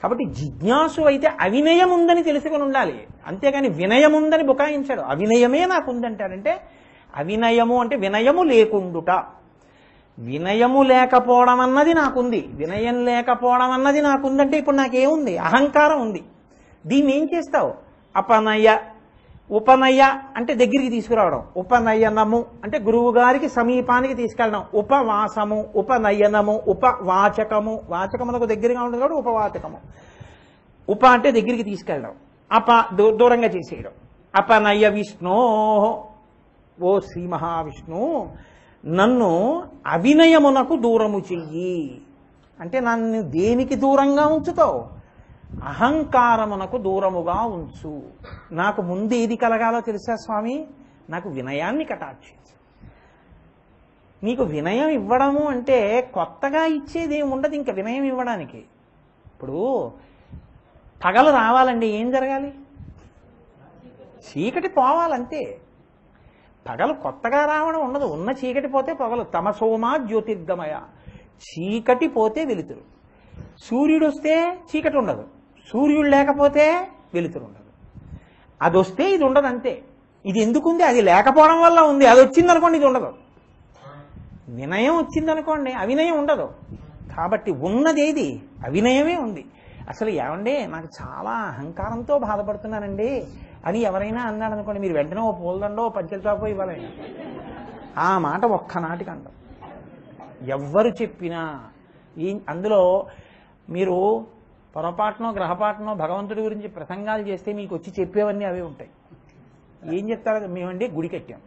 కాబట్టి జిజ్ఞాసు అయితే అవినయం ఉందని తెలుసుకుని ఉండాలి, అంతేగాని వినయం ఉందని బుకాయించాడు. అవినయమే నాకు ఉందంటాడంటే, అవినయము అంటే వినయము లేకుండుట. వినయము లేకపోవడం అన్నది నాకుంది, వినయం లేకపోవడం అన్నది నాకుందంటే ఇప్పుడు నాకేముంది? అహంకారం ఉంది. దీన్ని ఏం చేస్తావు? అపనయ, ఉపనయ అంటే దగ్గరికి తీసుకురావడం, ఉపనయనము అంటే గురువు గారికి సమీపానికి తీసుకెళ్ళడం, ఉపవాసము, ఉపనయనము, ఉపవాచకము, వాచకమునకు దగ్గరగా ఉంటుంది కాబట్టి ఉపవాచకము. ఉప అంటే దగ్గరికి తీసుకెళ్ళడం, అప దూరంగా చేసేయడం. అపనయ విష్ణో, ఓ శ్రీ మహావిష్ణు నన్ను అవినయమునకు దూరము చెయ్యి అంటే నన్ను దేనికి దూరంగా ఉంచుతావు? అహంకారమునకు దూరముగా ఉంచు. నాకు ముందు ఏది కలగాలో తెలుసా స్వామి? నాకు వినయాన్ని కటాక్షించు. నీకు వినయం ఇవ్వడము అంటే కొత్తగా ఇచ్చేది ఏమి ఉండదు ఇంకా వినయం ఇవ్వడానికి. ఇప్పుడు పగలు రావాలండి ఏం జరగాలి? చీకటి పోవాలంతే. పగలు కొత్తగా రావడం ఉండదు. ఉన్న చీకటి పోతే పగలు. తమసోమా జ్యోతిర్గమయ. చీకటి పోతే వెలుతురు. సూర్యుడు వస్తే చీకటి ఉండదు, సూర్యుడు లేకపోతే వెలుతురు ఉండదు. అది వస్తే ఇది ఉండదు అంతే. ఇది ఎందుకుంది? అది లేకపోవడం వల్ల ఉంది. అది వచ్చిందనుకోండి ఇది ఉండదు. వినయం వచ్చిందనుకోండి అవినయం ఉండదు. కాబట్టి ఉన్నదేది? అవినయమే ఉంది. అసలు ఏమండి నాకు చాలా అహంకారంతో బాధపడుతున్నానండి అని ఎవరైనా అన్నాడు అనుకోండి, మీరు వెంటనే ఓ పూలదండో పంచెల చాపో ఇవ్వాలండి. ఆ మాట ఒక్కనాటికి అంటాం. ఎవ్వరు చెప్పినా అందులో మీరు పొరపాటునో గ్రహపాటునో భగవంతుడి గురించి ప్రసంగాలు చేస్తే మీకు వచ్చి చెప్పేవన్నీ అవే ఉంటాయి. ఏం చెప్తారు? మేమండి గుడి కట్టాం,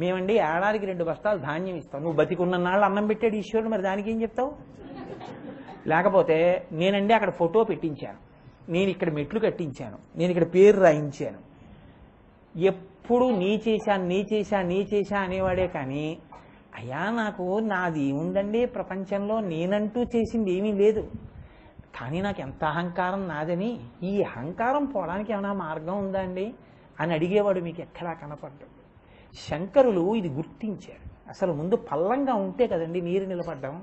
మేమండి ఏడాదికి 2 బస్తాలు ధాన్యం ఇస్తాం. నువ్వు బతికున్న నాళ్ళు అన్నం పెట్టాడు ఈశ్వరుడు, మరి దానికి ఏం చెప్తావు? లేకపోతే నేనండి అక్కడ ఫోటో పెట్టించాను, నేను ఇక్కడ మెట్లు కట్టించాను, నేను ఇక్కడ పేరు రాయించాను. ఎప్పుడు నీ చేశా అనేవాడే కానీ అయ్యా నాకు నాది ఏముందండి ప్రపంచంలో, నేనంటూ చేసింది ఏమీ లేదు, కానీ నాకు ఎంత అహంకారం నాదని, ఈ అహంకారం పోవడానికి ఏమైనా మార్గం ఉందా అండి అని అడిగేవాడు మీకు ఎక్కడా కనపడ్డాడు. శంకరులు ఇది గుర్తించారు. అసలు ముందు పల్లంగా ఉంటే కదండి నీరు నిలబడ్డం.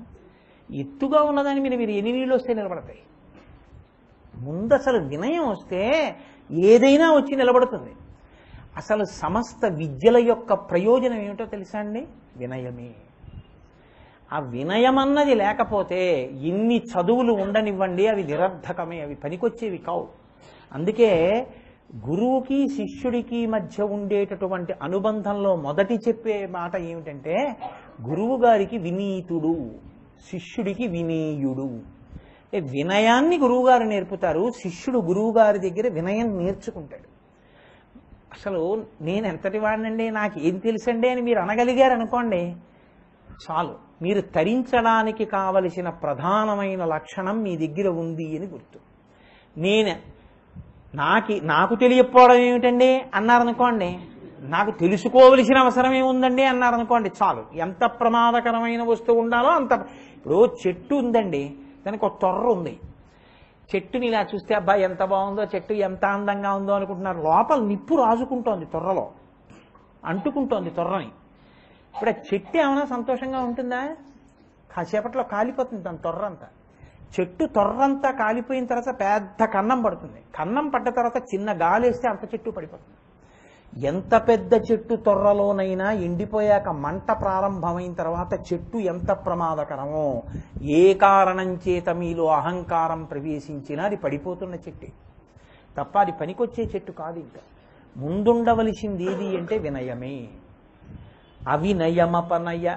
ఎత్తుగా ఉన్నదాని మీద మీరు ఎన్ని నీళ్ళు వస్తే నిలబడతాయి? ముందు అసలు వినయం వస్తే ఏదైనా వచ్చి నిలబడుతుంది. అసలు సమస్త విద్యల యొక్క ప్రయోజనం ఏమిటో తెలుసా అండి? వినయమే. ఆ వినయం అన్నది లేకపోతే ఇన్ని చదువులు ఉండనివ్వండి, అవి నిరర్ధకమే, అవి పనికొచ్చేవి కావు. అందుకే గురువుకి శిష్యుడికి మధ్య ఉండేటటువంటి అనుబంధంలో మొదటి చెప్పే మాట ఏమిటంటే, గురువు గారికి వినీతుడు, శిష్యుడికి వినీయుడు. వినయాన్ని గురువుగారు నేర్పుతారు, శిష్యుడు గురువుగారి దగ్గర వినయం నేర్చుకుంటాడు. అసలు నేను ఎంతటి వాడినండి, నాకు ఏం తెలుసండి అని మీరు అనగలిగారు అనుకోండి చాలు, మీరు తరించడానికి కావలసిన ప్రధానమైన లక్షణం మీ దగ్గర ఉంది అని గుర్తు. నాకు తెలియకపోవడం ఏమిటండి అన్నారనుకోండి, నాకు తెలుసుకోవలసిన అవసరం ఏముందండి అన్నారనుకోండి చాలు. ఎంత ప్రమాదకరమైన వస్తువు ఉండాలో అంత. ఇప్పుడు చెట్టు ఉందండి, దానికి ఒక తొర్ర ఉంది. చెట్టుని ఇలా చూస్తే అబ్బాయి ఎంత బాగుందో, చెట్టు ఎంత అందంగా ఉందో అనుకుంటున్నారు. లోపల నిప్పు రాజుకుంటోంది, తొర్రలో అంటుకుంటోంది తొర్రని. ఇప్పుడు ఆ చెట్టు ఏమైనా సంతోషంగా ఉంటుందా? కాసేపట్లో కాలిపోతుంది తన తొర్రంతా. చెట్టు తొర్రంతా కాలిపోయిన తర్వాత పెద్ద కన్నం పడుతుంది. కన్నం పడ్డ తర్వాత చిన్న గాలి వేస్తే అంత చెట్టు పడిపోతుంది. ఎంత పెద్ద చెట్టు తొర్రలోనైనా ఎండిపోయాక మంట ప్రారంభమైన తర్వాత చెట్టు ఎంత ప్రమాదకరమో, ఏ కారణం చేత మీలో అహంకారం ప్రవేశించినా అది పడిపోతున్న చెట్టే తప్ప అది పనికొచ్చే చెట్టు కాదు. ఇంకా ముందుండవలసింది ఏది అంటే వినయమే. అవినయమపనయ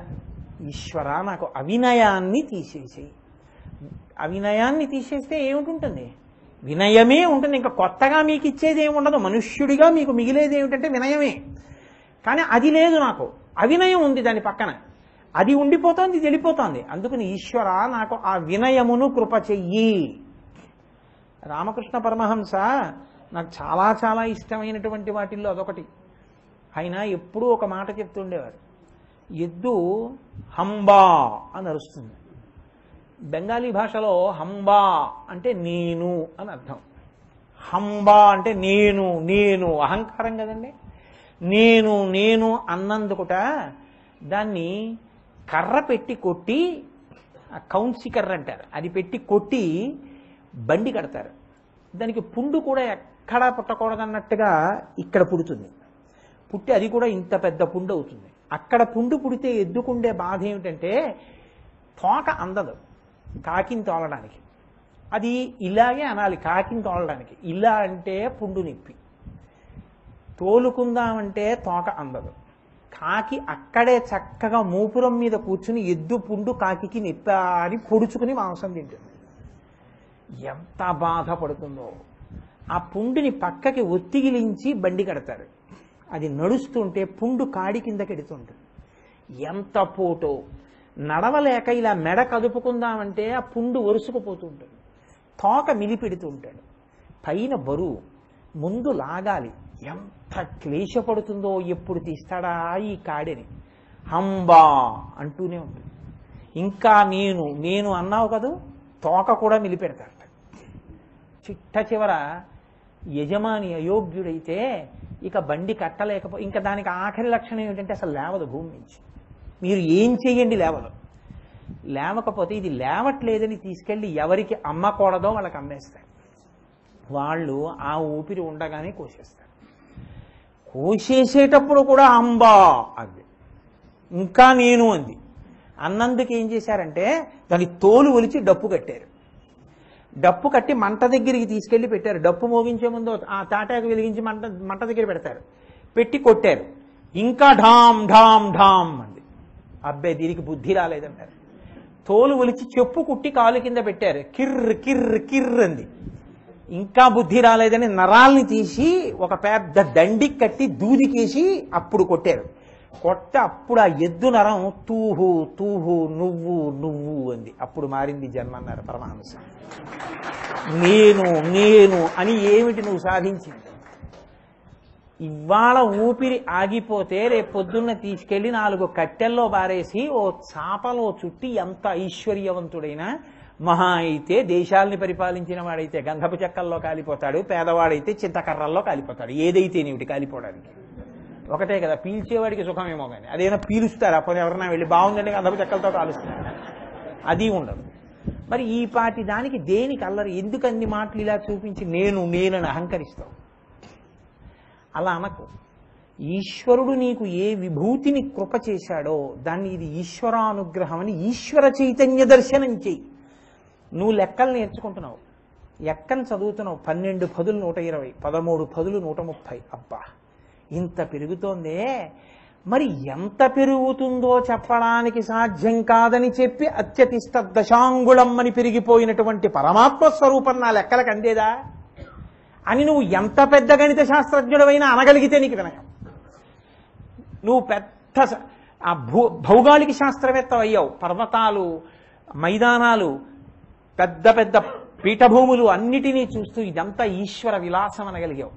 ఈశ్వర, నాకు అవినయాన్ని తీసేసేయి. అవినయాన్ని తీసేస్తే ఏమిటి? వినయమే ఉంటుంది. ఇంకా కొత్తగా మీకు ఇచ్చేది ఏముండదు. మనుష్యుడిగా మీకు మిగిలేది ఏమిటంటే వినయమే. కానీ అది లేదు, నాకు అవినయం ఉంది దాని పక్కన. అది ఉండిపోతోంది, ఇది వెళ్ళిపోతోంది. అందుకని ఈశ్వర నాకు ఆ వినయమును కృప చెయ్యి. రామకృష్ణ పరమహంస నాకు చాలా చాలా ఇష్టమైనటువంటి వాటిల్లో అదొకటి. ఆయన ఎప్పుడూ ఒక మాట చెప్తుండేవారు, ఎద్దు హంబా అని అరుస్తుంది. బెంగాలీ భాషలో హంబా అంటే నేను అని అర్థం. హంబా అంటే నేను, నేను అహంకారం కదండి. నేను అన్నందుకుట దాన్ని కర్ర పెట్టి కొట్టి, కౌన్సి కర్ర అంటారు, అది పెట్టి కొట్టి బండి కడతారు. దానికి పుండు కూడా ఎక్కడా పుట్టకూడదన్నట్టుగా ఇక్కడ పుడుతుంది. పుట్టి అది కూడా ఇంత పెద్ద పుండు అవుతుంది. అక్కడ పుండు పుడితే ఎద్దుకుండే బాధ ఏమిటంటే తోక అందదు కాకిని తోలడానికి. అది ఇలాగే అనాలి, కాకిని తోలడానికి. ఇలా అంటే పుండు నొప్పి, తోలుకుందామంటే తోక అందదు. కాకి అక్కడే చక్కగా మూపురం మీద కూర్చుని ఎద్దు పుండు కాకికి నొప్పి అని పొడుచుకుని మాంసం తింటుంది. ఎంత బాధపడుతుందో. ఆ పుండుని పక్కకి ఒత్తిగిలించి బండి కడతారు. అది నడుస్తుంటే పుండు కాడి కిందకి ఎడుతుంటుంది. ఎంత పోటో. నడవలేక ఇలా మెడ కదుపుకుందామంటే ఆ పుండు ఒరుసుకుపోతూ ఉంటుంది. తోక మిలిపెడుతూ ఉంటాడు. పైన బరువు, ముందు లాగాలి. ఎంత క్లేశపడుతుందో. ఎప్పుడు తీస్తాడా ఈ కాడిని? హంబా అంటూనే ఉంటుంది. ఇంకా నేను అన్నావు కదా, తోక కూడా మిలిపెడతాడు. చిట్ట చివర యజమాని అయోగ్యుడైతే ఇక బండి కట్టలేకపో, ఇంకా దానికి ఆఖరి లక్షణం ఏమిటంటే అసలు లేవదు భూమి నుంచి. మీరు ఏం చెయ్యండి లేవదు. లేవకపోతే ఇది లేవట్లేదని తీసుకెళ్ళి ఎవరికి అమ్మకూడదో వాళ్ళకి అమ్మేస్తారు. వాళ్ళు ఆ ఊపిరి ఉండగానే కోసేస్తారు. కోసేసేటప్పుడు కూడా అంబా అది ఇంకా నేను అంది. అన్నందుకు ఏం చేశారంటే దాని తోలు ఒలిచి డప్పు కట్టారు. డప్పు కట్టి మంట దగ్గరికి తీసుకెళ్లి పెట్టారు. డప్పు మోగించే ముందు ఆ తాటాకు వెలిగించి మంట దగ్గర పెడతారు. పెట్టి కొట్టారు. ఇంకా ఢామ్ ఢామ్ ఢామ్ అంది. అబ్బాయి దీనికి బుద్ధి రాలేదంటారు. తోలు ఒలిచి చెప్పు కుట్టి కాలు కింద పెట్టారు. కిర్ర్ కిర్ర్ కిర్ర్ అంది. ఇంకా బుద్ధి రాలేదని నరాల్ని తీసి ఒక పెద్ద దండికి కట్టి దూదికేసి అప్పుడు కొట్టారు. కొట్ట అప్పుడు ఆ ఎద్దు నరం తూహు తూహు నువ్వు నువ్వు అంది. అప్పుడు మారింది జన్మ అన్నారు పరమహంస. నేను నేను అని ఏమిటి నువ్వు సాధించింది? ఇవాళ ఊపిరి ఆగిపోతే రేపు పొద్దున్న తీసుకెళ్లి 4 కట్టెల్లో బారేసి ఓ చాపలో చుట్టి ఎంత ఐశ్వర్యవంతుడైనా మహా అయితే దేశాల్ని పరిపాలించిన వాడైతే గంధపు చెక్కల్లో కాలిపోతాడు, పేదవాడైతే చింతకర్రల్లో కాలిపోతాడు. ఏదైతే నీటి కాలిపోవడానికి ఒకటే కదా. పీల్చేవాడికి సుఖమేమో కానీ అదేనా పీలుస్తారు. అప్పుడు ఎవరన్నా వెళ్ళి బాగుందంటే గంధపు చెక్కలతో కాలుస్తున్నారు, అది ఉండదు. మరి ఈ పాటి దానికి దేనికి అల్లరి? ఎందుకు అన్ని మాటలు ఇలా చూపించి నేను నేనని అహంకరిస్తావు? అలా అనకు. ఈశ్వరుడు నీకు ఏ విభూతిని కృప చేశాడో దాన్ని ఇది ఈశ్వరానుగ్రహం అని ఈశ్వర చైతన్య దర్శనం చెయ్యి. నువ్వు లెక్కలు నేర్చుకుంటున్నావు, ఎక్కని చదువుతున్నావు. 12 పదులు 120, 13 పదులు 130. అబ్బా ఇంత పెరుగుతోందే. మరి ఎంత పెరుగుతుందో చెప్పడానికి సాధ్యం కాదని చెప్పి అత్యతిష్ట దశాంగుళం అని పెరిగిపోయినటువంటి పరమాత్మ స్వరూపం నా లెక్కలకు అందేదా అని నువ్వు ఎంత పెద్ద గణిత శాస్త్రజ్ఞుడవైనా అనగలిగితే నీకు వినయం. నువ్వు పెద్ద భౌగోళిక శాస్త్రవేత్త అయ్యావు. పర్వతాలు, మైదానాలు, పెద్ద పెద్ద పీఠభూములు అన్నిటినీ చూస్తూ ఇదంతా ఈశ్వర విలాసం అనగలిగావు.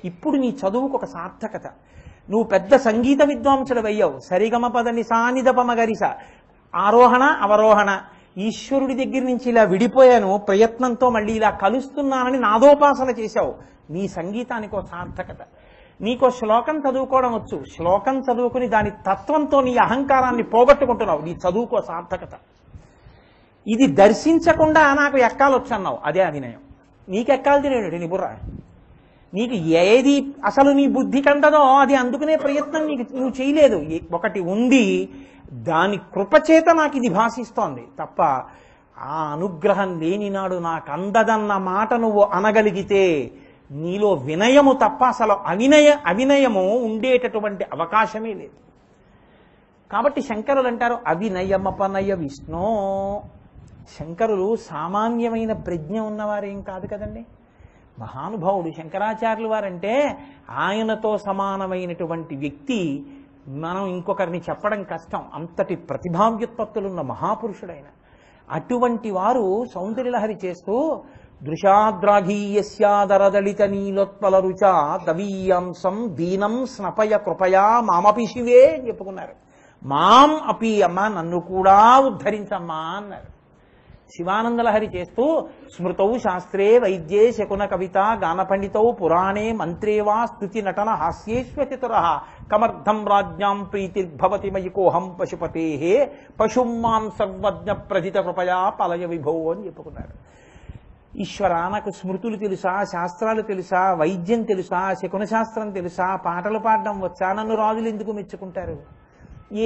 ఇప్పుడు నీ చదువుకు ఒక సార్థకత. నువ్వు పెద్ద సంగీత విద్వాంసుడు అయ్యావు. సరిగమ పదని సానిదపమగరిస, ఆరోహణ అవరోహణ. ఈశ్వరుడి దగ్గర నుంచి ఇలా విడిపోయాను, ప్రయత్నంతో మళ్ళీ ఇలా కలుస్తున్నానని నాదోపాసన చేశావు. నీ సంగీతానికి ఒక సార్థకత. నీకో శ్లోకం చదువుకోవడం వచ్చు. శ్లోకం చదువుకుని దాని తత్వంతో నీ అహంకారాన్ని పోగొట్టుకుంటున్నావు. నీ చదువుకో సార్థకత. ఇది దర్శించకుండా నాకు ఎక్కాలొచ్చు అన్నావు, అదే అవినయం. నీకెక్కాలి తినేడు నీ బుర్ర. నీకు ఏది అసలు నీ బుద్ధి కంటదో అది అందుకునే ప్రయత్నం నువ్వు చేయలేదు. ఒకటి ఉంది, దాని కృపచేత నాకు ఇది భాషిస్తోంది తప్ప ఆ అనుగ్రహం లేని నాడు నాకు అందదన్న మాట నువ్వు అనగలిగితే నీలో వినయము తప్ప అసలు అవినయము ఉండేటటువంటి అవకాశమే లేదు. కాబట్టి శంకరులు అంటారు అవినయమపనయ విష్ణు. శంకరులు సామాన్యమైన ప్రజ్ఞ ఉన్నవారేం కాదు కదండి. మహానుభావుడు శంకరాచార్యులు వారంటే ఆయనతో సమానమైనటువంటి వ్యక్తి మనం ఇంకొకరిని చెప్పడం కష్టం. అంతటి ప్రతిభావ్యుత్పత్తులున్న మహాపురుషుడైన అటువంటి వారు సౌందర్యలహరి చేస్తూ దృశాద్రాఘీయస్యాదరదళిత నీలోత్పల రుచ దవీయాంసం దీనం స్నపయ కృపయా మామపి శివే అని చెప్పుకున్నారు. మాం అపి అమ్మ నన్ను కూడా ఉద్ధరించమ్మా అన్నారు. శివానందలహరి చేస్తూ స్మృతౌ శాస్త్రే వైద్యే శకున కవిత గాన పండితౌ పురాణే మంత్రే వా స్తుతి నటన హాస్యేశ్వచతుర కమర్థం రాజ్యాం ప్రీతిర్భవతి మయికోహం పశుపతే పశుం మాం సర్వజ్ఞ ప్రజిత కృపయా పలయ విభో అని చెప్పుకున్నారు. ఈశ్వర నాకు స్మృతులు తెలుసా, శాస్త్రాలు తెలుసా, వైద్యం తెలుసా, శకున శాస్త్రం తెలుసా, పాటలు పాడడం వచ్చా, నన్ను రాజులు ఎందుకు మెచ్చుకుంటారు?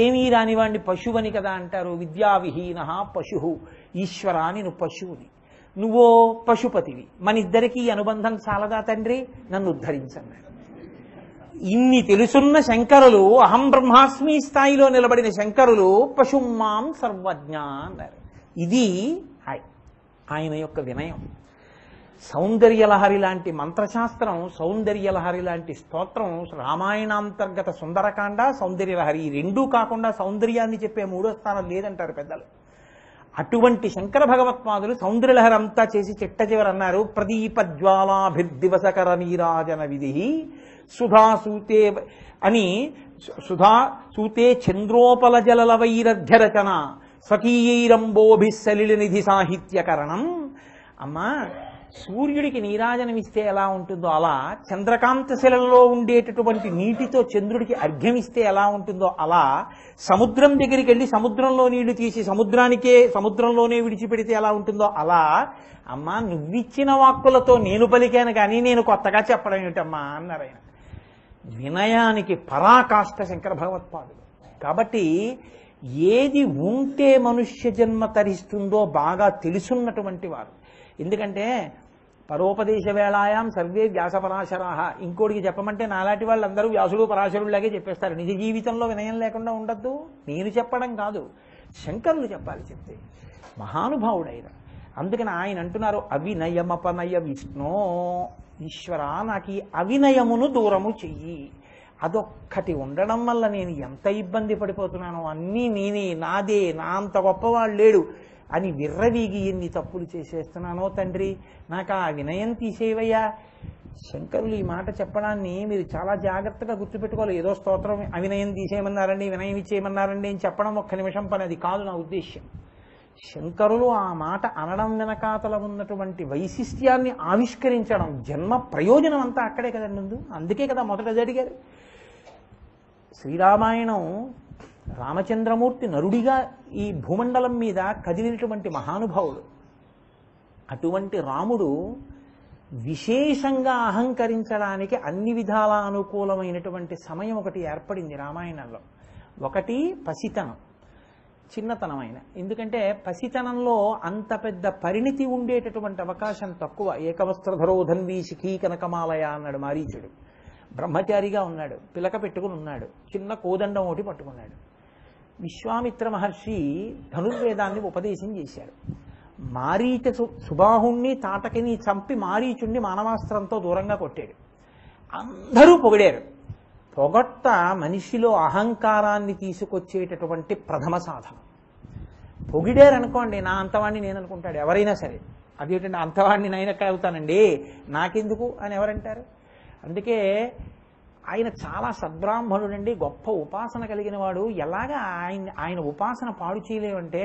ఏమీ రానివాడిని పశువని కదా అంటారు. విద్యావిహీన పశు. ఈశ్వర నేను పశువుని, నువ్వో పశుపతివి, మన ఇద్దరికీ అనుబంధం చాలదా తండ్రి, నన్ను ఉద్ధరించన్నారు. ఇన్ని తెలుసున్న శంకరులు, అహం బ్రహ్మాస్మి స్థాయిలో నిలబడిన శంకరులు పశుమాం సర్వజ్ఞ అన్నారు. ఇది ఆయన యొక్క వినయం. సౌందర్యలహరి లాంటి మంత్రశాస్త్రం, సౌందర్యలహరి లాంటి స్తోత్రం, రామాయణాంతర్గత సుందరకాండ, సౌందర్యలహరి రెండూ కాకుండా సౌందర్యాన్ని చెప్పే 3వ స్థానం లేదంటారు పెద్దలు. అటువంటి శంకర భగవత్పాదులు సౌందర్యలహరి అంతా చేసి చిట్ట చివరన్నారు ప్రదీప జ్వాలాభిర్దివసకర నీరాజన విధి సుధాసూతే అని. సుధాసూతే చంద్రోపల జలల వైరధ్యరచన స్వకీయైరంబోభిస్సలిల నిధి సాహిత్యకరణం. అమ్మా సూర్యుడికి నీరాజనమిస్తే ఎలా ఉంటుందో అలా, చంద్రకాంత శిలలో ఉండేటటువంటి నీటితో చంద్రుడికి అర్ఘ్యమిస్తే ఎలా ఉంటుందో అలా, సముద్రం దగ్గరికి వెళ్ళి సముద్రంలో నీళ్లు తీసి సముద్రంలోనే విడిచిపెడితే ఎలా ఉంటుందో అలా, అమ్మా నువ్విచ్చిన వాక్కులతో నేను పలికాను కానీ నేను కొత్తగా చెప్పడం ఏమిటమ్మా అన్నారు ఆయన. వినయానికి పరాకాష్ఠ శంకర భగవత్పాదులు. కాబట్టి ఏది ఉంటే మనుష్య జన్మ తరిస్తుందో బాగా తెలుసున్నటువంటి వారు. ఎందుకంటే పరోపదేశ వేళాయాం సర్వే వ్యాసపరాశరాహ. ఇంకోటికి చెప్పమంటే నాలాంటి వాళ్ళందరూ వ్యాసుడు పరాశరులాగే చెప్పేస్తారు. నిజ జీవితంలో వినయం లేకుండా ఉండద్దు. నేను చెప్పడం కాదు, శంకరులు చెప్పాలి. చెప్తే మహానుభావుడైన. అందుకని ఆయన అంటున్నారు, అవినయమపనయ విష్ణో, ఈశ్వర నాకు ఈ అవినయమును దూరము చెయ్యి. అదొక్కటి ఉండడం వల్ల నేను ఎంత ఇబ్బంది పడిపోతున్నానో, అన్నీ నేనే, నాదే, నా అంత గొప్పవాళ్ళు లేడు అని విర్రవీగి ఎన్ని తప్పులు చేసేస్తున్నానో తండ్రి, నాకు ఆ వినయం తీసేవయ్యా. శంకరులు ఈ మాట చెప్పడాన్ని మీరు చాలా జాగ్రత్తగా గుర్తుపెట్టుకోవాలి. ఏదో స్తోత్రం అవినయం తీసేయమన్నారండి, వినయం ఇచ్చేయమన్నారండి అని చెప్పడం ఒక్క నిమిషం పని, అది కాదు నా ఉద్దేశ్యం. శంకరులు ఆ మాట అనడం వెనకాతల ఉన్నటువంటి వైశిష్ట్యాన్ని ఆవిష్కరించడం, జన్మ ప్రయోజనం అంతా అక్కడే కదండి ముందు. అందుకే కదా మొదట జరిగారు. శ్రీరామాయణం రామచంద్రమూర్తి నరుడిగా ఈ భూమండలం మీద కదిలినటువంటి మహానుభావుడు. అటువంటి రాముడు విశేషంగా అహంకరించడానికి అన్ని విధాల అనుకూలమైనటువంటి సమయం ఒకటి ఏర్పడింది రామాయణంలో. ఒకటి పసితనం, చిన్నతనమైన. ఎందుకంటే పసితనంలో అంత పెద్ద పరిణితి ఉండేటటువంటి అవకాశం తక్కువ. ఏకవస్త్రధరో ధన్వీ శిఖీ కనకమాలయ అన్నాడు మారీచుడు. బ్రహ్మచారిగా ఉన్నాడు, పిలక పెట్టుకుని ఉన్నాడు, చిన్న కోదండం ఒకటి పట్టుకున్నాడు. విశ్వామిత్ర మహర్షి ధనుర్వేదాన్ని ఉపదేశం చేశాడు. మారీచ సుబాహుణ్ణి తాటకిని చంపి మారీచుణ్ణి మానవాస్త్రంతో దూరంగా కొట్టాడు. అందరూ పొగిడారు. పొగట్ట మనిషిలో అహంకారాన్ని తీసుకొచ్చేటటువంటి ప్రథమ సాధనం. పొగిడారనుకోండి, నా అంతవాణ్ణి నేను అనుకుంటాడు ఎవరైనా సరే. అదేంటంటే అంతవాణ్ణి నేనెక్కడ అవుతానండి, నాకెందుకు అని ఎవరంటారు. అందుకే ఆయన చాలా సద్బ్రాహ్మణుడండి, గొప్ప ఉపాసన కలిగిన వాడు. ఎలాగా ఆయన ఉపాసన పాడు చేయలేమంటే,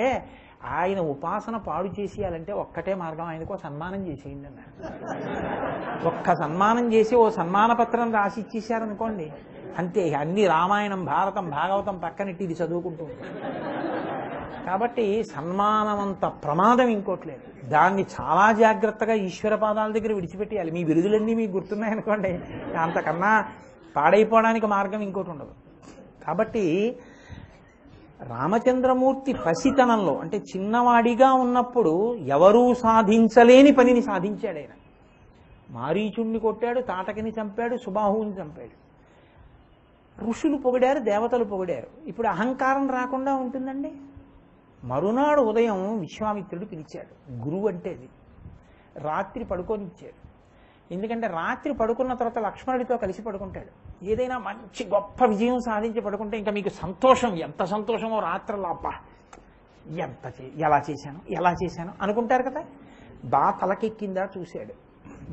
ఆయన ఉపాసన పాడు చేసేయాలంటే ఒక్కటే మార్గం, ఆయనకు సన్మానం చేసేయండి అన్నారు. ఒక్క సన్మానం చేసి ఓ సన్మాన పత్రం రాసి ఇచ్చేసారనుకోండి, అంతే. అన్ని రామాయణం, భారతం, భాగవతం పక్కనెట్టి ఇది చదువుకుంటూ ఉంటాం. కాబట్టి సన్మానం అంత ప్రమాదం ఇంకోట్లేదు. దాన్ని చాలా జాగ్రత్తగా ఈశ్వర పాదాల దగ్గర విడిచిపెట్టేయాలి. మీ బిరుదులన్నీ మీకు గుర్తున్నాయనుకోండి, అంతకన్నా పాడైపోవడానికి మార్గం ఇంకోటి ఉండదు. కాబట్టి రామచంద్రమూర్తి పసితనంలో, అంటే చిన్నవాడిగా ఉన్నప్పుడు ఎవరూ సాధించలేని పనిని సాధించాడు ఆయన. మారీచుణ్ణి కొట్టాడు, తాటకిని చంపాడు, సుబాహువుని చంపాడు. ఋషులు పొగిడారు, దేవతలు పొగిడారు. ఇప్పుడు అహంకారం రాకుండా ఉంటుందండి. మరునాడు ఉదయం విశ్వామిత్రుడు పిలిచాడు. గురువు అంటే అది. రాత్రి పడుకోనిచ్చాడు. ఎందుకంటే రాత్రి పడుకున్న తర్వాత లక్ష్మణుడితో కలిసి పడుకుంటాడు. ఏదైనా మంచి గొప్ప విజయం సాధించి పడుకుంటే ఇంకా మీకు సంతోషం, ఎంత సంతోషమో రాత్రలాప, ఎలా చేశాను అనుకుంటారు కదా. తలకెక్కిందా చూశాడు.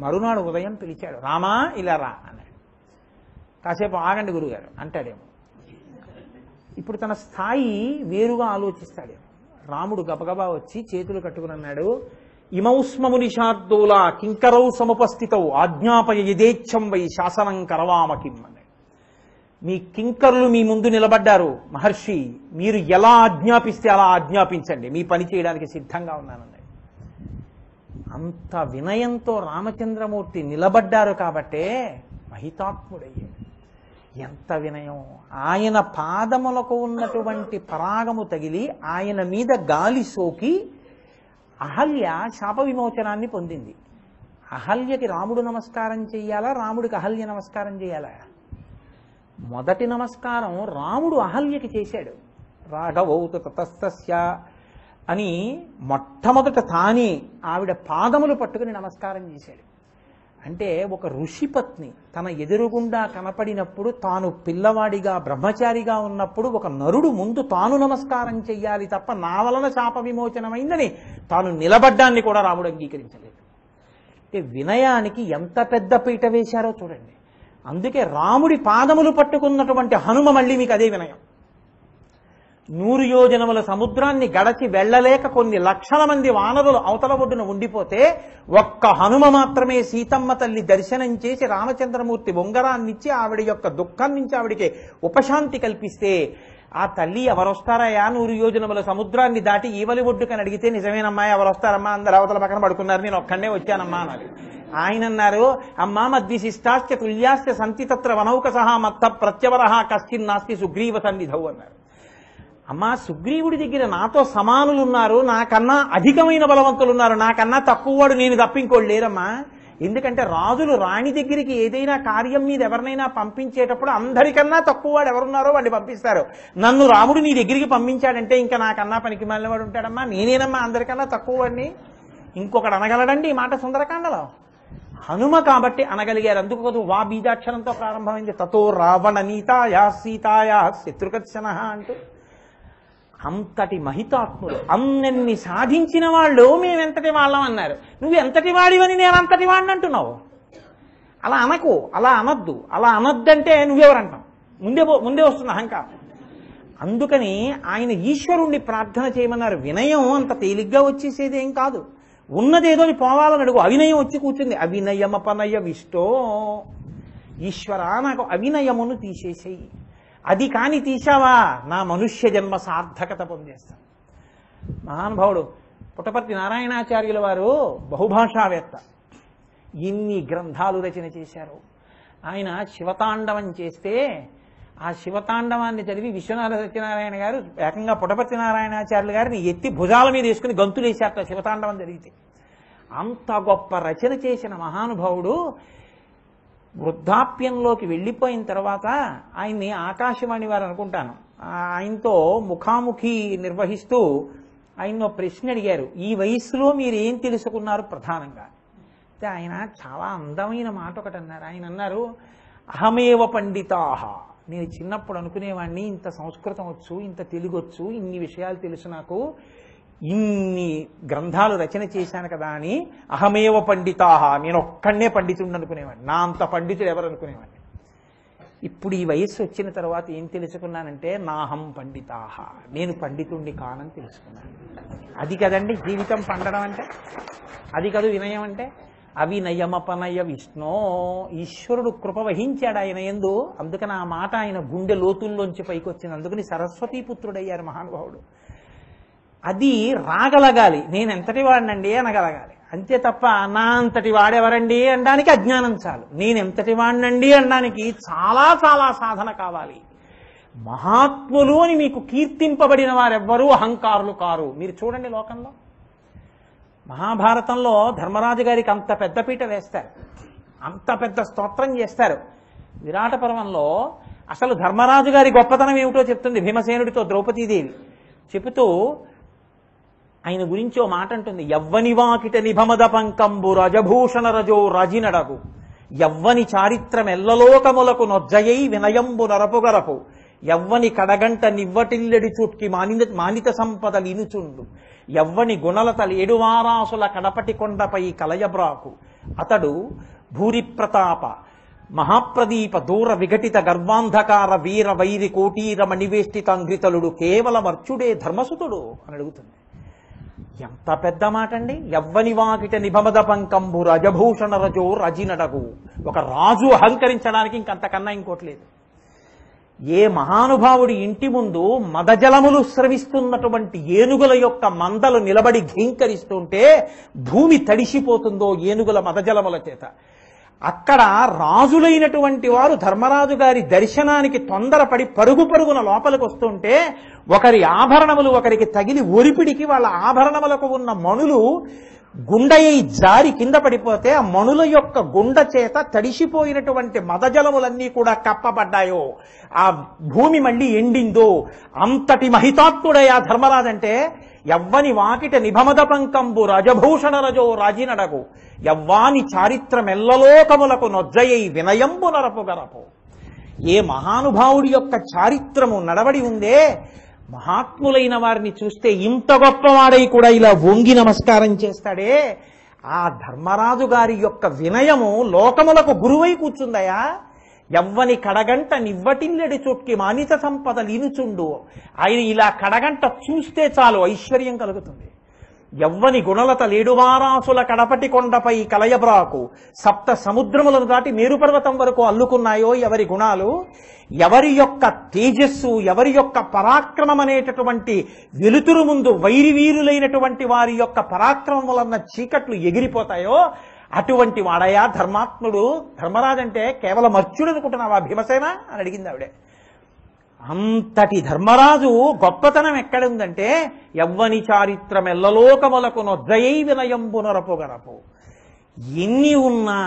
మరునాడు ఉదయం పిలిచాడు. రామా ఇలా రా అన్నాడు. కాసేపు ఆగండి గురుగారు అంటాడేమో. ఇప్పుడు తన స్థాయి వేరుగా ఆలోచిస్తాడేమో. రాముడు గబగబా వచ్చి చేతులు కట్టుకుని అన్నాడు, ఇమౌస్మము నిషార్దూలా కింకరౌ సముపస్థితౌ ఆజ్ఞాపయ యథేచ్ఛం వై శాసనం కరవామకిం అన్నాడు. మీ కింకరులు మీ ముందు నిలబడ్డారు మహర్షి, మీరు ఎలా ఆజ్ఞాపిస్తే అలా ఆజ్ఞాపించండి, మీ పని చేయడానికి సిద్ధంగా ఉన్నానన్నాడు. అంత వినయంతో రామచంద్రమూర్తి నిలబడ్డారు కాబట్టే మహితాత్ముడయ్యాడు. ఎంత వినయం! ఆయన పాదములకు ఉన్నటువంటి పరాగము తగిలి ఆయన మీద గాలి సోకి అహల్య శాప విమోచనాన్ని పొందింది. అహల్యకి రాముడు నమస్కారం చెయ్యాలా, రాముడికి అహల్య నమస్కారం చేయాలా? మొదటి నమస్కారం రాముడు అహల్యకి చేశాడు. రాఘవౌతు తతస్తస్య అని మొట్టమొదట తానే ఆవిడ పాదములు పట్టుకుని నమస్కారం చేశాడు. అంటే ఒక ఋషిపత్ని తన ఎదురుగుండా కనపడినప్పుడు, తాను పిల్లవాడిగా బ్రహ్మచారిగా ఉన్నప్పుడు ఒక నరుడు ముందు తాను నమస్కారం చెయ్యాలి తప్ప నా వలన శాప విమోచనమైందని తాను నిలబడ్డాన్ని కూడా రాముడు అంగీకరించలేదు. అంటే వినయానికి ఎంత పెద్ద పీట వేశారో చూడండి. అందుకే రాముడి పాదములు పట్టుకున్నటువంటి హనుమ మళ్ళీ మీకు అదే వినయం. 100 యోజనముల సముద్రాన్ని గడచి వెళ్ళలేక కొన్ని లక్షల మంది వానరులు అవతల ఒడ్డున ఉండిపోతే ఒక్క హనుమ మాత్రమే సీతమ్మ తల్లి దర్శనం చేసి రామచంద్రమూర్తి ఉంగరాన్నిచ్చి ఆవిడ యొక్క దుఃఖం నుంచి ఆవిడికి ఉపశాంతి కల్పిస్తే ఆ తల్లి ఎవరొస్తారయ్యా 100 యోజనముల సముద్రాన్ని దాటి ఈవలి ఒడ్డుకని అడిగితే నిజమేనమ్మా ఎవరొస్తారమ్మా అందరు అవతల పక్కన పడుకున్నారు నేను ఒక్కడే వచ్చానమ్మా అన్నారు. ఆయన అన్నారు అమ్మా మద్విశిష్టాశ్చ తుల్యాశ్చ సంతి తత్ర వనౌక సహా మత్త ప్రత్యవరహ కశ్చిన్నాస్తి సుగ్రీవ సన్నిధౌ అన్నారు. అమ్మా సుగ్రీవుడి దగ్గర నాతో సమానులు ఉన్నారు, నాకన్నా అధికమైన బలవంతులు ఉన్నారు, నాకన్నా తక్కువవాడు నేను తప్పింకోడు లేరమ్మా. ఎందుకంటే రాజులు రాణి దగ్గరికి ఏదైనా కార్యం మీద ఎవరినైనా పంపించేటప్పుడు అందరికన్నా తక్కువవాడు ఎవరున్నారో వాడిని పంపిస్తారు. నన్ను రాముడు నీ దగ్గరికి పంపించాడంటే ఇంకా నాకన్నా పనికి మాలిన వాడు ఉంటాడమ్మా, నేనేనమ్మా అందరికన్నా తక్కువ వాడిని. ఇంకొకడు అనగలడండి ఈ మాట సుందరకాండలో. హనుమ కాబట్టి అనగలిగారు. అందుకు కాదు వా బీజాక్షరంతో ప్రారంభమైంది. తతో రావణ నీతాయా సీతాయా శత్రుకర్షణ అంటూ. అంతటి మహితాత్ములు, అన్నెన్ని సాధించిన వాళ్ళు మేమెంతటి వాళ్ళం అన్నారు. నువ్వు ఎంతటి వాడివని నేను అంతటి వాడిని అంటున్నావు. అలా అనకు, అలా అనద్దు. అలా అనద్దంటే నువ్వెవరంటావు, ముందే వస్తుంది అహంకారం. అందుకని ఆయన ఈశ్వరుణ్ణి ప్రార్థన చేయమన్నారు. వినయం అంత తేలిగ్గా వచ్చేసేది ఏం కాదు. ఉన్నదేదో పోవాలని అడుగు. అవినయం వచ్చి కూర్చుంది. అవినయమపనయ విష్టో, ఈశ్వర నాకు అవినయమును తీసేసేయి. అది కాని తీశావా నా మనుష్య జన్మ సార్థకత పొందేస్తాను. మహానుభావుడు పుట్టపర్తి నారాయణాచార్యుల వారు బహుభాషావేత్త, ఎన్ని గ్రంథాలు రచన చేశారు. ఆయన శివతాండవం చేస్తే ఆ శివతాండవాన్ని చదివి విశ్వనాథ సత్యనారాయణ గారు ఏకంగా పుట్టపర్తి నారాయణాచార్యులు గారిని ఎత్తి భుజాల మీద వేసుకుని గంతులేశారట శివతాండవం జరిగితే. అంత గొప్ప రచన చేసిన మహానుభావుడు వృద్ధాప్యంలోకి వెళ్ళిపోయిన తర్వాత ఆయన్ని ఆకాశవాణి వారు అనుకుంటాను ఆయనతో ముఖాముఖి నిర్వహిస్తూ ఆయన ప్రశ్న అడిగారు, ఈ వయస్సులో మీరు ఏం తెలుసుకున్నారు ప్రధానంగా అంటే ఆయన చాలా అందమైన మాట ఒకటి అన్నారు. ఆయన అన్నారు, అహమేవ పండితాహ. నేను చిన్నప్పుడు అనుకునేవాడిని ఇంత సంస్కృతం వచ్చు, ఇంత తెలుగు వచ్చు, ఇన్ని విషయాలు తెలుసు, నాకు ఇన్ని గ్రంథాలు రచన చేశాను కదా అని అహమేవ పండితాహ, నేను ఒక్కడనే పండితుడిని అనుకునేవాడిని, నా అంత పండితుడు ఎవరు అనుకునేవాడిని. ఇప్పుడు ఈ వయస్సు వచ్చిన తర్వాత ఏం తెలుసుకున్నానంటే నాహం పండితాహ, నేను పండితుణ్ణి కానని తెలుసుకున్నాను. అది కదండి జీవితం పండడం అంటే, అది కదు వినయం అంటే. అవినయమపనయ విష్ణో, ఈశ్వరుడు కృప వహించాడు ఆయన యందు. అందుకని ఆ మాట ఆయన గుండె లోతుల్లోంచి పైకి వచ్చింది. అందుకని సరస్వతీపుత్రుడయ్యారు మహానుభావుడు. అది రాగలగాలి, నేను ఎంతటి వాడినండి అనగలగాలి. అంతే తప్ప నా అంతటి వాడెవరండి అనడానికి అజ్ఞానం చాలు. నేను ఎంతటి వాడినండి అనడానికి చాలా చాలా సాధన కావాలి. మహాత్ములు అని మీకు కీర్తింపబడిన వారెవ్వరూ అహంకారులు కారు. మీరు చూడండి లోకంలో మహాభారతంలో ధర్మరాజు గారికి అంత పెద్ద పీట వేస్తారు, అంత పెద్ద స్తోత్రం చేస్తారు. విరాట పర్వంలో అసలు ధర్మరాజు గారి గొప్పతనం ఏమిటో చెప్తుంది భీమసేనుడితో ద్రౌపదీదేవి చెబుతూ. ఆయన గురించి ఓ మాట అంటుంది, యవ్వనివాకిట నిభమద పంకంబు రజభూషణ రజో రాజినడగు, యవ్వని చారిత్రమెల్లలోకములకు నొజ్జయై వినయంబు నరపుగరపు, యవ్వని కడగంట నివ్వటిల్లెడి చుట్కి మానిత సంపదలినుచుండు, యవ్వని గుణలతలు ఏడువారాసుల కడపటి కొండపై కలయబ్రాకు, అతడు భూరి ప్రతాప మహాప్రదీప దూర విఘటిత గర్వాంధకార వీర వైరి కోటీర మణివేష్టితాంఘ్రితలుడు కేవలమర్చుడే ధర్మసుతుడు అని అడుగుతుంది. ఎంత పెద్ద మాట అండి. యవ్వని వాకిట నిభమద పంకంబు రజభూషణ రజో రజినడగు. ఒక రాజు అహంకరించడానికి ఇంకంతకన్నా ఇంకోటి లేదు. ఏ మహానుభావుడి ఇంటి ముందు మదజలములు స్రవిస్తున్నటువంటి ఏనుగుల యొక్క మందలు నిలబడి ఘీంకరిస్తుంటే భూమి తడిసిపోతుందో ఏనుగుల మదజలముల చేత, అక్కడ రాజులైనటువంటి వారు ధర్మరాజు గారి దర్శనానికి తొందరపడి పరుగు పరుగున లోపలికి వస్తుంటే ఒకరి ఆభరణములు ఒకరికి తగిలి ఒరిపిడికి వాళ్ళ ఆభరణములకు ఉన్న మణులు గుండెయి జారి కింద పడిపోతే ఆ మణుల యొక్క గుండ చేత తడిసిపోయినటువంటి మదజలములన్నీ కూడా కప్పబడ్డాయో, ఆ భూమి మళ్ళీ ఎండిందో. అంతటి మహితాత్ముడయ్యా ధర్మరాజంటే. యవ్వని వాకిట నిభమద పంకంబు రజభూషణ రజో రాజినడగు, యవ్వాని చారిత్రమెల్లలోకములకు నొజ్జయై వినయంబు నరపుగరపు. ఏ మహానుభావుడి యొక్క చారిత్రము నడవడి ఉందే, మహాత్ములైన వారిని చూస్తే ఇంత గొప్పవాడై కూడా ఇలా వంగి నమస్కారం చేస్తాడే, ఆ ధర్మరాజు గారి యొక్క వినయము లోకములకు గురువై కూర్చుందయా. ఎవ్వని కడగంట నివ్వటిల్లెడి చొక్కి మానిత సంపద లీనుచుండు. ఆయన ఇలా కడగంట చూస్తే చాలు ఐశ్వర్యం కలుగుతుంది. ఎవ్వని గుణలత లేడువారాసుల కడపటి కొండపై కలయబ్రాకు సప్త సముద్రములను దాటి మేరుపర్వతం వరకు అల్లుకున్నాయో ఎవరి గుణాలు, ఎవరి యొక్క తేజస్సు, ఎవరి యొక్క పరాక్రమం అనేటటువంటి వెలుతురు ముందు వైరివీరులైనటువంటి వారి యొక్క పరాక్రమం వలన చీకట్లు ఎగిరిపోతాయో అటువంటి వాడయా ధర్మాత్ముడు. ధర్మరాజు అంటే కేవలం అర్జునుడు అనుకుంటున్నావా భీమసేన అని అడిగింది ఆవిడే. అంతటి ధర్మరాజు గొప్పతనం ఎక్కడుందంటే యవ్వని చారిత్రమెల్లలోకములకు నొజ్జయై వినయంబునరపుగరపు. ఎన్ని ఉన్నా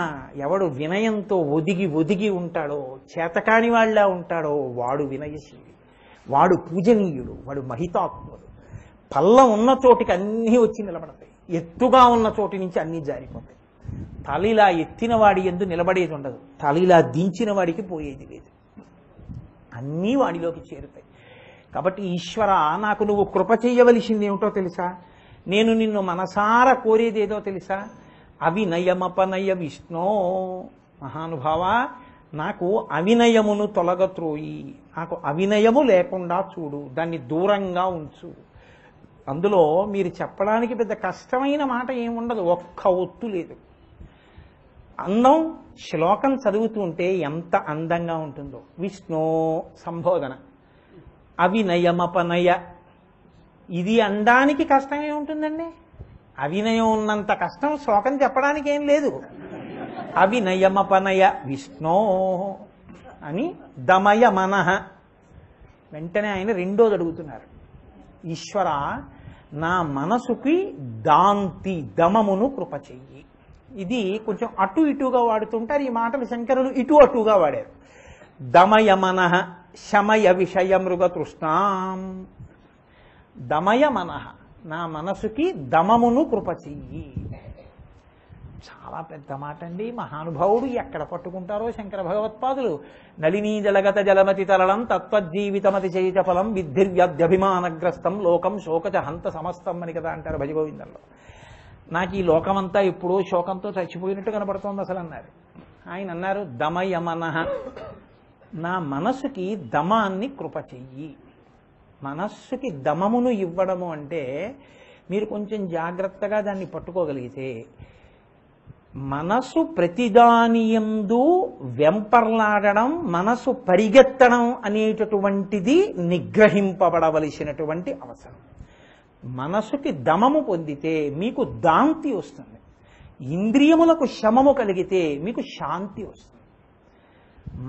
ఎవడు వినయంతో ఒదిగి ఒదిగి ఉంటాడో, చేతకాని వాళ్ళ ఉంటాడో వాడు వినయశీలి, వాడు పూజనీయుడు, వాడు మహితాత్ముడు. పల్లం ఉన్న చోటికి అన్నీ వచ్చి నిలబడతాయి, ఎత్తుగా ఉన్న చోటి నుంచి అన్నీ జారిపోతాయి. తలిలా ఎత్తిన వాడి ఎందు నిలబడేది ఉండదు, తలిలా దించిన వాడికి పోయేది లేదు, అన్నీ వాడిలోకి చేరుతాయి. కాబట్టి ఈశ్వర నాకు నువ్వు కృప చెయ్యవలసింది ఏమిటో తెలుసా, నేను నిన్ను మనసారా కోరేదేదో తెలుసా, అవినయమపనయ విష్ణో. మహానుభావ నాకు అవినయమును తొలగత్రోయి, నాకు అవినయము లేకుండా చూడు, దాన్ని దూరంగా ఉంచు. అందులో మీరు చెప్పడానికి పెద్ద కష్టమైన మాట ఏముండదు, ఒక్క ఒత్తు లేదు. అందం శ్లోకం చదువుతుంటే ఎంత అందంగా ఉంటుందో. విష్ణు సంబోధన, అవినయమపనయ, ఇది అనడానికి కష్టమే ఉంటుందండి. అవినయం ఉన్నంత కష్టం శ్లోకం చెప్పడానికి ఏం లేదు. అవినయమపనయ విష్ణో అని దమయ మనః. వెంటనే ఆయన రెండోది అడుగుతున్నారు, ఈశ్వర నా మనసుకి దాంతి దమమును కృప చెయ్యి. ఇది కొంచెం అటు ఇటుగా వాడుతుంటారు ఈ మాటలు, శంకరులు ఇటు అటుగా వాడారు. దమయ మనః శమయ విషయ మృగ తృష్ణాం. దమయ మనః, నా మనసుకి దమమును కృప చెయ్యి. చాలా పెద్ద మాట అండి. మహానుభావుడు ఎక్కడ పట్టుకుంటారో శంకర భగవత్పాదులు. నళినీ జలగత జలమతి తరళం తత్వజీవితమతి చైతఫలం విద్ధిర్వ్యధ్యభిమానగ్రస్తం లోకం శోకచ హంత సమస్తం అని కదా అంటారు భజగోవిందంలో. నాకు ఈ లోకమంతా ఎప్పుడో శోకంతో చచ్చిపోయినట్టు కనబడుతోంది అసలు అన్నారు. ఆయన అన్నారు దమయమనః, నా మనసుకి దమాన్ని కృప చెయ్యి. మనస్సుకి దమమును ఇవ్వడము అంటే మీరు కొంచెం జాగ్రత్తగా దాన్ని పట్టుకోగలిగితే, మనసు ప్రతిదానియందు వెంపర్లాడడం, మనసు పరిగెత్తడం అనేటటువంటిది నిగ్రహింపబడవలసినటువంటి అవసరం. మనసుకి దమము పొందితే మీకు దాంతి వస్తుంది, ఇంద్రియములకు శమము కలిగితే మీకు శాంతి వస్తుంది.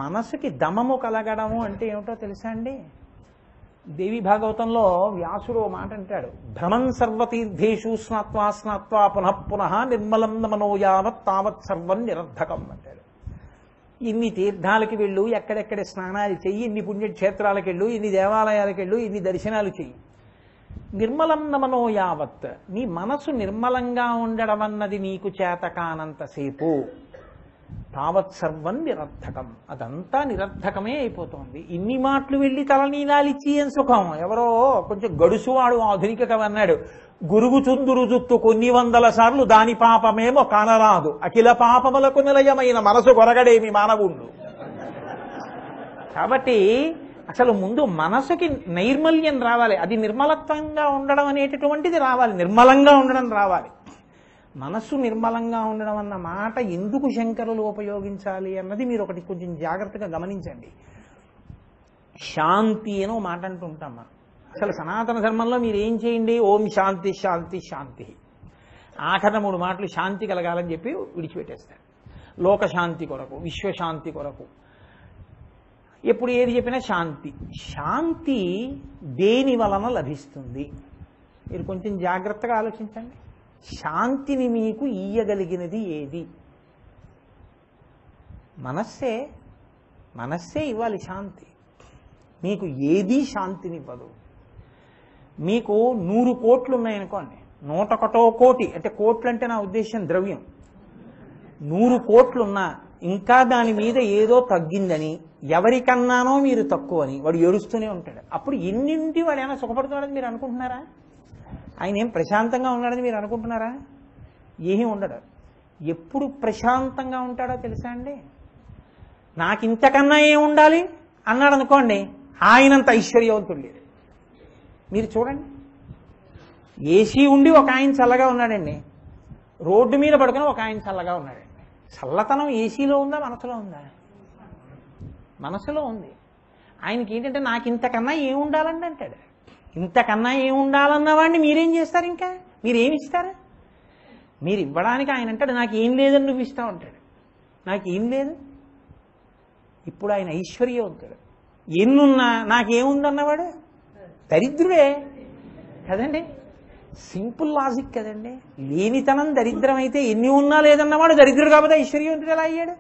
మనసుకి దమము కలగడము అంటే ఏమిటో తెలుసా అండి? దేవి భాగవతంలో వ్యాసుడు మాట అంటాడు, భ్రమన్ సర్వతీర్థేషు స్నాత్వా స్నాత్వా పునః పునః నిర్మలం మనో యావత్ తావత్ సర్వం నిరర్ధకం అంటాడు. ఇన్ని తీర్థాలకి వెళ్ళు, ఎక్కడెక్కడ స్నానాలు చెయ్యి, ఇన్ని పుణ్యక్షేత్రాలకు వెళ్ళు, ఇన్ని దేవాలయాలకు వెళ్ళు, ఇన్ని దర్శనాలు చెయ్యి, నిర్మలం మనో యావత్, నీ మనసు నిర్మలంగా ఉండడం అన్నది నీకు చేత కానంతసేపు తావత్ సర్వం నిరర్థకం, అదంతా నిరర్థకమే అయిపోతుంది. ఇన్ని మాటలు వెళ్ళి తలనీలాలిచ్చి ఏం సుఖం. ఎవరో కొంచెం గడుసువాడు ఆధునిక కవి అన్నాడు, గురుగు చుందురు జుత్తు కొన్ని వందల సార్లు దాని పాపమేమో కానరాదు, అఖిల పాపములకు నిలయమైన మనసు కొరగడేమి మానవుడు. కాబట్టి అసలు ముందు మనసుకి నైర్మల్యం రావాలి, అది నిర్మలత్వంగా ఉండడం అనేటటువంటిది రావాలి, నిర్మలంగా ఉండడం రావాలి. మనస్సు నిర్మలంగా ఉండడం అన్న మాట ఎందుకు శంకరులు ఉపయోగించాలి అన్నది మీరు ఒకటి కొంచెం జాగ్రత్తగా గమనించండి. శాంతి అని ఒక మాట అంటుంటాం మనం. అసలు సనాతన ధర్మంలో మీరు ఏం చేయండి, ఓం శాంతి శాంతి శాంతి, ఆఖరణ 3 మాటలు శాంతి కలగాలని చెప్పి విడిచిపెట్టేస్తారు. లోకశాంతి కొరకు, విశ్వశాంతి కొరకు, ఎప్పుడు ఏది చెప్పినా శాంతి. శాంతి దేని వలన లభిస్తుంది? మీరు కొంచెం జాగ్రత్తగా ఆలోచించండి. శాంతిని మీకు ఇయ్యగలిగినది ఏది? మనస్సే. మనస్సే ఇవ్వాలి శాంతి. మీకు ఏది శాంతినివ్వదు. మీకు 100 కోట్లు ఉన్నాయనుకోండి, 101 కోటి అంటే కోట్లు అంటే నా ఉద్దేశం ద్రవ్యం. 100 కోట్లున్నా ఇంకా దాని మీద ఏదో తగ్గిందని, ఎవరికన్నానో మీరు తక్కువ అని వాడు ఏడుస్తూనే ఉంటాడు. అప్పుడు ఎన్నింటి వాడు ఏమైనా సుఖపడుతున్నాడని మీరు అనుకుంటున్నారా? ఆయన ఏం ప్రశాంతంగా ఉన్నాడని మీరు అనుకుంటున్నారా? ఏమీ ఉండడు. ఎప్పుడు ప్రశాంతంగా ఉంటాడో తెలుసా అండి? నాకు ఇంతకన్నా ఏం ఉండాలి అన్నాడు అనుకోండి, ఆయనంత ఐశ్వర్యవంతుడు లేడు. మీరు చూడండి, ఏసీ ఉండి ఒక ఆయన చల్లగా ఉన్నాడండి, రోడ్డు మీద పడుకుని ఒక ఆయన చల్లగా ఉన్నాడండి. చల్లతనం ఏసీలో ఉందా మనసులో ఉందా? మనసులో ఉంది. ఆయనకి ఏంటంటే నాకు ఇంతకన్నా ఏం ఉండాలండి అంటాడు. ఇంతకన్నా ఏం ఉండాలన్న వాడిని మీరేం చేస్తారు? ఇంకా మీరేమి ఇస్తారు? మీరు ఇవ్వడానికి ఆయన అంటాడు నాకు ఏం లేదని నువ్వు ఇస్తావు అంటాడు. నాకేం లేదు. ఇప్పుడు ఆయన ఐశ్వర్యవంతుడు. ఎన్నున్నా నాకేముందన్నవాడు దరిద్రుడే కదండి. సింపుల్ లాజిక్ కదండి. లేనితనం దరిద్రం అయితే ఎన్ని ఉన్నా లేదన్నవాడు దరిద్రుడు కాబట్టి ఐశ్వర్యవంతుడు ఎలా అయ్యాడు?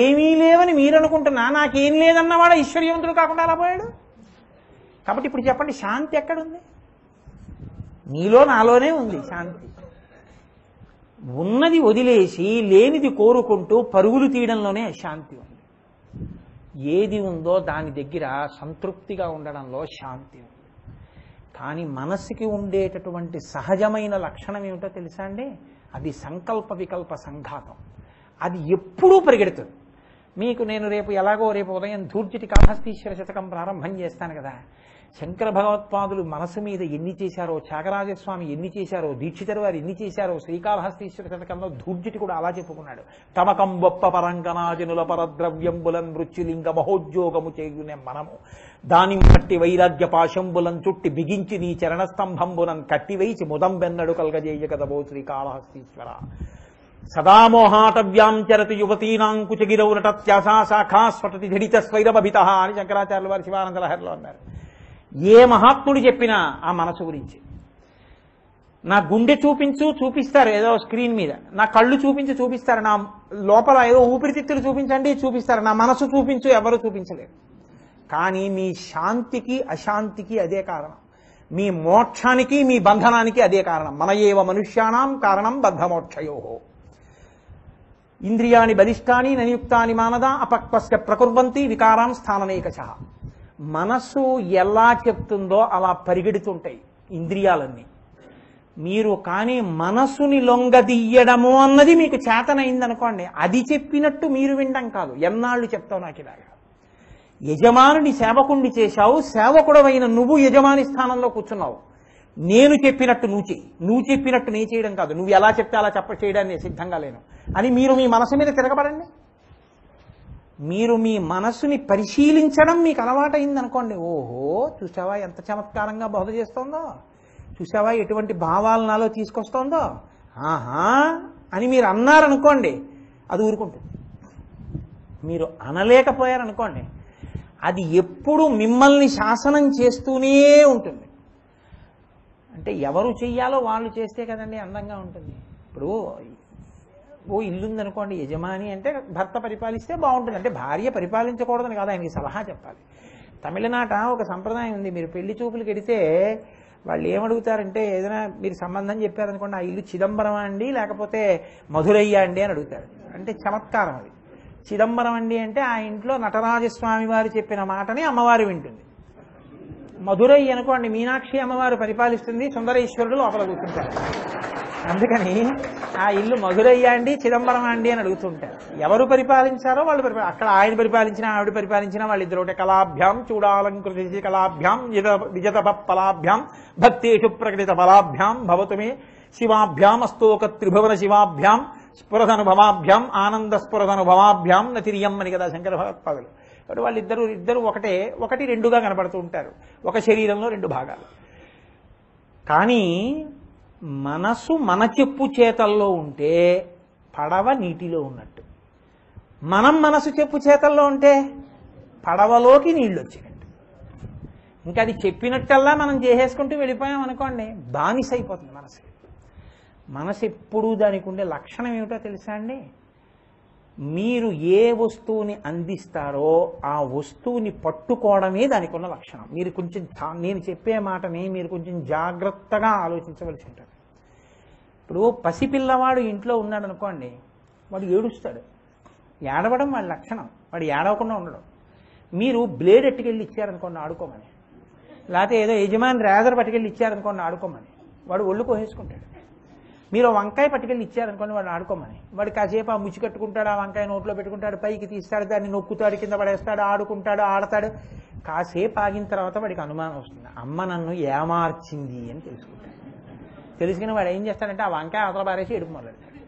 ఏమీ లేవని మీరు అనుకుంటున్నా నాకేం లేదన్నవాడు ఐశ్వర్యవంతుడు కాకుండా ఎలా పోయాడు? కాబట్టి ఇప్పుడు చెప్పండి, శాంతి ఎక్కడుంది? నీలో నాలోనే ఉంది శాంతి. ఉన్నది వదిలేసి లేనిది కోరుకుంటూ పరుగులు తీయడంలోనే అశాంతి ఉంది. ఏది ఉందో దాని దగ్గర సంతృప్తిగా ఉండడంలో శాంతి ఉంది. కానీ మనసుకి ఉండేటటువంటి సహజమైన లక్షణం ఏమిటో తెలుసా అండి? అది సంకల్ప వికల్ప సంఘాతం. అది ఎప్పుడూ పరిగెడుతుంది. మీకు నేను రేపు ఉదయం ధూర్జటి కాళహస్తీశ్వర శతకం ప్రారంభం చేస్తాను కదా. శంకర భగవత్పాదులు మనసు మీద ఎన్ని చేశారో, త్యాగరాజస్వామి ఎన్ని చేశారో, దీక్షితరు వారు ఎన్ని చేశారో, శ్రీకాళహస్తీశ్వర శతకంలో ధూర్జటి కూడా అలా చెప్పుకున్నాడు. తమకం బొప్ప పరంకనాజనుల పరద్రవ్యంబులన్ మృత్యులింగ మహోద్యోగము చేయునే మనము దానిం కట్టి వైరాగ్య పాశంబులం చుట్టి బిగించి నీ చరణస్తంభంబునం కట్టివైచి ముదంబెన్నడు కల్గజేయ కదబో శ్రీకాళహస్తీశ్వర. సదామోహాటవ్యాం చరతి యువతీనాంకుచగిరౌరటత్యాసా శాఖా స్ఫటతి ధిడిత స్వైరమభిత అని శంకరాచార్యుల వారి శివానంద లహరిలో అన్నారు. ఏ మహాత్ముడు చెప్పినా ఆ మనసు గురించి. నా గుండె చూపిస్తారు ఏదో స్క్రీన్ మీద, నా కళ్ళు చూపిస్తారు, నా లోపల ఏదో ఊపిరితిత్తులు చూపిస్తారు, నా మనసు ఎవరు చూపించలేరు. కానీ మీ శాంతికి అశాంతికి అదే కారణం, మీ మోక్షానికి మీ బంధనానికి అదే కారణం. మన ఏవ మనుష్యానాం కారణం బద్ధమోక్షయో. ఇంద్రియాణి బలిష్టాని ననియుక్తాని మానద అపక్వస్య ప్రకుర్వంతి వికారాం స్థాననేకశః. మనస్సు ఎలా చెప్తుందో అలా పరిగెడుతుంటాయి ఇంద్రియాలన్నీ. మీరు కానీ మనస్సుని లొంగదీయడము అన్నది మీకు చేతనైందనుకోండి, అది చెప్పినట్టు మీరు వినడం కాదు. ఎన్నాళ్ళు చెప్తావు నాకు ఇలాగా? యజమానుని సేవకుణ్ణి చేశావు, సేవకుడవైన నువ్వు యజమాని స్థానంలో కూర్చున్నావు. నేను చెప్పినట్టు నువ్వు చెప్పినట్టు నేను చేయడం కాదు, నువ్వు ఎలా చెప్తే అలా చేయడాన్ని సిద్ధంగా లేను అని మీరు మీ మనసు మీద తిరగబడండి. మీరు మీ మనసుని పరిశీలించడం మీకు అలవాటైంది అనుకోండి, ఓహో చూసావా ఎంత చమత్కారంగా బోధ చేస్తోందో, చూసావా ఎటువంటి భావాలు నాలో తీసుకొస్తోందో, ఆహా అని మీరు అన్నారనుకోండి అది ఊరుకుంటుంది. మీరు అనలేకపోయారనుకోండి అది ఎప్పుడు మిమ్మల్ని శాసనం చేస్తూనే ఉంటుంది. అంటే ఎవరు చెయ్యాలో వాళ్ళు చేస్తే కదండి అందంగా ఉంటుంది. ఇప్పుడు ఓ ఇల్లుందనుకోండి, యజమాని అంటే భర్త పరిపాలిస్తే బాగుంటుంది. అంటే భార్య పరిపాలించకూడదని కాదు, ఆయనకి సలహా చెప్పాలి. తమిళనాట ఒక సంప్రదాయం ఉంది, మీరు పెళ్లి చూపులకు వెడితే వాళ్ళు ఏమడుగుతారంటే ఏదైనా మీరు సంబంధం చెప్పారనుకోండి, ఆ ఇల్లు చిదంబరం అండి లేకపోతే మధురయ్య అండి అని అడుగుతారు. అంటే చమత్కారం అది. చిదంబరం అండి అంటే ఆ ఇంట్లో నటరాజస్వామి వారు చెప్పిన మాటని అమ్మవారు వింటుంది. మధురయ్య అనుకోండి మీనాక్షి అమ్మవారు పరిపాలిస్తుంది, సుందరేశ్వరుడు లోపల కూర్చుంటారు. అందుకని ఆ ఇల్లు మధురయ్య అండి చిదంబరం అండి అని అడుగుతుంటారు. ఎవరు పరిపాలించారో వాళ్ళు అక్కడ ఆయన పరిపాలించినా ఆవిడ పరిపాలించినా వాళ్ళిద్దరు ఒకటే. కళాభ్యాం చూడాలంకృతి కళాభ్యాం విజత ఫలాభ్యాం భక్తేషు ప్రకటిత ఫలాభ్యాం భవతుమే శివాభ్యాం అస్తోక త్రిభువన శివాభ్యాం స్ఫురదనుభవాభ్యాం ఆనంద స్ఫురదనుభవాభ్యాం నతిరియం అని కదా శంకర భగవత్పాదులు. కాబట్టి వాళ్ళిద్దరు ఒకటి రెండుగా కనపడుతూ ఉంటారు, ఒక శరీరంలో రెండు భాగాలు. కానీ మనసు మన చెప్పు చేతల్లో ఉంటే పడవ నీటిలో ఉన్నట్టు, మనసు చెప్పు చేతల్లో ఉంటే పడవలోకి నీళ్ళు వచ్చినట్టు. ఇంకా అది చెప్పినట్టల్లా మనం చేసేసుకుంటూ వెళ్ళిపోయాం అనుకోండి, బానిస అయిపోతుంది మనసు. మనసు ఎప్పుడూ దానికి ఉండే లక్షణం ఏమిటో తెలుసా అండి? మీరు ఏ వస్తువుని అందిస్తారో ఆ వస్తువుని పట్టుకోవడమే దానికి ఉన్న లక్షణం. మీరు కొంచెం నేను చెప్పే మాటని మీరు కొంచెం జాగ్రత్తగా ఆలోచించవలసి ఉంటుంది. ఇప్పుడు పసిపిల్లవాడు ఇంట్లో ఉన్నాడు అనుకోండి, వాడు ఏడుస్తాడు. ఏడవడం వాడి లక్షణం, వాడు ఏడవకుండా ఉండడం. మీరు బ్లేడ్ ఎట్టుకెళ్ళి ఇచ్చారనుకోండి ఆడుకోమని, లేకపోతే ఏదో యజమాని రేజర్ పట్టుకెళ్ళి ఇచ్చారనుకోండి ఆడుకోమని, వాడు ఒళ్ళు కోసేసుకుంటాడు. మీరు వంకాయ పట్టుకెళ్ళి ఇచ్చారనుకోండి వాడు ఆడుకోమని, వాడు కాసేపు ఆ ముచ్చి కట్టుకుంటాడు, ఆ వంకాయ నోట్లో పెట్టుకుంటాడు, పైకి తీస్తాడు, దాన్ని నొక్కుతాడు, కింద పడేస్తాడు, ఆడుకుంటాడు, ఆడతాడు. కాసేపు ఆగిన తర్వాత వాడికి అనుమానం వస్తుంది, అమ్మ నన్ను ఏమార్చింది అని తెలుసుకుంటాడు. తెలుసుకుని వాడు ఏం చేస్తాడంటే ఆ వంకాయ అవతల పారేసి ఎడుపు మొదలెడతాడు.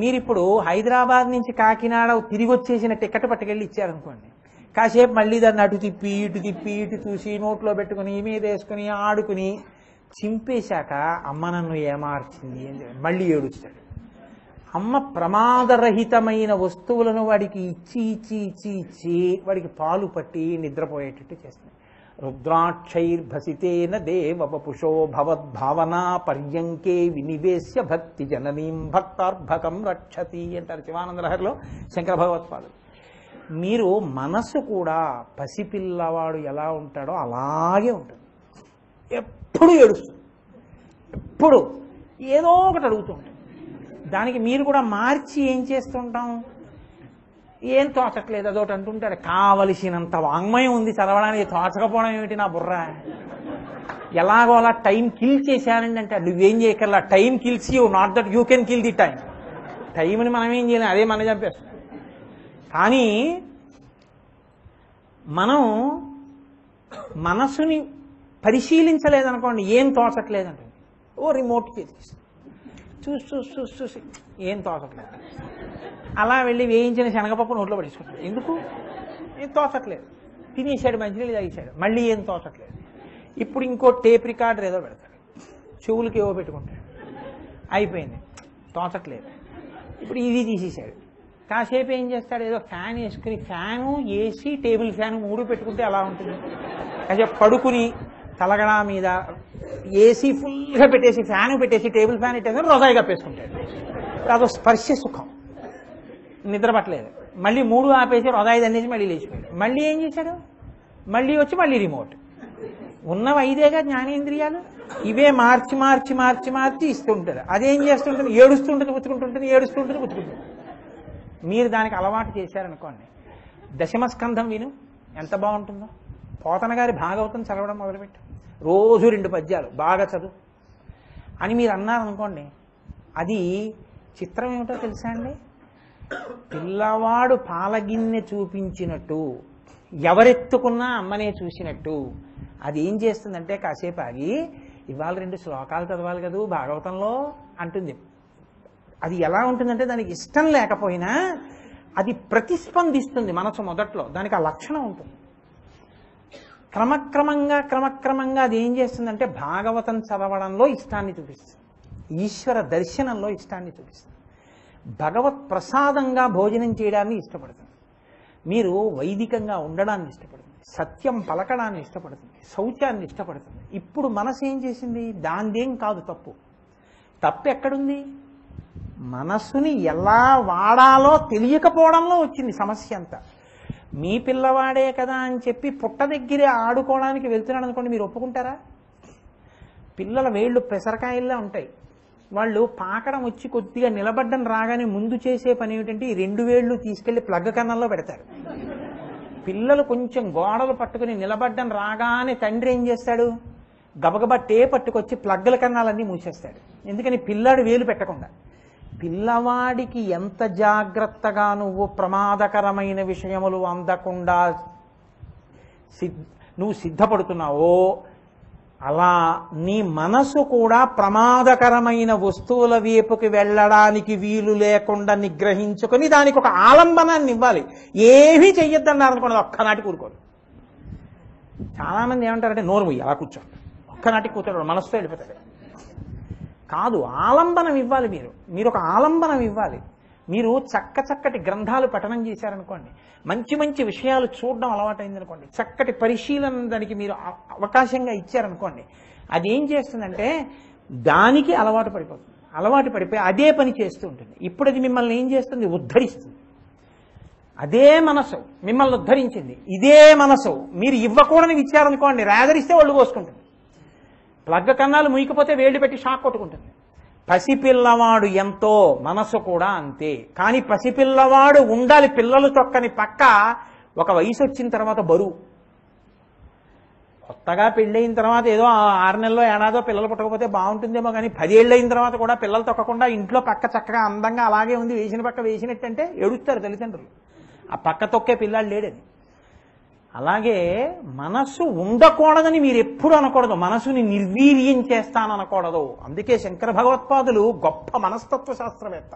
మీరు ఇప్పుడు హైదరాబాద్ నుంచి కాకినాడ తిరిగి వచ్చేసిన టికెట్ పట్టుకెళ్ళి ఇచ్చారనుకోండి, కాసేపు మళ్ళీ దాన్ని అటు తిప్పి ఇటు చూసి నోట్లో పెట్టుకుని మీద వేసుకుని ఆడుకుని చింపేశాక అమ్మ నన్ను ఏమార్చింది అని మళ్ళీ ఏడుస్తాడు. అమ్మ ప్రమాదరహితమైన వస్తువులను వాడికి ఇచ్చి వాడికి పాలు పట్టి నిద్రపోయేటట్టు చేస్తుంది. రుద్రాక్షైర్భసితేన దేవపుషో భవద్భావనా పర్యంకే వినివేశ్య భక్తి జననీం భక్తార్భకం రక్షతి అంటారు శివానందలహరిలో శంకర భగవత్పాదులు. మీరు మనస్సు కూడా పసిపిల్లవాడు ఎలా ఉంటాడో అలాగే ఉంటుంది. ఎప్పుడు ఏడుస్తుంది, ఎప్పుడు ఏదో ఒకటి అడుగుతూ ఉంటుంది. దానికి మీరు కూడా మార్చి ఏం చేస్తుంటాం, ఏం తోచట్లేదు అదొకటి అంటుంటాడు. కావలసినంత వాంగ్మయం ఉంది చదవడానికి, తోచకపోవడం ఏమిటి నా బుర్ర, ఎలాగో అలా టైం కిల్ చేశానండి అంటే నువ్వేం చేయగల, time kills you, not that you can kill the time. టైంని మనం ఏం చేయలేం, అదే మనం చంపేస్తాం. కానీ మనం మనసుని పరిశీలించలేదనుకోండి, ఏం తోచట్లేదంటే ఓ రిమోట్ చేసి చూసి ఏం తోచట్లేదు, అలా వెళ్ళి వేయించిన శనగపప్పు నోట్లో పడేసుకుంటాడు. ఎందుకు? ఏం తోచట్లేదు, తినేసాడు, మంచినీళ్ళు తాగేశాడు, మళ్ళీ ఏం తోచట్లేదు. ఇప్పుడు ఇంకో టేప్ రికార్డర్ ఏదో పెడతాడు, చెవులకి ఏవో పెట్టుకుంటాడు, అయిపోయింది, తోచట్లేదు. ఇప్పుడు ఇది తీసేశాడు, కాసేపు ఏం చేస్తాడు, ఏదో ఫ్యాన్ వేసుకుని, ఫ్యాను ఏసీ టేబుల్ ఫ్యాన్ 3 పెట్టుకుంటే అలా ఉంటుంది. కాసేపు పడుకుని తలగడా మీద ఏసీ ఫుల్గా పెట్టేసి ఫ్యాన్ పెట్టేసి టేబుల్ ఫ్యాన్ ఇట్టేసి రొజాయి కప్పేసుకుంటాడు. అదో స్పర్శ సుఖం, నిద్ర పట్టలేదు. మళ్ళీ 3 ఆపేసి రొజాయి దన్నేసి మళ్ళీ లేచిపోయాడు. మళ్ళీ ఏం చేశాడు, మళ్ళీ వచ్చి మళ్ళీ రిమోట్. ఉన్నవి 5 జ్ఞానేంద్రియాలు, ఇవే మార్చి ఇస్తుంటారు. అదేం చేస్తుంటుంది, ఏడుస్తుంటుంది పుచ్చుకుంటుంటుంది, ఏడుస్తుంటుంది పుచ్చుకుంటుంది. మీరు దానికి అలవాటు చేశారనుకోండి, దశమస్కంధం విను ఎంత బాగుంటుందో. పోతన గారి భాగవతం చదవడం మొదలుపెట్టు, రోజు 2 పద్యాలు బాగా చదువు అని మీరు అన్నారనుకోండి, అది చిత్రం ఏమిటో తెలుసా అండి, పిల్లవాడు పాలగిన్నె చూపించినట్టు, ఎవరెత్తుకున్నా అమ్మనే చూసినట్టు. అది ఏం చేస్తుందంటే కాసేపు ఆగి ఇవాళ 2 శ్లోకాలు చదవాలి కదా భాగవతంలో అంటుంది. అది ఎలా ఉంటుందంటే దానికి ఇష్టం లేకపోయినా అది ప్రతిస్పందిస్తుంది మనసు మొదట్లో, దానికి ఆ లక్షణం ఉంటుంది. క్రమక్రమంగా అది ఏం చేస్తుందంటే భాగవతం చదవడంలో ఇష్టాన్ని చూపిస్తుంది, ఈశ్వర దర్శనంలో ఇష్టాన్ని చూపిస్తుంది, భగవత్ ప్రసాదంగా భోజనం చేయడాన్ని ఇష్టపడుతుంది, మీరు వైదికంగా ఉండడాన్ని ఇష్టపడుతుంది, సత్యం పలకడాన్ని ఇష్టపడుతుంది, శౌచాన్ని ఇష్టపడుతుంది. ఇప్పుడు మనసు ఏం చేసింది, దానిదేం కాదు తప్పు ఎక్కడుంది, మనస్సుని ఎలా వాడాలో తెలియకపోవడంలో వచ్చింది సమస్య అంతా. మీ పిల్లవాడే కదా అని చెప్పి పుట్ట దగ్గరే ఆడుకోవడానికి వెళ్తున్నాడు అనుకోండి, మీరు ఒప్పుకుంటారా? పిల్లల వేళ్ళు పెసరకాయల్లా ఉంటాయి, వాళ్ళు పాకడం వచ్చి కొద్దిగా నిలబడ్డం రాగానే ముందు చేసే పని ఏమిటంటే ఈ 2 వేళ్ళు తీసుకెళ్లి ప్లగ్ కన్నంలో పెడతారు. పిల్లలు కొంచెం గోడలు పట్టుకుని నిలబడ్డం రాగానే తండ్రి ఏం చేస్తాడు, గబగబా పట్టుకొచ్చి ప్లగ్ల కన్నాలన్నీ మూసేస్తాడు. ఎందుకని పిల్లాడు వేలు పెట్టకుండా. పిల్లవాడికి ఎంత జాగ్రత్తగా నువ్వు ప్రమాదకరమైన విషయములు అందకుండా నువ్వు సిద్ధపడుతున్నావో అలా నీ మనసు కూడా ప్రమాదకరమైన వస్తువుల వైపుకి వెళ్ళడానికి వీలు లేకుండా నిగ్రహించుకొని దానికి ఒక ఆలంబనాన్ని ఇవ్వాలి. ఏమీ చెయ్యొద్దన్నారు అనుకోండి, ఒక్కనాటి కూరుకోడు. చాలా మంది ఏమంటారంటే నోరు మూయి అలా కూర్చోండి, ఒక్కనాటి కూర్చోడు, మనసుతో వెళ్ళిపోతాడు. కాదు, ఆలంబనం ఇవ్వాలి. మీరు ఒక ఆలంబనం ఇవ్వాలి. మీరు చక్కటి గ్రంథాలు పఠనం చేశారనుకోండి, మంచి విషయాలు చూడడం అలవాటైందనుకోండి, చక్కటి పరిశీలన దానికి మీరు అవకాశంగా ఇచ్చారనుకోండి, అది ఏం చేస్తుందంటే దానికి అలవాటు పడిపోయి అదే పని చేస్తూ ఉంటుంది. ఇప్పుడు అది మిమ్మల్ని ఏం చేస్తుంది, ఉద్ధరిస్తుంది. అదే మనసు మిమ్మల్ని ఉద్ధరించింది. ఇదే మనసు మీరు ఇవ్వకూడని ఇచ్చారనుకోండి, రేదరిస్తే ఒళ్ళు కోసుకుంటుంది. ప్లగ్ కన్నాలు ముయ్యకపోతే వేళ్ళు పెట్టి షాక్ కొట్టుకుంటుంది. పసిపిల్లవాడు ఎంతో మనసు కూడా అంతే. కానీ పసిపిల్లవాడు ఉండాలి పిల్లలు తొక్కని పక్క. ఒక వయసు వచ్చిన తర్వాత బరువు కొత్తగా పెళ్ళయిన తర్వాత ఏదో 6 నెలల్లో ఏడాదో పిల్లలు పుట్టకపోతే బాగుంటుందేమో కానీ 10 ఏళ్ళు అయిన తర్వాత కూడా పిల్లలు తొక్కకుండా ఇంట్లో పక్క చక్కగా అందంగా అలాగే ఉంది, వేసిన పక్క వేసినట్టంటే ఏడుస్తారు తల్లిదండ్రులు. ఆ పక్క తొక్కే పిల్లాడు లేడని. అలాగే మనస్సు ఉండకూడదని మీరు ఎప్పుడు అనకూడదు, మనసుని నిర్వీర్యం చేస్తాననకూడదు. అందుకే శంకర భగవత్పాదులు గొప్ప మనస్తత్వ శాస్త్రవేత్త.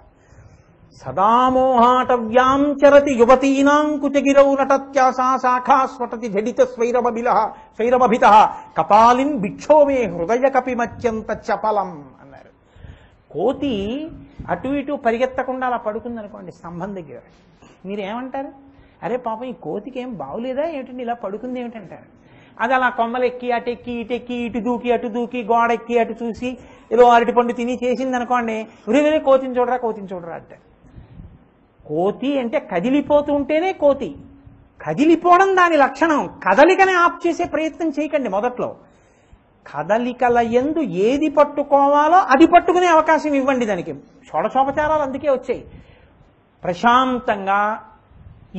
సదామోహాటవ్యాం చరతి యువతీనాం కుచగిరౌ నటత్యాసా శాఖా స్వటతి జడిత స్వైరమభిత కపాలిం భిక్షోమే హృదయ కపిమత్యంత చపలం అన్నారు. కోతి అటు ఇటు పరిగెత్తకుండా అలా పడుకుందనుకోండి స్తంభం దగ్గర, మీరేమంటారు? అరే పాపం ఈ కోతికి ఏం బాగులేదా ఏమిటండి ఇలా పడుకుంది ఏమిటంటారు. అది అలా కొమ్మలెక్కి అటెక్కి ఇటెక్కి ఇటు దూకి అటు దూకి గోడెక్కి అటు చూసి ఏదో అరటిపండు తిని చేసింది అనుకోండి, ఉరివే కోతిని చూడరా అంటే. కోతి అంటే కదిలిపోతూ ఉంటేనే కోతి. కదిలిపోవడం దాని లక్షణం. కదలికని ఆఫ్ చేసే ప్రయత్నం చేయకండి మొదట్లో. కదలికల యందు ఏది పట్టుకోవాలో అది పట్టుకునే అవకాశం ఇవ్వండి దానికి. షోడశోపచారాలు అందుకే వచ్చాయి. ప్రశాంతంగా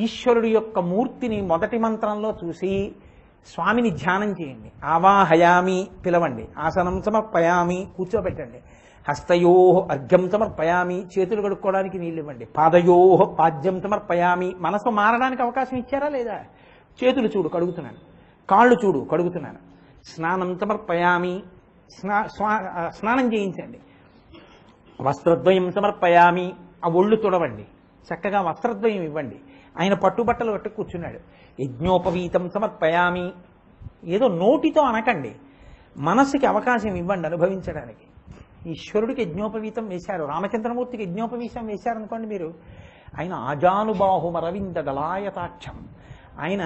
ఈశ్వరుడి యొక్క మూర్తిని మొదటి మంత్రంలో చూసి స్వామిని ధ్యానం చేయండి. ఆవాహయామి పిలవండి, ఆసనం సమర్పయామి కూర్చోబెట్టండి, హస్తయో అర్ఘ్యం సమర్పయామి చేతులు కడుక్కోవడానికి నీళ్ళు ఇవ్వండి, పాదయో పాద్యం సమర్పయామి మనసు మారడానికి అవకాశం ఇచ్చారా లేదా? చేతులు చూడు కడుగుతున్నాను, కాళ్ళు చూడు కడుగుతున్నాను, స్నానం సమర్పయామి స్నానం చేయించండి, వస్త్రద్వయం సమర్పయామి ఆ ఒళ్ళు తుడవండి, చక్కగా వస్త్రద్వయం ఇవ్వండి. ఆయన పట్టుబట్టలు కట్టు కూర్చున్నాడు. యజ్ఞోపవీతం సమర్పయామి ఏదో నోటితో అనకండి, మనస్సుకి అవకాశం ఇవ్వండి అనుభవించడానికి. ఈశ్వరుడికి యజ్ఞోపవీతం వేశారు, రామచంద్రమూర్తికి యజ్ఞోపవీతం వేశారనుకోండి మీరు, ఆయన ఆజానుబాహు అరవింద దళాయతాక్షం. ఆయన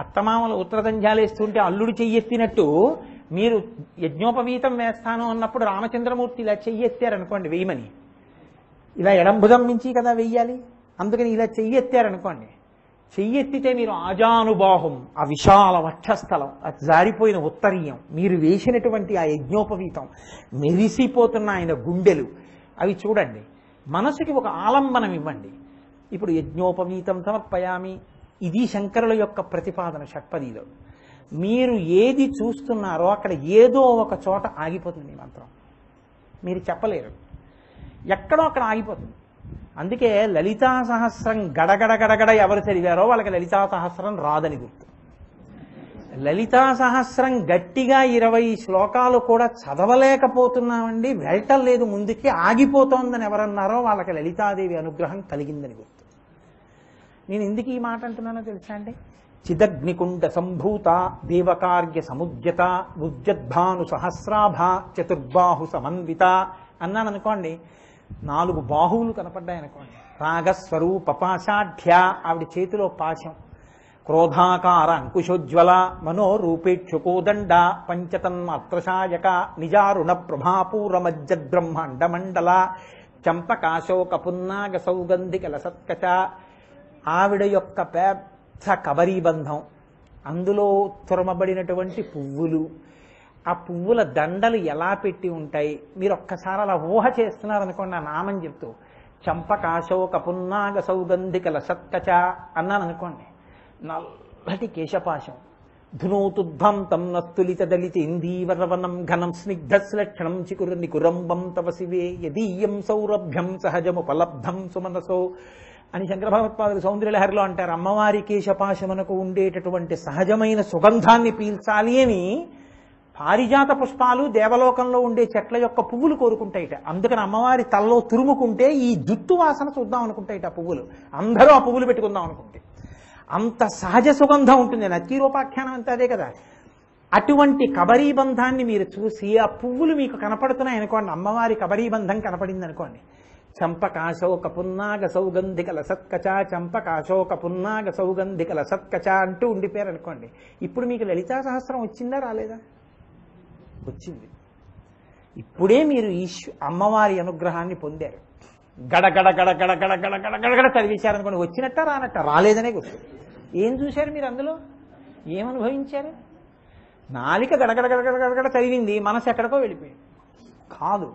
అత్తమామలు ఉత్తరదంజాలేస్తుంటే అల్లుడు చెయ్యెత్తినట్టు మీరు యజ్ఞోపవీతం వేస్తాను అన్నప్పుడు రామచంద్రమూర్తి ఇలా చెయ్యెత్తారనుకోండి వేయమని, ఇలా ఎడంభుజం మించి కదా వెయ్యాలి, అందుకని ఇలా చెయ్యెత్తారనుకోండి, చెయ్యెత్తితే మీరు ఆజానుబాహుం ఆ విశాల వక్షస్థలం, ఆ జారిపోయిన ఉత్తరీయం, మీరు వేసినటువంటి ఆ యజ్ఞోపవీతం, మెరిసిపోతున్న ఆయన గుండెలు అవి చూడండి, మనసుకి ఒక ఆలంబనం ఇవ్వండి. ఇప్పుడు యజ్ఞోపవీతం సమర్పయామి ఇది శంకరుల యొక్క ప్రతిపాదన షట్పదిలో. మీరు ఏది చూస్తున్నారో అక్కడ ఏదో ఒక చోట ఆగిపోతుంది మంత్రం, మీరు చెప్పలేరు, ఎక్కడో అక్కడ ఆగిపోతుంది. అందుకే లలితా సహస్రం గడగడ గడగడ ఎవరు చదివారో వాళ్ళకి లలితా సహస్రం రాదని గుర్తు. లలితా సహస్రం గట్టిగా 20 శ్లోకాలు కూడా చదవలేకపోతున్నామండి, వెళ్ళటం లేదు ముందుకి, ఆగిపోతోందని ఎవరన్నారో వాళ్ళకి లలితాదేవి అనుగ్రహం కలిగిందని గుర్తు. నేను ఎందుకు ఈ మాట అంటున్నానో తెలుసా అండి? చిదగ్నికుండ సంభూత దేవకార్య సముద్యత ఉజ్జద్భాను సహస్రాభ చతుర్బాహు సమన్విత అన్నాను అనుకోండి, 4 బాహువులు కనపడ్డాయనుకోండి. రాగస్వరూప పాశాఢ్య ఆవిడ చేతిలో పాశం, క్రోధాకార అంకుశోజ్వల మనోరూపేక్షుకోదండ పంచతన్మాత్రశాయక నిజారుణ ప్రభాపూరమజ్జద్బ్రహ్మాండమండల చంపకాశోక పున్నాగ సౌగంధిక లసత్కచ. ఆవిడ యొక్క పెద్ద కబరీబంధం, అందులో తురమబడినటువంటి పువ్వులు, ఆ పువ్వుల దండలు ఎలా పెట్టి ఉంటాయి, మీరు ఒక్కసారి అలా ఊహ చేస్తున్నారనుకోండి ఆ నామం చెప్తూ, చంపకాశోక పున్నాగ సౌగంధిక లసత్కచ అన్నాను అనుకోండి, నల్లటి కేశపాశం, ధునోతుద్భం తం నస్తులిత దళిత ఇందీవరవనం ఘనం స్నిగ్ధశ్లక్షణం చికురు నికురంబం తవ శివే యదీయం సౌరభ్యం సహజముపలబ్ధం సుమనసో అని శంకర భగవత్పాదులు సౌందర్యలహరిలో అంటారు. అమ్మవారి కేశపాశమునకు ఉండేటటువంటి సహజమైన సుగంధాన్ని పీల్చాలి అని పారిజాత పుష్పాలు దేవలోకంలో ఉండే చెట్ల యొక్క పువ్వులు కోరుకుంటాయిట. అందుకని అమ్మవారి తలలో తురుముకుంటే ఈ జుట్టు వాసన చూద్దాం అనుకుంటాయిట ఆ పువ్వులు, అందరూ ఆ పువ్వులు పెట్టుకుందాం అనుకుంటే అంత సహజ సుగంధం ఉంటుంది. నచ్చీరోపాఖ్యానం అంతా అదే కదా. అటువంటి కబరీబంధాన్ని మీరు చూసి ఆ పువ్వులు మీకు కనపడుతున్నాయి అనుకోండి, అమ్మవారి కబరీబంధం కనపడింది అనుకోండి, చంపకాశోక పున్నాగ సౌగంధిక లసత్కచ చంపకాశోక పున్నాగ సౌగంధిక లసత్కచ అంటూ ఉండిపోయారు అనుకోండి. ఇప్పుడు మీకు లలితా సహస్రం వచ్చిందా రాలేదా? వచ్చింది. ఇప్పుడే మీరు అమ్మవారి అనుగ్రహాన్ని పొందారు. గడగడ గడగడ గడగడ గడగడ చదివేశారనుకోండి, వచ్చినట్ట రానట్ట? రాలేదనే గుర్తు. ఏం చూశారు మీరు అందులో? ఏమనుభవించారు? నాలిక గడగడ గడగడ గడగడ చదివింది, మనసు ఎక్కడికో వెళ్ళిపోయింది. కాదు,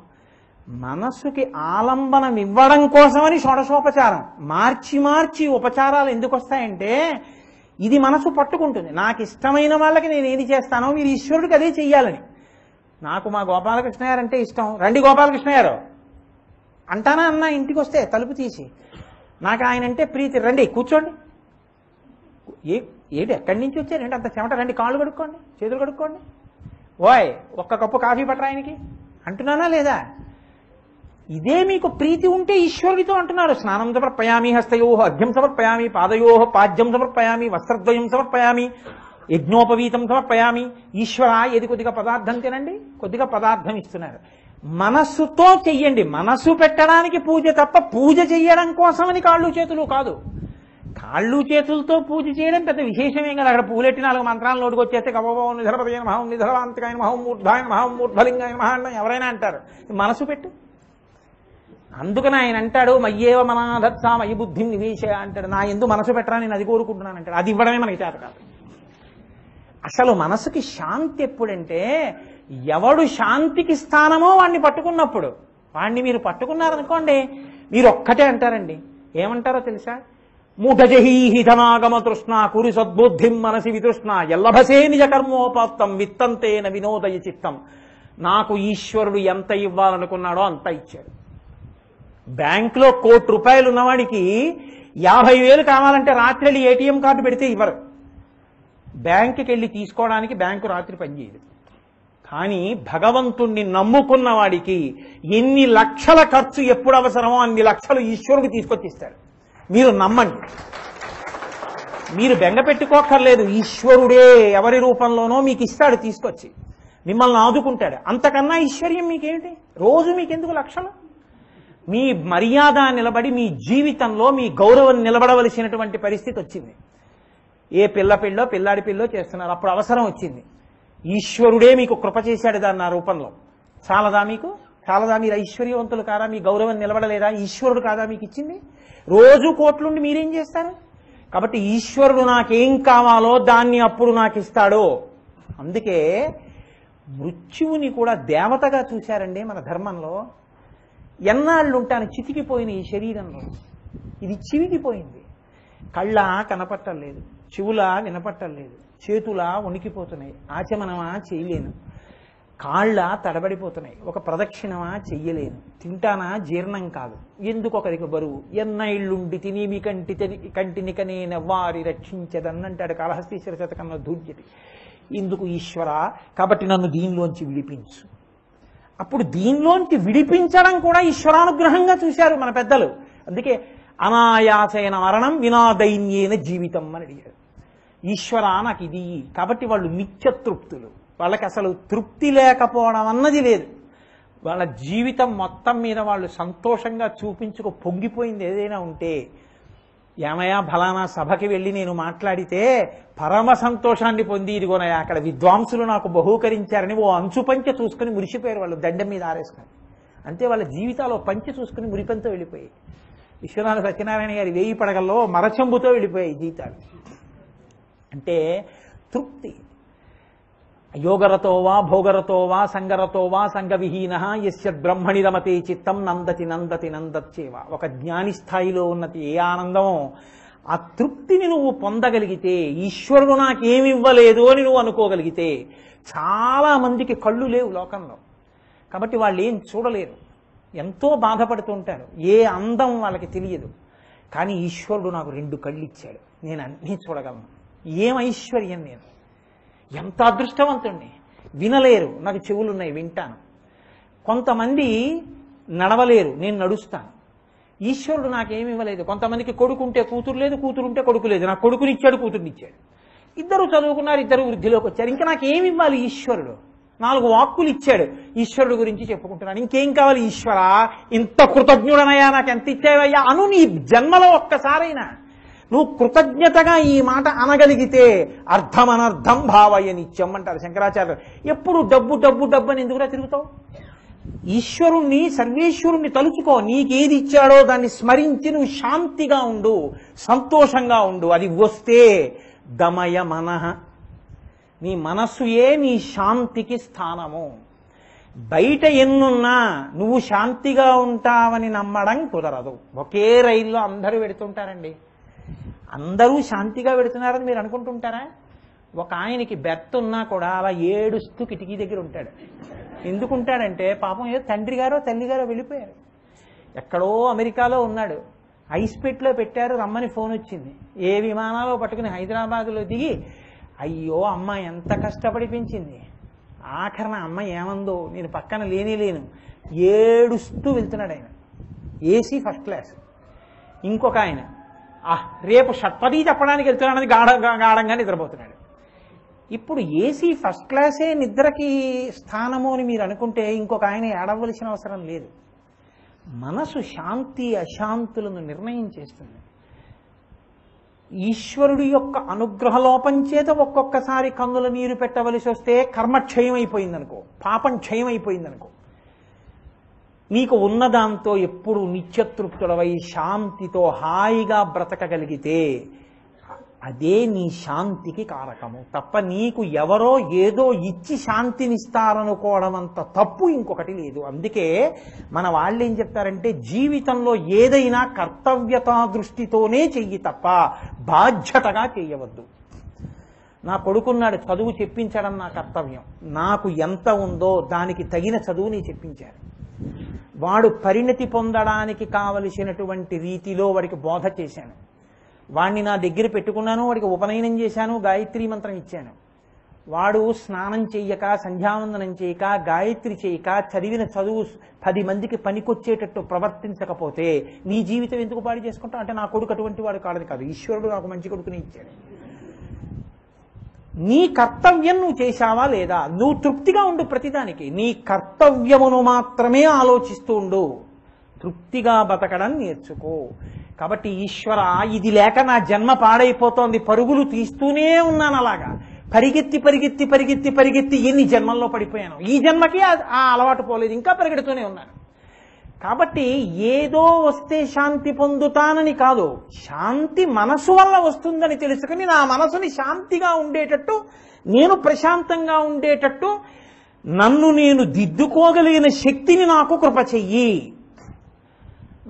మనస్సుకి ఆలంబనం ఇవ్వడం కోసమని షోడశోపచారం. మార్చి మార్చి ఉపచారాలు ఎందుకు వస్తాయంటే ఇది మనసు పట్టుకుంటుంది. నాకు ఇష్టమైన వాళ్ళకి నేను ఏది చేస్తానో మీరు ఈశ్వరుడికి అదే చెయ్యాలని. నాకు మా గోపాలకృష్ణ గారు అంటే ఇష్టం, రండి గోపాలకృష్ణ గారు అంటానా అన్న, ఇంటికి వస్తే తలుపు తీసి. నాకు ఆయన అంటే ప్రీతి, రండి కూర్చోండి. ఏంటి ఎక్కడి నుంచి వచ్చారు, ఏంటి అంత చెమట, రండి కాళ్ళు కడుక్కోండి, చేతులు కడుక్కోండి, ఓయ్ ఒక్క కప్పు కాఫీ పట్టరా ఆయనకి అంటున్నానా లేదా? ఇదే మీకు ప్రీతి ఉంటే ఈశ్వరుడితో అంటున్నారు. స్నానం సమర్పయామి, హస్తయో అర్ఘ్యం సమర్పయామి, పాదయో పాద్యం సమర్పయామి, వస్త్రద్వయం సమర్పయామి, యజ్ఞోపవీతం సమర్పయామి. ఈశ్వర ఏది కొద్దిగా పదార్థం తినండి, కొద్దిగా పదార్థం ఇస్తున్నారు. మనస్సుతో చెయ్యండి. మనసు పెట్టడానికి పూజ తప్ప పూజ చెయ్యడం కోసమని కాళ్ళు చేతులు కాదు. కాళ్ళు చేతులతో పూజ చేయడం పెద్ద విశేషమేం కదా. అక్కడ పూలెట్టి 4 మంత్రాలు నోటికి వచ్చేస్తే కవభవం నిధరపదైన మహం నిధరవాంతకాయన మహం మూర్ధాయన మహం మూర్ధలింగాయన మహా ఎవరైనా అంటారు. మనసు పెట్టు. అందుకని ఆయన అంటాడు మయ్యేవ మనాధత్సా మయి బుద్ధిం నివేశ అంటాడు. నా ఎందు మనసు పెట్టరా, నేను అది కోరుకుంటున్నాను అంటాడు. అది ఇవ్వడమే మనకి చేత కాదు. అసలు మనసుకి శాంతి ఎప్పుడంటే ఎవడు శాంతికి స్థానమో వాడిని పట్టుకున్నప్పుడు. వాడిని మీరు పట్టుకున్నారనుకోండి, మీరు ఒక్కటే అంటారండి. ఏమంటారో తెలుసా? మూఢజహీహి ధనాగమ తృష్ణ కురి సద్బుద్ధిం మనసి వితృష్ణ ఎల్లభసే నిజ కర్మోపాత్తం విత్తంతేన వినోదయ చిత్తం. నాకు ఈశ్వరుడు ఎంత ఇవ్వాలనుకున్నాడో అంత ఇచ్చాడు. బ్యాంకులో ₹1,00,000 ఉన్నవాడికి 50,000 కావాలంటే రాత్రి వెళ్ళి ఏటీఎం కార్డు పెడితే ఇవ్వరు. బ్యాంకుకి వెళ్ళి తీసుకోవడానికి బ్యాంకు రాత్రి పనిచేయదు. కానీ భగవంతుణ్ణి నమ్ముకున్న వాడికి ఎన్ని లక్షల ఖర్చు ఎప్పుడు అవసరమో అన్ని లక్షలు ఈశ్వరుడు తీసుకొచ్చిస్తాడు. మీరు నమ్మండి, మీరు బెంగ పెట్టుకోక్కర్లేదు. ఈశ్వరుడే ఎవరి రూపంలోనో మీకు ఇస్తాడు, తీసుకొచ్చి మిమ్మల్ని ఆదుకుంటాడు. అంతకన్నా ఐశ్వర్యం మీకేంటి? రోజు మీకెందుకు లక్షలు? మీ మర్యాద నిలబడి మీ జీవితంలో మీ గౌరవం నిలబడవలసినటువంటి పరిస్థితి వచ్చింది. ఏ పిల్లో పిల్లాడి పిల్లో చేస్తున్నారు, అప్పుడు అవసరం వచ్చింది. ఈశ్వరుడే మీకు కృప చేశాడు దాన్ని ఆ రూపంలో. చాలదా మీకు? చాలదా? మీరు ఐశ్వర్యవంతులు కాదా? మీ గౌరవం నిలబడలేదా? ఈశ్వరుడు కాదా మీకు ఇచ్చింది? రోజు కోట్లుండి మీరేం చేస్తారు? కాబట్టి ఈశ్వరుడు నాకేం కావాలో దాన్ని అప్పుడు నాకు ఇస్తాడు. అందుకే మృత్యువుని కూడా దేవతగా చూశారండి మన ధర్మంలో. ఎన్నాళ్ళు ఉంటాను చితికిపోయిన ఈ శరీరంలో, ఇది చివికిపోయింది. కళ్ళ కనపట్టలేదు, చెవులా వినపట్టలేదు, చేతులా వణికిపోతున్నాయి, ఆచమనమా చేయలేను, కాళ్ళ తడబడిపోతున్నాయి, ఒక ప్రదక్షిణమా చెయ్యలేను, తింటానా జీర్ణం కాదు, ఎందుకొకరికి బరువు, ఎన్నైళ్ళుండి తినేమి కంటినికనే నవ్వారి రక్షించదన్నంటాడు కాళహస్తీశ్వర శతకంలో ధూర్జటి. ఇందుకు ఈశ్వర, కాబట్టి నన్ను దీనిలోంచి విడిపించు. అప్పుడు దీనిలోంచి విడిపించడం కూడా ఈశ్వరానుగ్రహంగా చూశారు మన పెద్దలు. అందుకే అనాయాసైన మరణం వినాదైన్యేన జీవితం అని అడిగారు. ఈశ్వర నాకు ఇది. కాబట్టి వాళ్ళు నిత్యతృప్తులు. వాళ్ళకి అసలు తృప్తి లేకపోవడం అన్నది లేదు. వాళ్ళ జీవితం మొత్తం మీద వాళ్ళు సంతోషంగా చూపించుకో పొంగిపోయింది ఏదైనా ఉంటే, ఏమయ్యా ఫలానా సభకి వెళ్ళి నేను మాట్లాడితే పరమ సంతోషాన్ని పొంది, ఇదిగోనయా అక్కడ విద్వాంసులు నాకు బహూకరించారని ఓ అంచు పంచె చూసుకుని మురిసిపోయారు వాళ్ళు, దండం మీద ఆరేసుకుని. అంతే వాళ్ళ జీవితాల్లో పంచె చూసుకుని మురిపంతో వెళ్ళిపోయాయి. విశ్వనాథ సత్యనారాయణ గారి 1000 పడగల్లో మరచంబుతో వెళ్ళిపోయాయి జీవితాలు. అంటే తృప్తి. యోగరతో వా భోగరతో వా సంగరతో వా సంగవిహీన యస్య బ్రహ్మణి రమతే చిత్తం నందతి నందతి నందచ్చేవ. ఒక జ్ఞాని స్థాయిలో ఉన్నది ఏ ఆనందమో ఆ తృప్తిని నువ్వు పొందగలిగితే, ఈశ్వరుడు నాకేమి ఇవ్వలేదు అని నువ్వు అనుకోగలిగితే. చాలా మందికి కళ్ళు లేవు లోకంలో, కాబట్టి వాళ్ళు ఏం చూడలేరు, ఎంతో బాధపడుతుంటారు. ఏ అందం వాళ్ళకి తెలియదు. కానీ ఈశ్వరుడు నాకు 2 కళ్ళు ఇచ్చాడు, నేను అన్నీ చూడగలను. ఏం ఐశ్వర్యం! నేను ఎంత అదృష్టవంతుణ్ణి. వినలేరు, నాకు చెవులున్నాయి, వింటాను. కొంతమంది నడవలేరు, నేను నడుస్తాను. ఈశ్వరుడు నాకేమి ఇవ్వలేదు. కొంతమందికి కొడుకుంటే కూతురు లేదు, కూతురుంటే కొడుకు లేదు. నాకు కొడుకునిచ్చాడు, కూతురునిచ్చాడు. ఇద్దరు చదువుకున్నారు, ఇద్దరు వృద్ధిలోకి వచ్చారు. ఇంకా నాకేమి ఇవ్వాలి ఈశ్వరుడు? 4 వాక్కులు ఇచ్చాడు, ఈశ్వరుడు గురించి చెప్పుకుంటున్నాను. ఇంకేం కావాలి? ఈశ్వర ఇంత కృతజ్ఞుడనయ్యా, నాకు ఎంత ఇచ్చావయ్యా అను. నీ జన్మలో ఒక్కసారైనా నువ్వు కృతజ్ఞతగా ఈ మాట అనగలిగితే అర్థం అనర్థం భావయ్య నిత్యం అంటారు శంకరాచార్యులు. ఎప్పుడు డబ్బు డబ్బు డబ్బు అని ఎందుకురా తిరుగుతావు? ఈశ్వరుణ్ణి, సర్వేశ్వరుణ్ణి తలుచుకో. నీకేది ఇచ్చాడో దాన్ని స్మరించి నువ్వు శాంతిగా ఉండు, సంతోషంగా ఉండు. అది వస్తే దమయ మనః, నీ మనస్సుయే నీ శాంతికి స్థానము. బయట ఎన్నున్నా నువ్వు శాంతిగా ఉంటావని నమ్మడం కుదరదు. ఒకే రైల్లో అందరూ పెడుతుంటారండి. అందరూ శాంతిగా పెడుతున్నారని మీరు అనుకుంటుంటారా? ఒక ఆయనకి బెర్త్ ఉన్నా కూడా అలా ఏడుస్తూ కిటికీ దగ్గర ఉంటాడు. ఎందుకుంటాడంటే పాపం ఏదో తండ్రి గారో తల్లి గారో వెళ్ళిపోయారు. ఎక్కడో అమెరికాలో ఉన్నాడు, ఐస్ పెట్లో పెట్టారు, రమ్మని ఫోన్ వచ్చింది. ఏ విమానాలో పట్టుకుని హైదరాబాద్లో దిగి అయ్యో అమ్మ ఎంత కష్టపడి పెంచింది, ఆఖరణ అమ్మ ఏమందో నేను పక్కన లేను ఏడుస్తూ వెళ్తున్నాడు ఆయన. AC first class. ఇంకొక ఆయన రేపు షట్పది చెప్పడానికి వెళ్తున్నాడని గాఢంగా నిద్రపోతున్నాడు. ఇప్పుడు ఏసీ ఫస్ట్ క్లాసే నిద్రకి స్థానము అని మీరు అనుకుంటే ఇంకొక ఆయన ఏడవలసిన అవసరం లేదు. మనసు శాంతి అశాంతులను నిర్ణయం చేస్తుంది. ఈశ్వరుడి యొక్క అనుగ్రహలోపం చేత ఒక్కొక్కసారి కన్నుల నీరు పెట్టవలసి వస్తే కర్మ క్షయమైపోయిందనుకో, పాపం క్షయమైపోయిందనుకో, నీకు ఉన్నదాంతో ఎప్పుడు నిత్యతృప్తుడవై శాంతితో హాయిగా బ్రతకగలిగితే అదే నీ శాంతికి కారకము తప్ప నీకు ఎవరో ఏదో ఇచ్చి శాంతినిస్తారనుకోవడం అంత తప్పు ఇంకొకటి లేదు. అందుకే మన వాళ్ళు ఏం చెప్తారంటే జీవితంలో ఏదైనా కర్తవ్యతా దృష్టితోనే చెయ్యి తప్ప బాధ్యతగా చేయవద్దు. నా కొడుకున్నాడు, చదువు చెప్పించడం నా కర్తవ్యం, నాకు ఎంత ఉందో దానికి తగిన చదువుని చెప్పించారు. వాడు పరిణతి పొందడానికి కావలసినటువంటి రీతిలో వాడికి బోధ చేశాను. వాడిని నా దగ్గర పెట్టుకున్నాను, వాడికి ఉపనయనం చేశాను, గాయత్రీ మంత్రం ఇచ్చాను. వాడు స్నానం చెయ్యక, సంధ్యావందనం చేయక, గాయత్రి చేయక, చదివిన చదువు 10 మందికి పనికొచ్చేటట్టు ప్రవర్తించకపోతే నీ జీవితం ఎందుకు పాడు చేసుకుంటావు? అంటే నా కొడుకు అటువంటి వాడు కాదు, ఈశ్వరుడు నాకు మంచి కొడుకుని ఇచ్చాడు. నీ కర్తవ్యం నువ్వు చేశావా లేదా? నువ్వు తృప్తిగా ఉండు ప్రతిదానికి. నీ కర్తవ్యమును మాత్రమే ఆలోచిస్తూ ఉండు. తృప్తిగా బతకడం నేర్చుకో. కాబట్టి ఈశ్వర, ఇది లేక నా జన్మ పాడైపోతోంది, పరుగులు తీస్తూనే ఉన్నాను, అలాగా పరిగెత్తి పరిగెత్తి పరిగెత్తి పరిగెత్తి ఎన్ని జన్మల్లో పడిపోయాను, ఈ జన్మకి ఆ అలవాటు పోలేదు, ఇంకా పరిగెడుతూనే ఉన్నాను. కాబట్టి ఏదో వస్తే శాంతి పొందుతానని కాదు, శాంతి మనసు వల్ల వస్తుందని తెలుసుకుని నా మనసుని శాంతిగా ఉండేటట్టు, నేను ప్రశాంతంగా ఉండేటట్టు నన్ను నేను దిద్దుకోగలిగిన శక్తిని నాకు కృప చెయ్యి.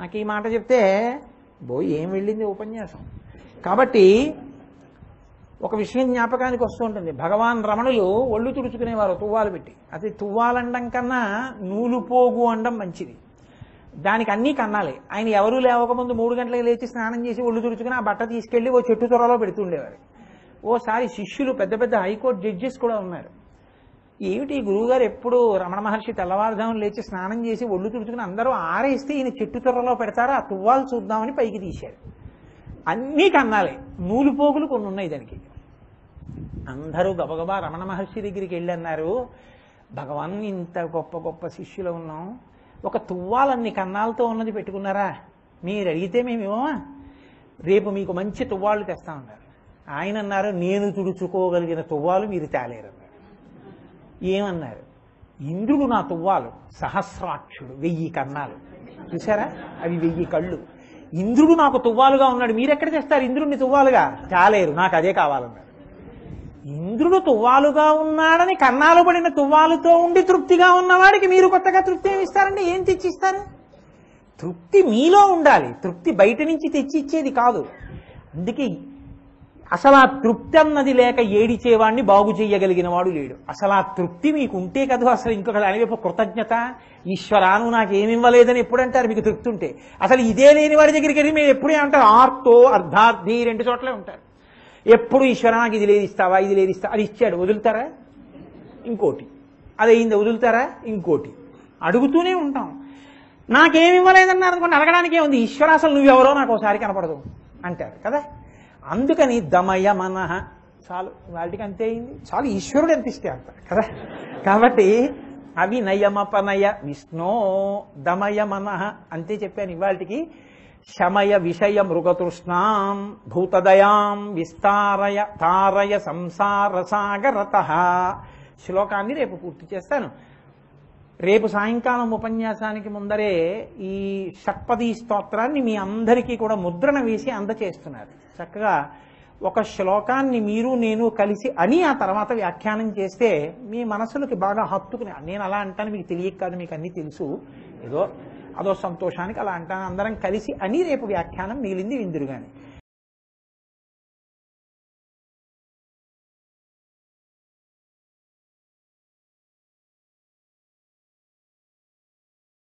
నాకు ఈ మాట చెప్తే ఏం వెళ్ళింది ఉపన్యాసం. కాబట్టి ఒక విషయం జ్ఞాపకానికి వస్తూ ఉంటుంది. భగవాన్ రమణులు ఒళ్ళు తుడుచుకునేవారు తువ్వాలు పెట్టి. అది తువ్వాలండం కన్నా నూలు పోగు అండం మంచిది. దానికి అన్నీ కన్నాలి. ఆయన ఎవరూ లేవకముందు 3 గంటలకు లేచి స్నానం చేసి ఒళ్ళు తుడుచుకుని ఆ బట్ట తీసుకెళ్లి ఓ చెట్టు త్వరలో పెడుతుండేవారు. ఓసారి శిష్యులు పెద్ద పెద్ద హైకోర్టు జడ్జెస్ కూడా ఉన్నారు. ఏమిటి గురువుగారు ఎప్పుడు రమణ మహర్షి తెల్లవారుజామున లేచి స్నానం చేసి ఒళ్ళు తుడుచుకుని అందరూ ఆరేస్తే ఈయన చెట్టు త్వరలో పెడతారా, ఆ తువ్వాలు చూద్దామని పైకి తీశారు. అన్నీ కన్నాలి, నూలు పోగులు కొన్ని ఉన్నాయి దానికి. అందరూ గబగబా రమణ మహర్షి దగ్గరికి వెళ్ళి అన్నారు, భగవాన్ ఇంత గొప్ప గొప్ప శిష్యులు ఉన్నాం, ఒక తువ్వాలన్ని కన్నాలతో ఉన్నది పెట్టుకున్నారా? మీరు అడిగితే మేమేమో రేపు మీకు మంచి తువ్వాళ్ళు తెస్తామన్నారు. ఆయన అన్నారు, నేను తుడుచుకోగలిగిన తువ్వాలు మీరు తేలేరన్నారు. ఏమన్నారు? ఇంద్రుడు నా తువ్వాలు, సహస్రాక్షుడు, 1000 కన్నాలు చూసారా, అవి 1000 కళ్ళు. ఇంద్రుడు నాకు తువ్వాలుగా ఉన్నాడు, మీరెక్కడ తెస్తారు ఇంద్రుడిని తువ్వాలుగా? తేలేరు, నాకు అదే కావాలన్నారు. ఇంద్రుడు తువ్వాలుగా ఉన్నాడని కన్నాలు పడిన తువ్వాలుతో ఉండి తృప్తిగా ఉన్నవాడికి మీరు కొత్తగా తృప్తి ఏమి ఇస్తారండి? ఏం తెచ్చిస్తారు? తృప్తి మీలో ఉండాలి, తృప్తి బయట నుంచి తెచ్చిచ్చేది కాదు. అందుకే అసలు ఆ తృప్తి అన్నది లేక ఏడిచేవాడిని బాగు చేయగలిగిన వాడు లేడు. అసలు ఆ తృప్తి మీకు ఉంటే కదా అసలు ఇంకొక దానివైపు కృతజ్ఞత. ఈశ్వరాను నాకేమి ఇవ్వలేదని ఎప్పుడంటారు మీకు తృప్తి ఉంటే? అసలు ఇదే లేని వాడి దగ్గరికి వెళ్ళి మీరు ఎప్పుడే అంటారు ఆర్తో అర్ధార్థి 2 చోట్లే ఉంటారు. ఎప్పుడు ఈశ్వర నాకు ఇది లేదు ఇస్తావా, ఇది లేదు ఇస్తావా, అది ఇచ్చాడు వదులుతారా? ఇంకోటి, అది అయింది వదులుతారా? ఇంకోటి, అడుగుతూనే ఉంటాం. నాకేమి ఇవ్వలేదన్నారు అనుకోండి, అడగడానికే ఉంది. ఈశ్వర అసలు నువ్వెవరో నాకు ఒకసారి కనపడదు అంటారు కదా. అందుకని దమయ మనః చాలు, వాటికి అంతే అయింది చాలు, ఈశ్వరుడు అనిపిస్తే అంటారు కదా. కాబట్టి అవినయమపనయ విష్ణో దమయ మనః అంతే చెప్పాను. ఇవాళకి శమయ విషయ మృగతృష్ణాం భూతదయాం విస్తారయ తారయ సంసార సాగరతః. శ్లోకాన్ని రేపు పూర్తి చేస్తాను. రేపు సాయంకాలం ఉపన్యాసానికి ముందరే ఈ షట్పదీ స్తోత్రాన్ని మీ అందరికీ కూడా ముద్రణ వేసి అందచేస్తున్నారు. చక్కగా ఒక శ్లోకాన్ని మీరు నేను కలిసి అని ఆ తర్వాత వ్యాఖ్యానం చేస్తే మీ మనసులకి బాగా హత్తుకుని, నేను అలా అంటాను మీకు తెలియక కాదు, మీకు అన్నీ తెలుసు, ఏదో అదో సంతోషానికి అలా అంటాను, అందరం కలిసి అని రేపు వ్యాఖ్యానం మిగిలింది విందురు కానీ